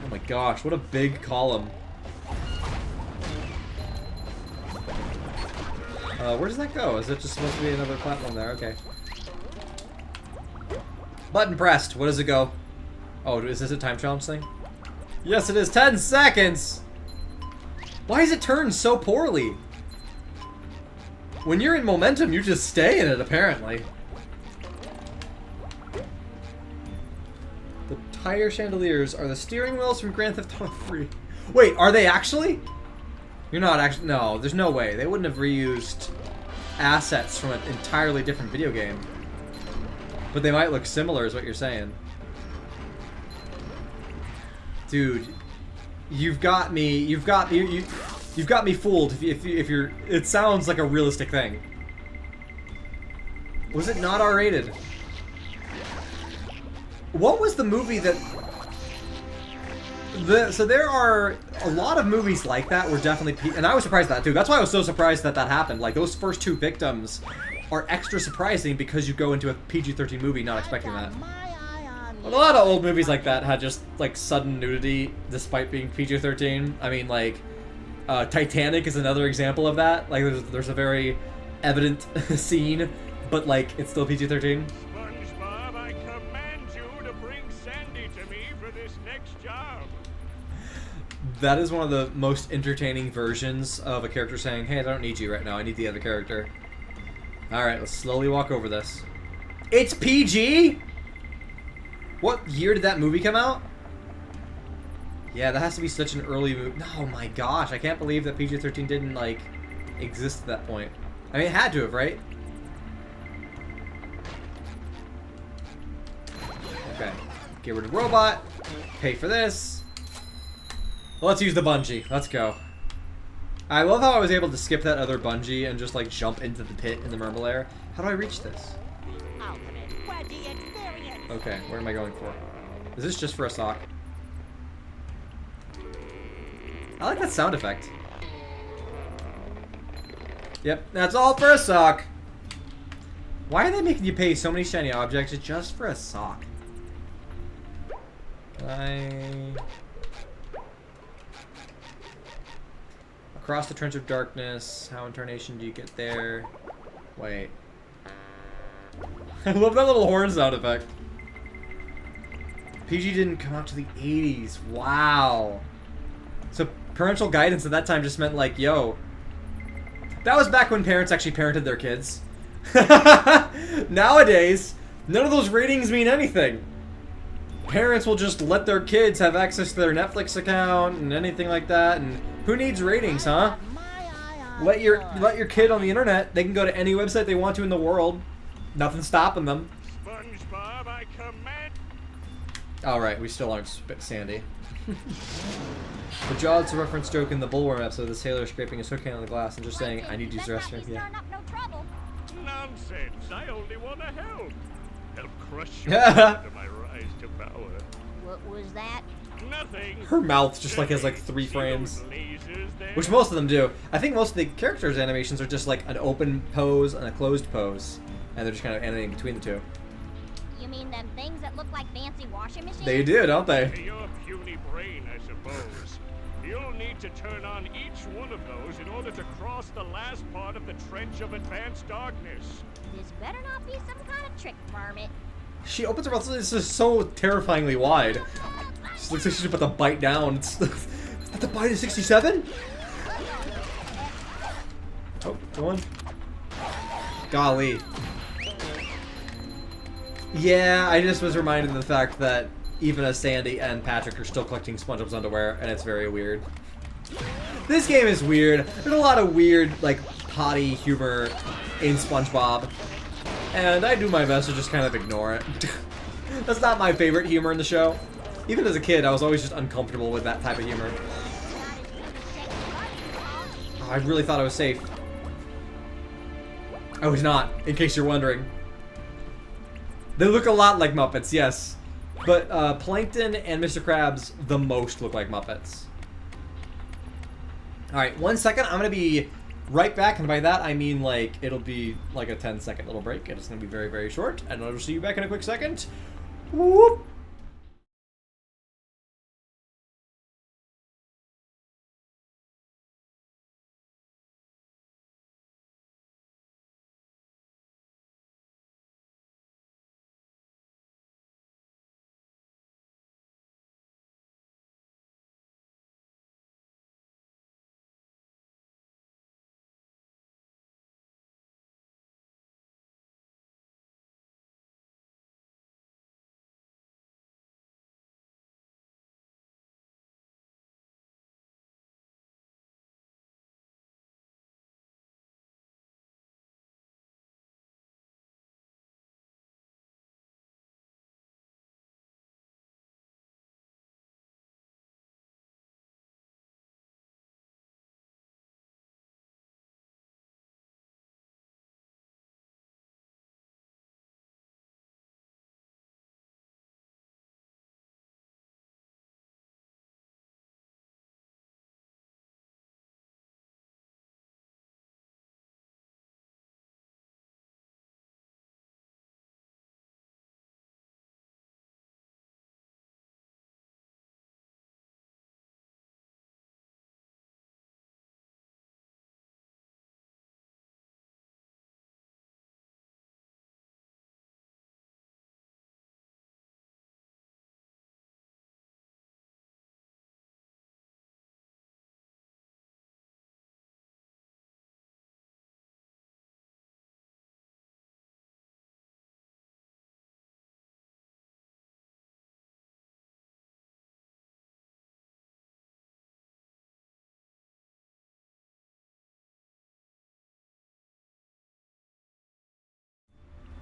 Oh my gosh, what a big column. Where does that go? Is it just supposed to be another platform there? Okay. Button pressed. What does it go? Oh, is this a time challenge thing? Yes, it is. 10 seconds! Why is it turned so poorly? When you're in momentum, you just stay in it, apparently. The tire chandeliers are the steering wheels from Grand Theft Auto 3. Wait, are they actually? You're not actually... No, there's no way. They wouldn't have reused assets from an entirely different video game. But they might look similar, is what you're saying. Dude, you've got me. You've got me fooled. If you're, it sounds like a realistic thing. Was it not R-rated? What was the movie that? So there are a lot of movies like that were definitely, and I was surprised at that too. That's why I was so surprised that that happened. Like those first two victims are extra surprising because you go into a PG-13 movie not expecting that. A lot of old movies like that had just like sudden nudity despite being PG-13. I mean, like Titanic is another example of that. Like, there's a very evident scene, but like it's still PG-13. SpongeBob, I command you to bring Sandy to me for this next job. That is one of the most entertaining versions of a character saying, "Hey, I don't need you right now. I need the other character." All right, let's slowly walk over this. It's PG? What year did that movie come out? Yeah, that has to be such an early movie. Oh my gosh, I can't believe that PG-13 didn't, like, exist at that point. I mean, it had to have, right? Okay. Get rid of robot. Pay for this. Let's use the bungee. Let's go. I love how I was able to skip that other bungee and just, like, jump into the pit in the Mermal Air. How do I reach this? Okay, where am I going for? Is this just for a sock? I like that sound effect. Yep, that's all for a sock. Why are they making you pay so many shiny objects just for a sock? Can I... Across the Trench of Darkness. How in Tarnation do you get there? Wait. I love that little horn sound effect. PG didn't come out to the 80s. Wow. So parental guidance at that time just meant like, yo. That was back when parents actually parented their kids. Nowadays, none of those ratings mean anything. Parents will just let their kids have access to their Netflix account and anything like that, and who needs ratings, huh? Let your kid on the internet. They can go to any website they want to in the world. Nothing's stopping them. SpongeBob, I command. All right, we still aren't Sandy. The Jaw's a reference joke in the Bullworm episode. The sailor scraping his hook hand on the glass and just saying, "I need to use the restroom." Yeah. Nonsense! I only want to help. Help crush you under my rise to power. What was that? Nothing. Her mouth just like has like 3 frames, which most of them do. I think most of the characters' animations are just like an open pose and a closed pose, and they're just kind of animating between the two. You mean them things that look like fancy washing machines? They do, don't they? Your puny brain, I suppose. You'll need to turn on each one of those in order to cross the last part of the Trench of Advanced Darkness. This better not be some kind of trick, Marmot. She opens her mouth. This is so terrifyingly wide. She looks like she's about to bite down. Is that the bite of 67? Oh, go on. Golly. Yeah, I just was reminded of the fact that even as Sandy and Patrick are still collecting SpongeBob's underwear, and it's very weird. This game is weird. There's a lot of weird, like, potty humor in SpongeBob, and I do my best to just kind of ignore it. That's not my favorite humor in the show. Even as a kid, I was always just uncomfortable with that type of humor. Oh, I really thought I was safe. I was not, in case you're wondering. They look a lot like Muppets, yes. But Plankton and Mr. Krabs the most look like Muppets. Alright, 1 second. I'm going to be right back. And by that, I mean, like, it'll be like a 10-second little break. And it's going to be very, very short. And I'll see you back in a quick second. Whoop!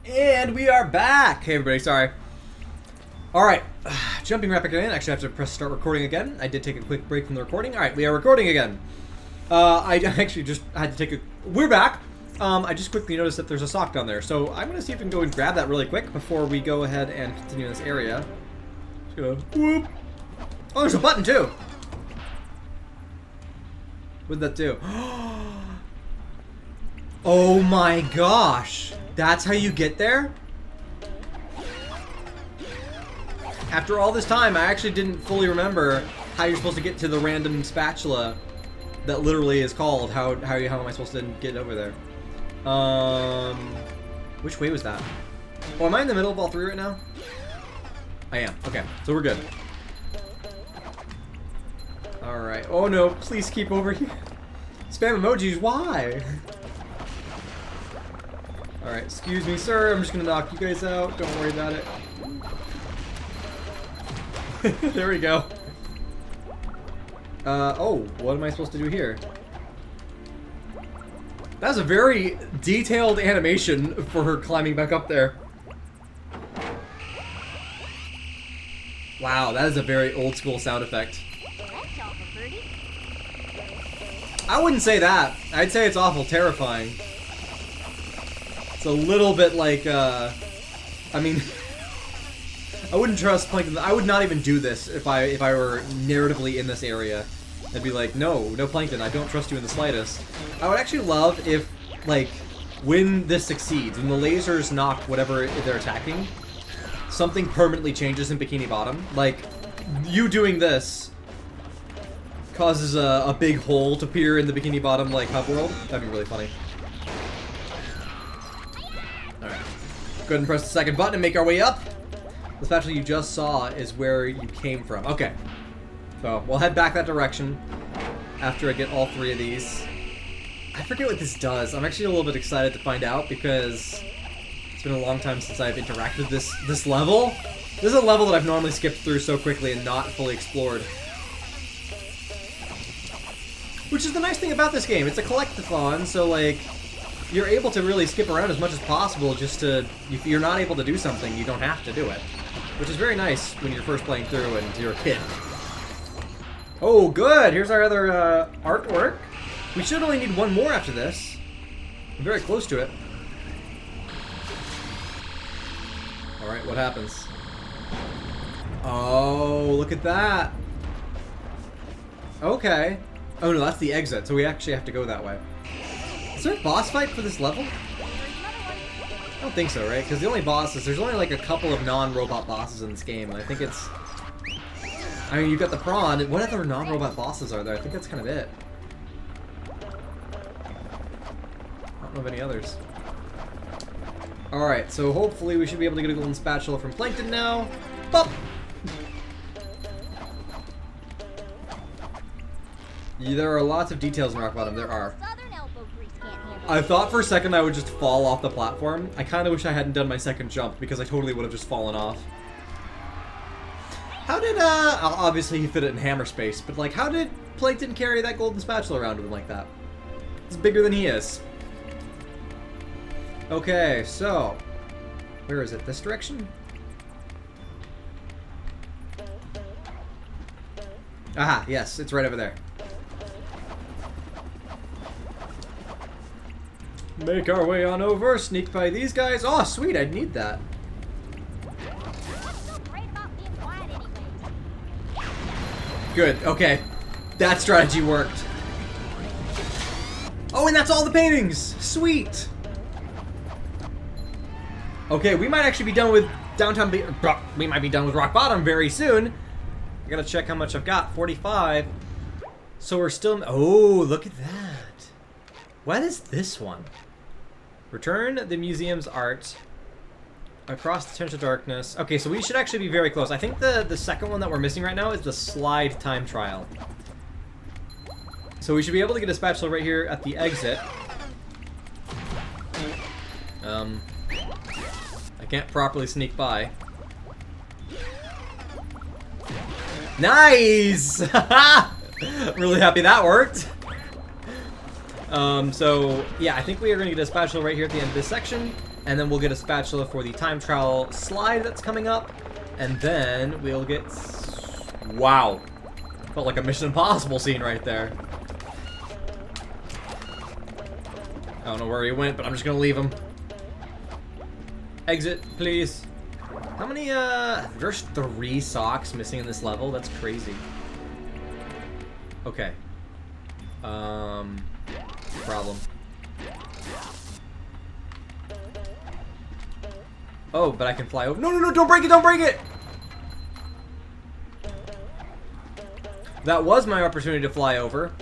And we are back! Hey everybody, sorry. Alright, jumping right back in. Actually, I have to press start recording again. I did take a quick break from the recording. Alright, we are recording again. I actually just had to take a... We're back! I just quickly noticed that there's a sock down there. So I'm going to see if we can go and grab that really quick before we go ahead and continue in this area. Just gonna... Whoop! Oh, there's a button too! What did that do? Oh my gosh! That's how you get there? After all this time, I actually didn't fully remember how you're supposed to get to the random spatula that literally is called. How am I supposed to get over there? Which way was that? Oh, am I in the middle of all three right now? I am. Okay, so we're good. Alright. Oh no, please keep over here. Spam emojis, why? Alright, excuse me, sir. I'm just gonna knock you guys out. Don't worry about it. There we go. Oh, what am I supposed to do here? That's a very detailed animation for her climbing back up there. Wow, that is a very old school sound effect. I wouldn't say that. I'd say it's awful terrifying. It's a little bit like, I mean, I wouldn't trust Plankton. I would not even do this if I were narratively in this area. I'd be like, no Plankton, I don't trust you in the slightest. I would actually love if, like, when this succeeds, when the lasers knock whatever they're attacking, something permanently changes in Bikini Bottom. Like, you doing this causes a big hole to appear in the Bikini Bottom, like, hub world. That'd be really funny. Alright. Go ahead and press the second button and make our way up. The spatula you just saw is where you came from. Okay. So, we'll head back that direction after I get all three of these. I forget what this does. I'm actually a little bit excited to find out because it's been a long time since I've interacted with this level. This is a level that I've normally skipped through so quickly and not fully explored. Which is the nice thing about this game. It's a collectathon, so like, you're able to really skip around as much as possible just to, if you're not able to do something, you don't have to do it. Which is very nice when you're first playing through and you're a kid. Oh, good! Here's our other artwork. We should only need one more after this. I'm very close to it. Alright, what happens? Oh, look at that! Okay. Oh no, that's the exit, so we actually have to go that way. Is there a boss fight for this level? I don't think so, right? Because the only bosses, there's only like a couple of non-robot bosses in this game, and I think it's... I mean, you've got the prawn. What other non-robot bosses are there? I think that's kind of it. I don't know of any others. Alright, so hopefully we should be able to get a golden spatula from Plankton now. Bop! There are lots of details in Rock Bottom. There are. I thought for a second I would just fall off the platform. I kind of wish I hadn't done my second jump because I totally would have just fallen off. How did, obviously he fit it in hammer space, but like, how did Plankton carry that golden spatula around with him like that? It's bigger than he is. Okay, so, where is it? This direction? Aha, yes, it's right over there. Make our way on over, sneak by these guys. Oh, sweet, I'd need that. Good, okay. That strategy worked. Oh, and that's all the paintings! Sweet! Okay, we might actually be done with downtown... We might be done with Rock Bottom very soon. I gotta check how much I've got. 45. So we're still... Oh, look at that. What is this one? Return the museum's art across the Trench of Darkness. Okay, so we should actually be very close. I think the second one that we're missing right now is the slide time trial. So we should be able to get a spatula right here at the exit. I can't properly sneak by. Nice! Really happy that worked. So, yeah, I think we are going to get a spatula right here at the end of this section. And then we'll get a spatula for the time travel slide that's coming up. And then we'll get... Wow. Felt like a Mission Impossible scene right there. I don't know where he went, but I'm just gonna leave him. Exit, please. How many, there's 3 socks missing in this level? That's crazy. Okay. Problem. Oh, but I can fly over. No, no, no, don't break it, don't break it! That was my opportunity to fly over.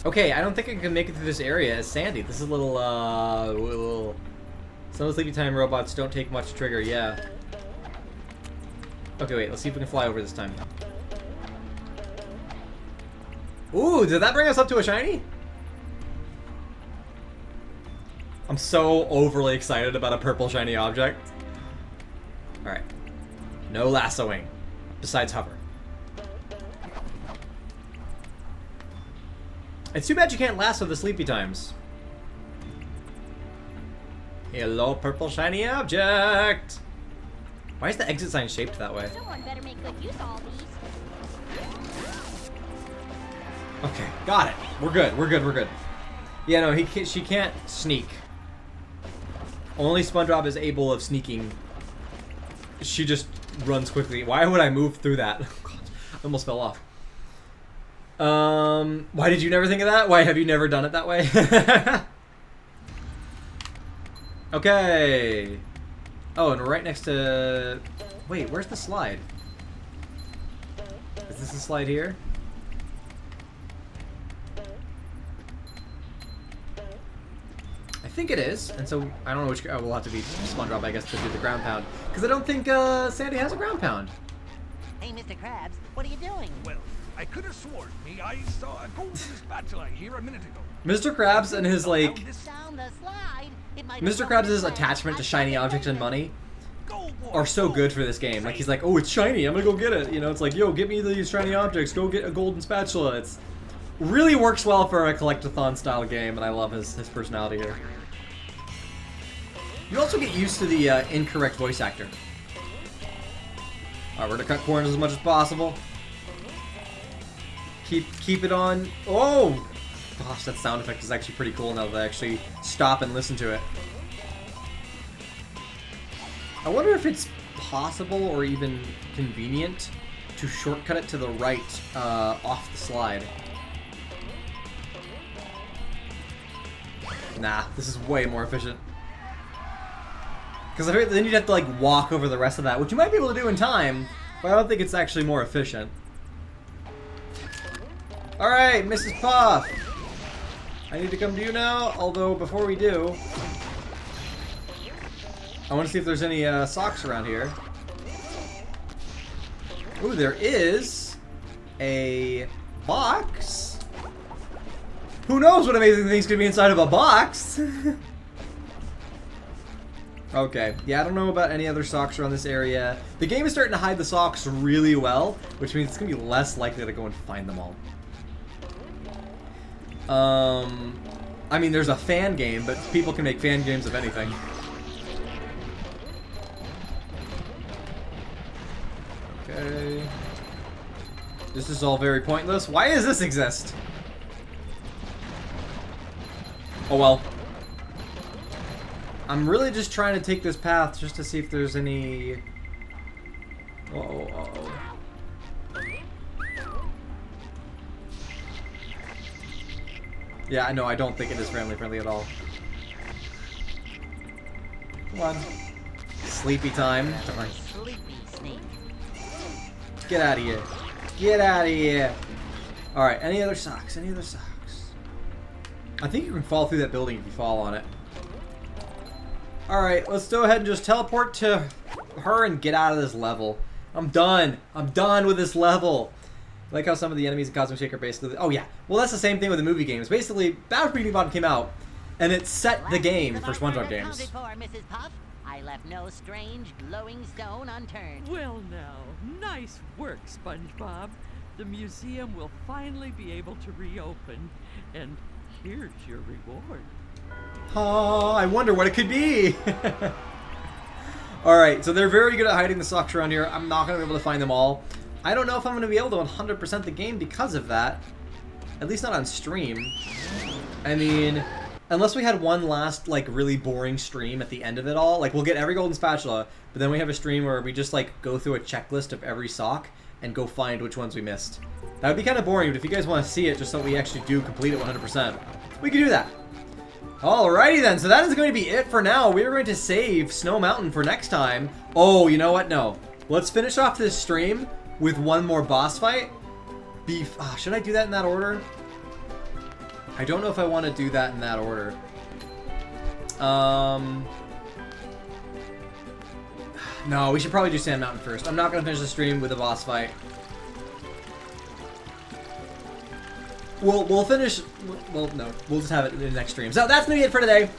Okay, I don't think I can make it through this area as Sandy. This is a little, Some of the sleepy time robots don't take much to trigger, yeah. Okay, wait, let's see if we can fly over this time. Ooh, did that bring us up to a shiny? I'm so overly excited about a purple shiny object. Alright. No lassoing. Besides hover. It's too bad you can't lasso the sleepy times. Hello, purple shiny object! Why is the exit sign shaped that way? Someone better make good use of all these. Okay, got it. We're good, we're good, we're good. Yeah, no, she can't sneak. Only SpongeBob is able of sneaking. She just runs quickly. Why would I move through that? Oh, God, I almost fell off. Why did you never think of that? Why have you never done it that way? Okay. Oh, and we're right next to... Wait, where's the slide? Is this the slide here? I think it is, and so I don't know which... Oh, we'll have to be SpongeBob, I guess, to do the ground pound. Because I don't think Sandy has a ground pound. Hey, Mr. Krabs, what are you doing? Well, I could have sworn I saw a golden spatula here a minute ago. Mr. Krabs and his, like... Down the slide. Mr. Krabs' attachment to shiny objects and money are so good for this game. Like, he's like, oh, it's shiny, I'm gonna go get it. You know, it's like, yo, get me these shiny objects, go get a golden spatula. It's really works well for a collectathon style game, and I love his personality here. You also get used to the incorrect voice actor. Alright, we're gonna cut corners as much as possible. Keep it on. Oh! Gosh, that sound effect is actually pretty cool now that I actually stop and listen to it. I wonder if it's possible or even convenient to shortcut it to the right off the slide. Nah, this is way more efficient. Because then you'd have to like walk over the rest of that, which you might be able to do in time, but I don't think it's actually more efficient. Alright, Mrs. Puff! I need to come to you now, although before we do, I want to see if there's any socks around here. Ooh, there is a box. Who knows what amazing things could be inside of a box? Okay, yeah, I don't know about any other socks around this area. The game is starting to hide the socks really well, which means it's going to be less likely to go and find them all. I mean, there's a fan game, but people can make fan games of anything. Okay. This is all very pointless. Why does this exist? Oh well. I'm really just trying to take this path just to see if there's any... Uh-oh, uh-oh. Yeah, no, I don't think it is family-friendly at all. Come on. Sleepy time. Darn. Sleepy snake. Get out of here. Get out of here. Alright, any other socks? Any other socks? I think you can fall through that building if you fall on it. Alright, let's go ahead and just teleport to her and get out of this level. I'm done. I'm done with this level. I like how some of the enemies in Cosmic Shake are basically... Oh yeah, well that's the same thing with the movie games. Basically, Battle for Bikini Bottom came out, and it set the game for SpongeBob games. For, Mrs. Puff. I left no strange glowing stone unturned. Well now, nice work, SpongeBob. The museum will finally be able to reopen. And here's your reward. Oh, I wonder what it could be. Alright, so they're very good at hiding the socks around here. I'm not going to be able to find them all. I don't know if I'm going to be able to 100% the game because of that. At least not on stream. I mean, unless we had one last, like, really boring stream at the end of it all. Like, we'll get every golden spatula, but then we have a stream where we just, like, go through a checklist of every sock and go find which ones we missed. That would be kind of boring, but if you guys want to see it just so we actually do complete it 100%, we can do that. Alrighty then, so that is going to be it for now. We are going to save Snow Mountain for next time. Oh, you know what? No. Let's finish off this stream with one more boss fight. Should I do that in that order? I don't know if I want to do that in that order. No, we should probably do Sand Mountain first. I'm not going to finish the stream with a boss fight. We'll finish. Well, no, we'll just have it in the next stream. So that's gonna be it for today.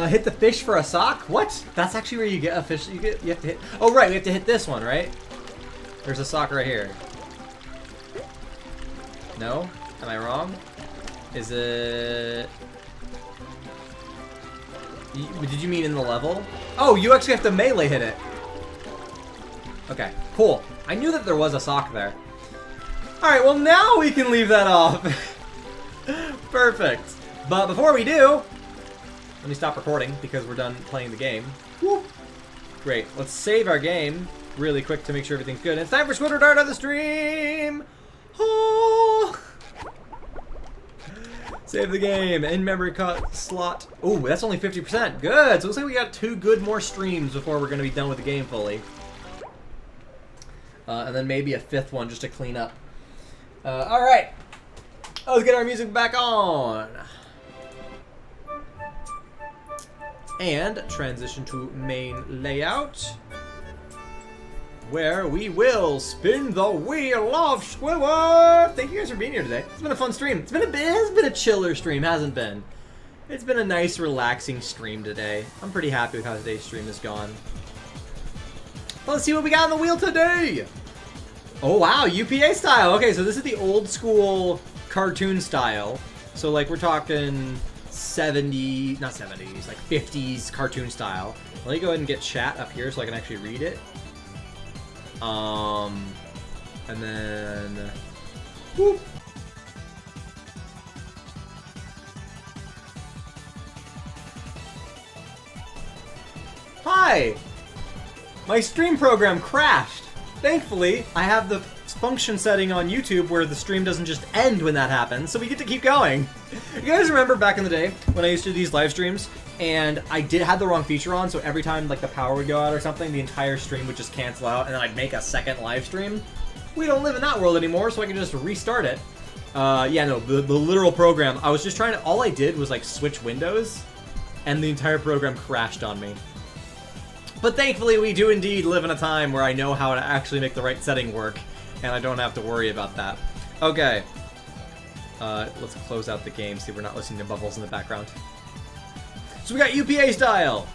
Hit the fish for a sock. What? That's actually where you get a fish. You have to hit. Oh right, we have to hit this one, right? There's a sock right here. No? Am I wrong? Is it? Did you mean in the level? Oh, you actually have to melee hit it. Okay, cool. I knew that there was a sock there. Alright, well now we can leave that off. Perfect. But before we do, let me stop recording because we're done playing the game. Woo. Great. Let's save our game really quick to make sure everything's good. And it's time for Squidward Art on the stream. Oh. Save the game. In-memory cut slot. Oh, that's only 50%. Good. So it looks like we got 2 good more streams before we're going to be done with the game fully. And then maybe a 5th one just to clean up. Alright, let's get our music back on. And transition to main layout, where we will spin the wheel of Squidward. Thank you guys for being here today. It's been a fun stream. It has been a chiller stream, hasn't been? It's been a nice, relaxing stream today. I'm pretty happy with how today's stream has gone. Let's see what we got on the wheel today. Oh wow, UPA style. Okay, so this is the old school cartoon style. So like we're talking 70s, not 70s, like 50s cartoon style. Let me go ahead and get chat up here so I can actually read it. And then whoop. Hi! My stream program crashed. Thankfully, I have the function setting on YouTube where the stream doesn't just end when that happens, so we get to keep going. You guys remember back in the day when I used to do these live streams, and I had the wrong feature on, so every time like the power would go out or something, the entire stream would just cancel out, and then I'd make a second live stream? We don't live in that world anymore, so I can just restart it. Yeah, no, the literal program, I was just trying to, all I did was like switch windows, and the entire program crashed on me. But thankfully, we do indeed live in a time where I know how to actually make the right setting work, and I don't have to worry about that. Okay. Let's close out the game, see if we're not listening to bubbles in the background. So we got UPA style!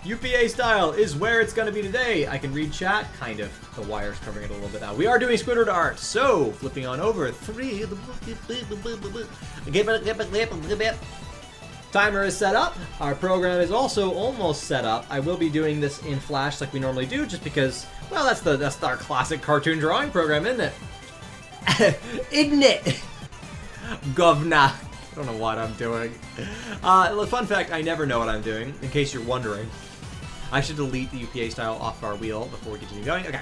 UPA style is where it's going to be today. I can read chat, kind of. The wire's covering it a little bit now. We are doing Squidward art, so flipping on over. Timer is set up. Our program is also almost set up. I will be doing this in Flash like we normally do, just because, well, that's our classic cartoon drawing program, isn't it? Isn't it? Govna. I don't know what I'm doing. Fun fact, I never know what I'm doing, in case you're wondering. I should delete the UPA style off our wheel before we continue going. Okay.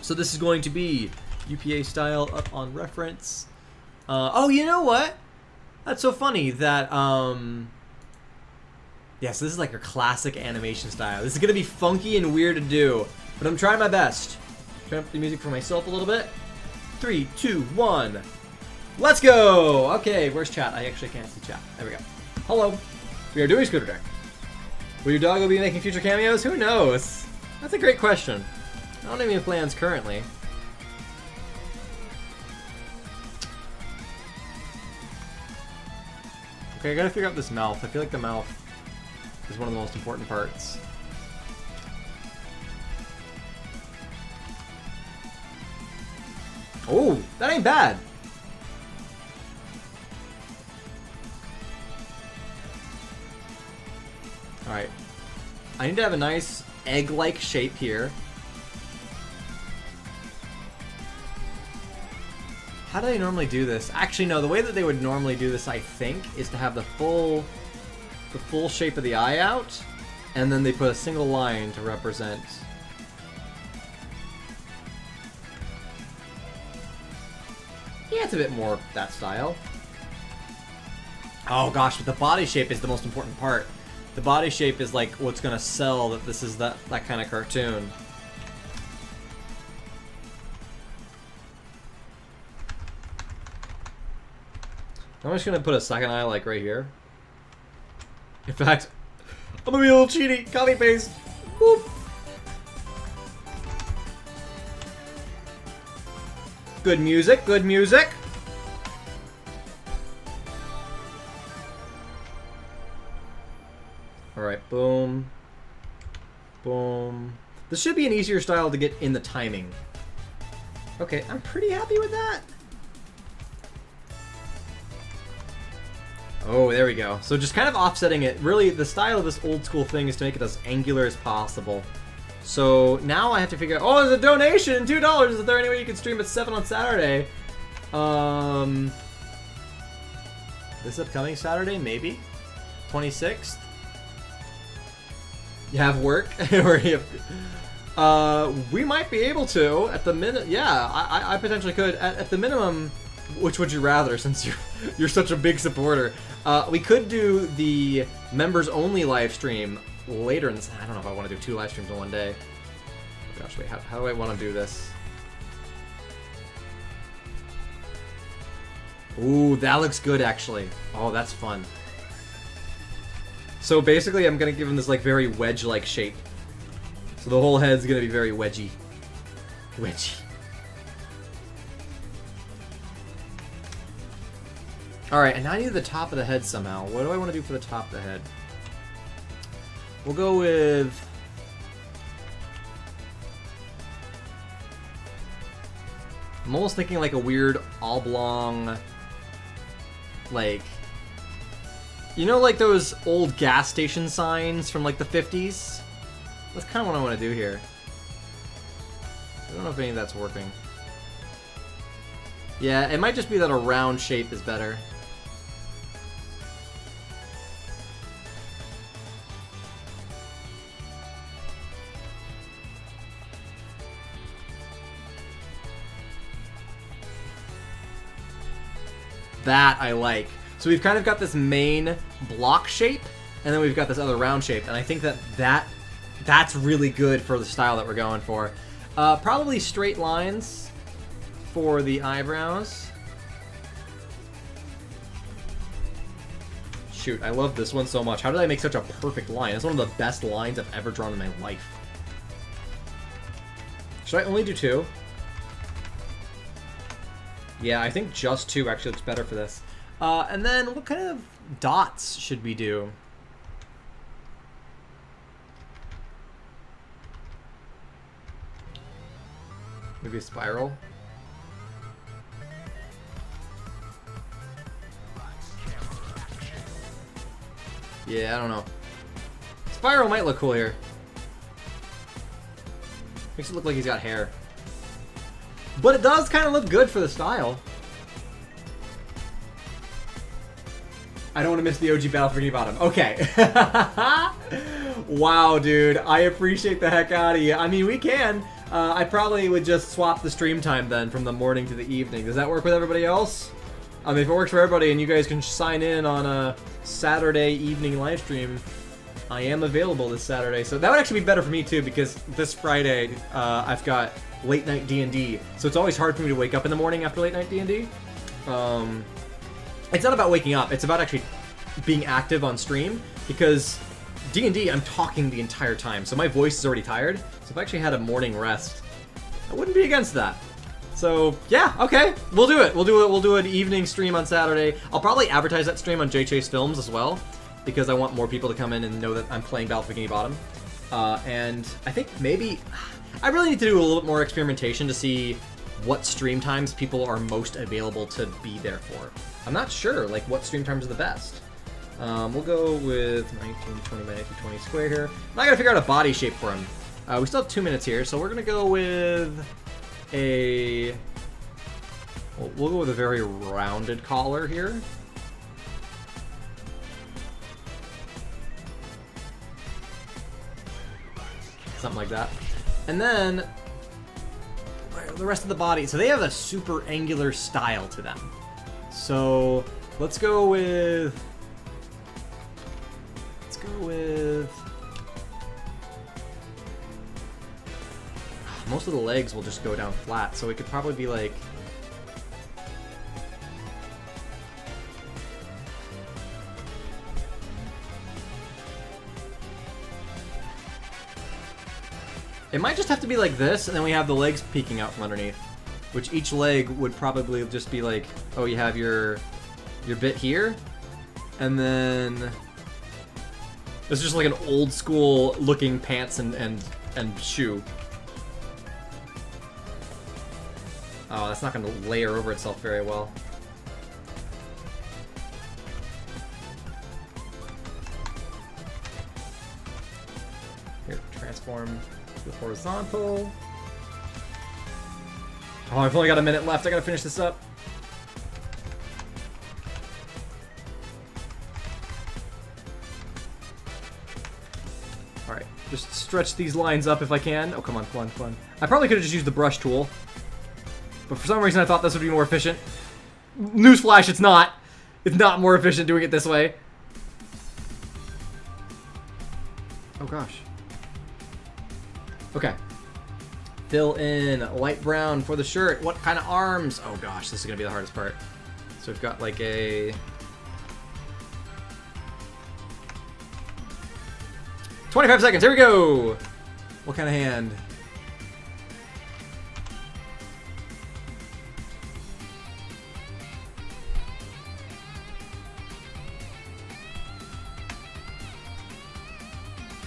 So this is going to be UPA style up on reference. Oh, you know what? That's so funny that, yes, this is like a classic animation style. This is going to be funky and weird to do, but I'm trying my best. Turn up the music for myself a little bit. 3, 2, 1. Let's go! Okay, where's chat? I actually can't see chat. There we go. Hello. We are doing Squidward Art. Will your dog be making future cameos? Who knows? That's a great question. I don't have any plans currently. Okay, I gotta figure out this mouth. I feel like the mouth is one of the most important parts. Oh, that ain't bad. Alright. I need to have a nice egg-like shape here. How do they normally do this? Actually, no, the way that they would normally do this, I think, is to have the full shape of the eye out, and then they put a single line to represent. Yeah, it's a bit more that style. Oh gosh, but the body shape is the most important part. The body shape is like what's gonna sell that this is that kind of cartoon. I'm just gonna put a second eye like right here. In fact, I'm gonna be a little cheaty. Copy paste. Whoop. Good music, good music. Alright, boom. Boom. This should be an easier style to get in the timing. Okay, I'm pretty happy with that. Oh, there we go. So just kind of offsetting it. Really, the style of this old school thing is to make it as angular as possible. So now I have to figure out, oh, there's a donation, $2. Is there any way you can stream at 7 on Saturday? This upcoming Saturday, maybe? 26th? You have work? Or you have, we might be able to, at the minute, yeah, I potentially could. At the minimum, which would you rather, since you're such a big supporter? We could do the members-only live stream later in this. I don't know if I want to do 2 live streams in one day. Oh gosh, wait, how do I want to do this? Ooh, that looks good, actually. Oh, that's fun. So basically, I'm going to give him this, like, very wedge-like shape. So the whole head's going to be very wedgy. Wedgy. Alright, and now I need the top of the head somehow. What do I want to do for the top of the head? We'll go with... I'm almost thinking like a weird oblong... Like... You know, like those old gas station signs from like the 50s? That's kind of what I want to do here. I don't know if any of that's working. Yeah, it might just be that a round shape is better. That I like. So we've kind of got this main block shape, and then we've got this other round shape, and I think that's really good for the style that we're going for. Probably straight lines for the eyebrows. Shoot, I love this one so much. How did I make such a perfect line? It's one of the best lines I've ever drawn in my life. Should I only do 2? Yeah, I think just 2 actually looks better for this. And then what kind of dots should we do? Maybe a spiral? Yeah, I don't know. Spiral might look cool here. Makes it look like he's got hair. But it does kind of look good for the style. I don't want to miss the OG battle for Bikini Bottom. Okay. Wow, dude. I appreciate the heck out of you. I mean, we can. I probably would just swap the stream time then from the morning to the evening. Does that work with everybody else? I mean, if it works for everybody and you guys can sign in on a Saturday evening live stream, I am available this Saturday. So that would actually be better for me too, because this Friday I've got late night D&D. So it's always hard for me to wake up in the morning after late night D&D. It's not about waking up, it's about actually being active on stream, because D&D, I'm talking the entire time, so my voice is already tired. So if I actually had a morning rest, I wouldn't be against that. So yeah, okay, we'll do it. We'll do an evening stream on Saturday. I'll probably advertise that stream on J Chase Films as well, because I want more people to come in and know that I'm playing Battle for Bikini Bottom. And I think maybe I really need to do a little bit more experimentation to see what stream times people are most available to be there for. I'm not sure, like, what stream times are the best. We'll go with 19, 20, 19, 20 square here. Now I gotta figure out a body shape for him. We still have 2 minutes here, so we're gonna go with a... Well, we'll go with a very rounded collar here. Something like that. And then the rest of the body. So they have a super angular style to them. So let's go with... Most of the legs will just go down flat, so it could probably be like... It might just have to be like this, and then we have the legs peeking out from underneath. Which each leg would probably just be like, oh, you have your bit here, and then... It's just like an old school looking pants and shoe. Oh, that's not going to layer over itself very well. Here, transform to the horizontal. Oh, I've only got a minute left. I gotta finish this up. Alright, just stretch these lines up if I can. Oh, come on, come on, come on. I probably could have just used the brush tool. But for some reason I thought this would be more efficient. Newsflash, it's not. It's not more efficient doing it this way. Oh gosh. Okay. Fill in light brown for the shirt. What kind of arms? Oh gosh, this is gonna be the hardest part. So we've got like a... 25 seconds, here we go! What kind of hand?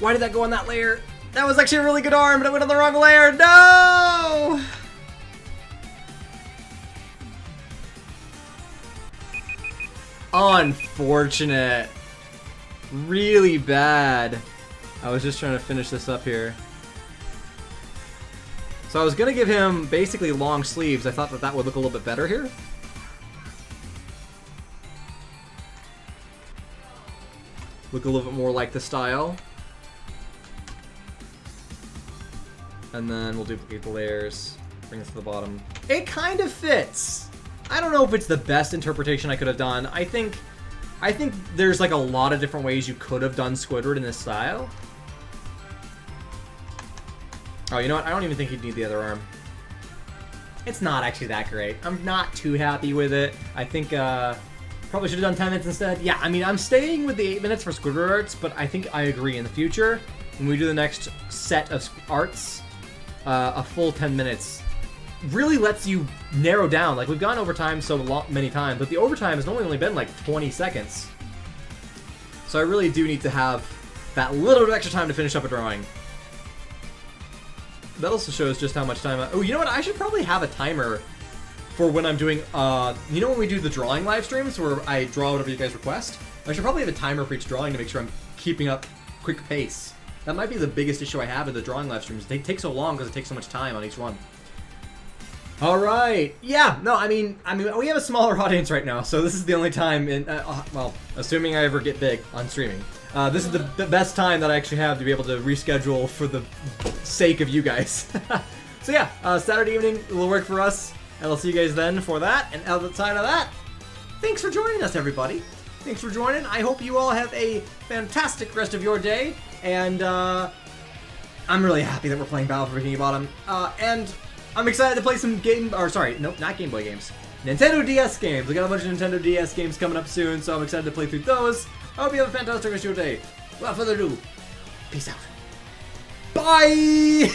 Why did that go on that layer? That was actually a really good arm, but it went on the wrong layer. No! Unfortunate. Really bad. I was just trying to finish this up here. So I was gonna give him basically long sleeves. I thought that that would look a little bit better here. Look a little bit more like the style. And then we'll duplicate the layers, bring this to the bottom. It kind of fits. I don't know if it's the best interpretation I could have done. I think there's like a lot of different ways you could have done Squidward in this style. Oh, you know what? I don't even think he'd need the other arm. It's not actually that great. I'm not too happy with it. I think probably should have done 10 minutes instead. Yeah, I mean, I'm staying with the 8 minutes for Squidward arts, but I think I agree. In the future, when we do the next set of arts, a full 10 minutes really lets you narrow down. Like, we've gone overtime so many times, but the overtime has only been like 20 seconds. So I really do need to have that little bit of extra time to finish up a drawing. That also shows just how much time oh, you know what? I should probably have a timer for when I'm doing, you know when we do the drawing live streams where I draw whatever you guys request? I should probably have a timer for each drawing to make sure I'm keeping up quick pace. That might be the biggest issue I have with the drawing live streams. They take so long because it takes so much time on each one. All right. Yeah. No. I mean, we have a smaller audience right now, so this is the only time in. Well, assuming I ever get big on streaming, this is the best time that I actually have to be able to reschedule for the sake of you guys. So yeah, Saturday evening will work for us, and I'll see you guys then for that. And outside of that, thanks for joining us, everybody. Thanks for joining. I hope you all have a fantastic rest of your day. And I'm really happy that we're playing Battle for Bikini Bottom. And I'm excited to play some not Game Boy games. Nintendo DS games. We got a bunch of Nintendo DS games coming up soon, so I'm excited to play through those. I hope you have a fantastic rest of your day. Without further ado, peace out. Bye!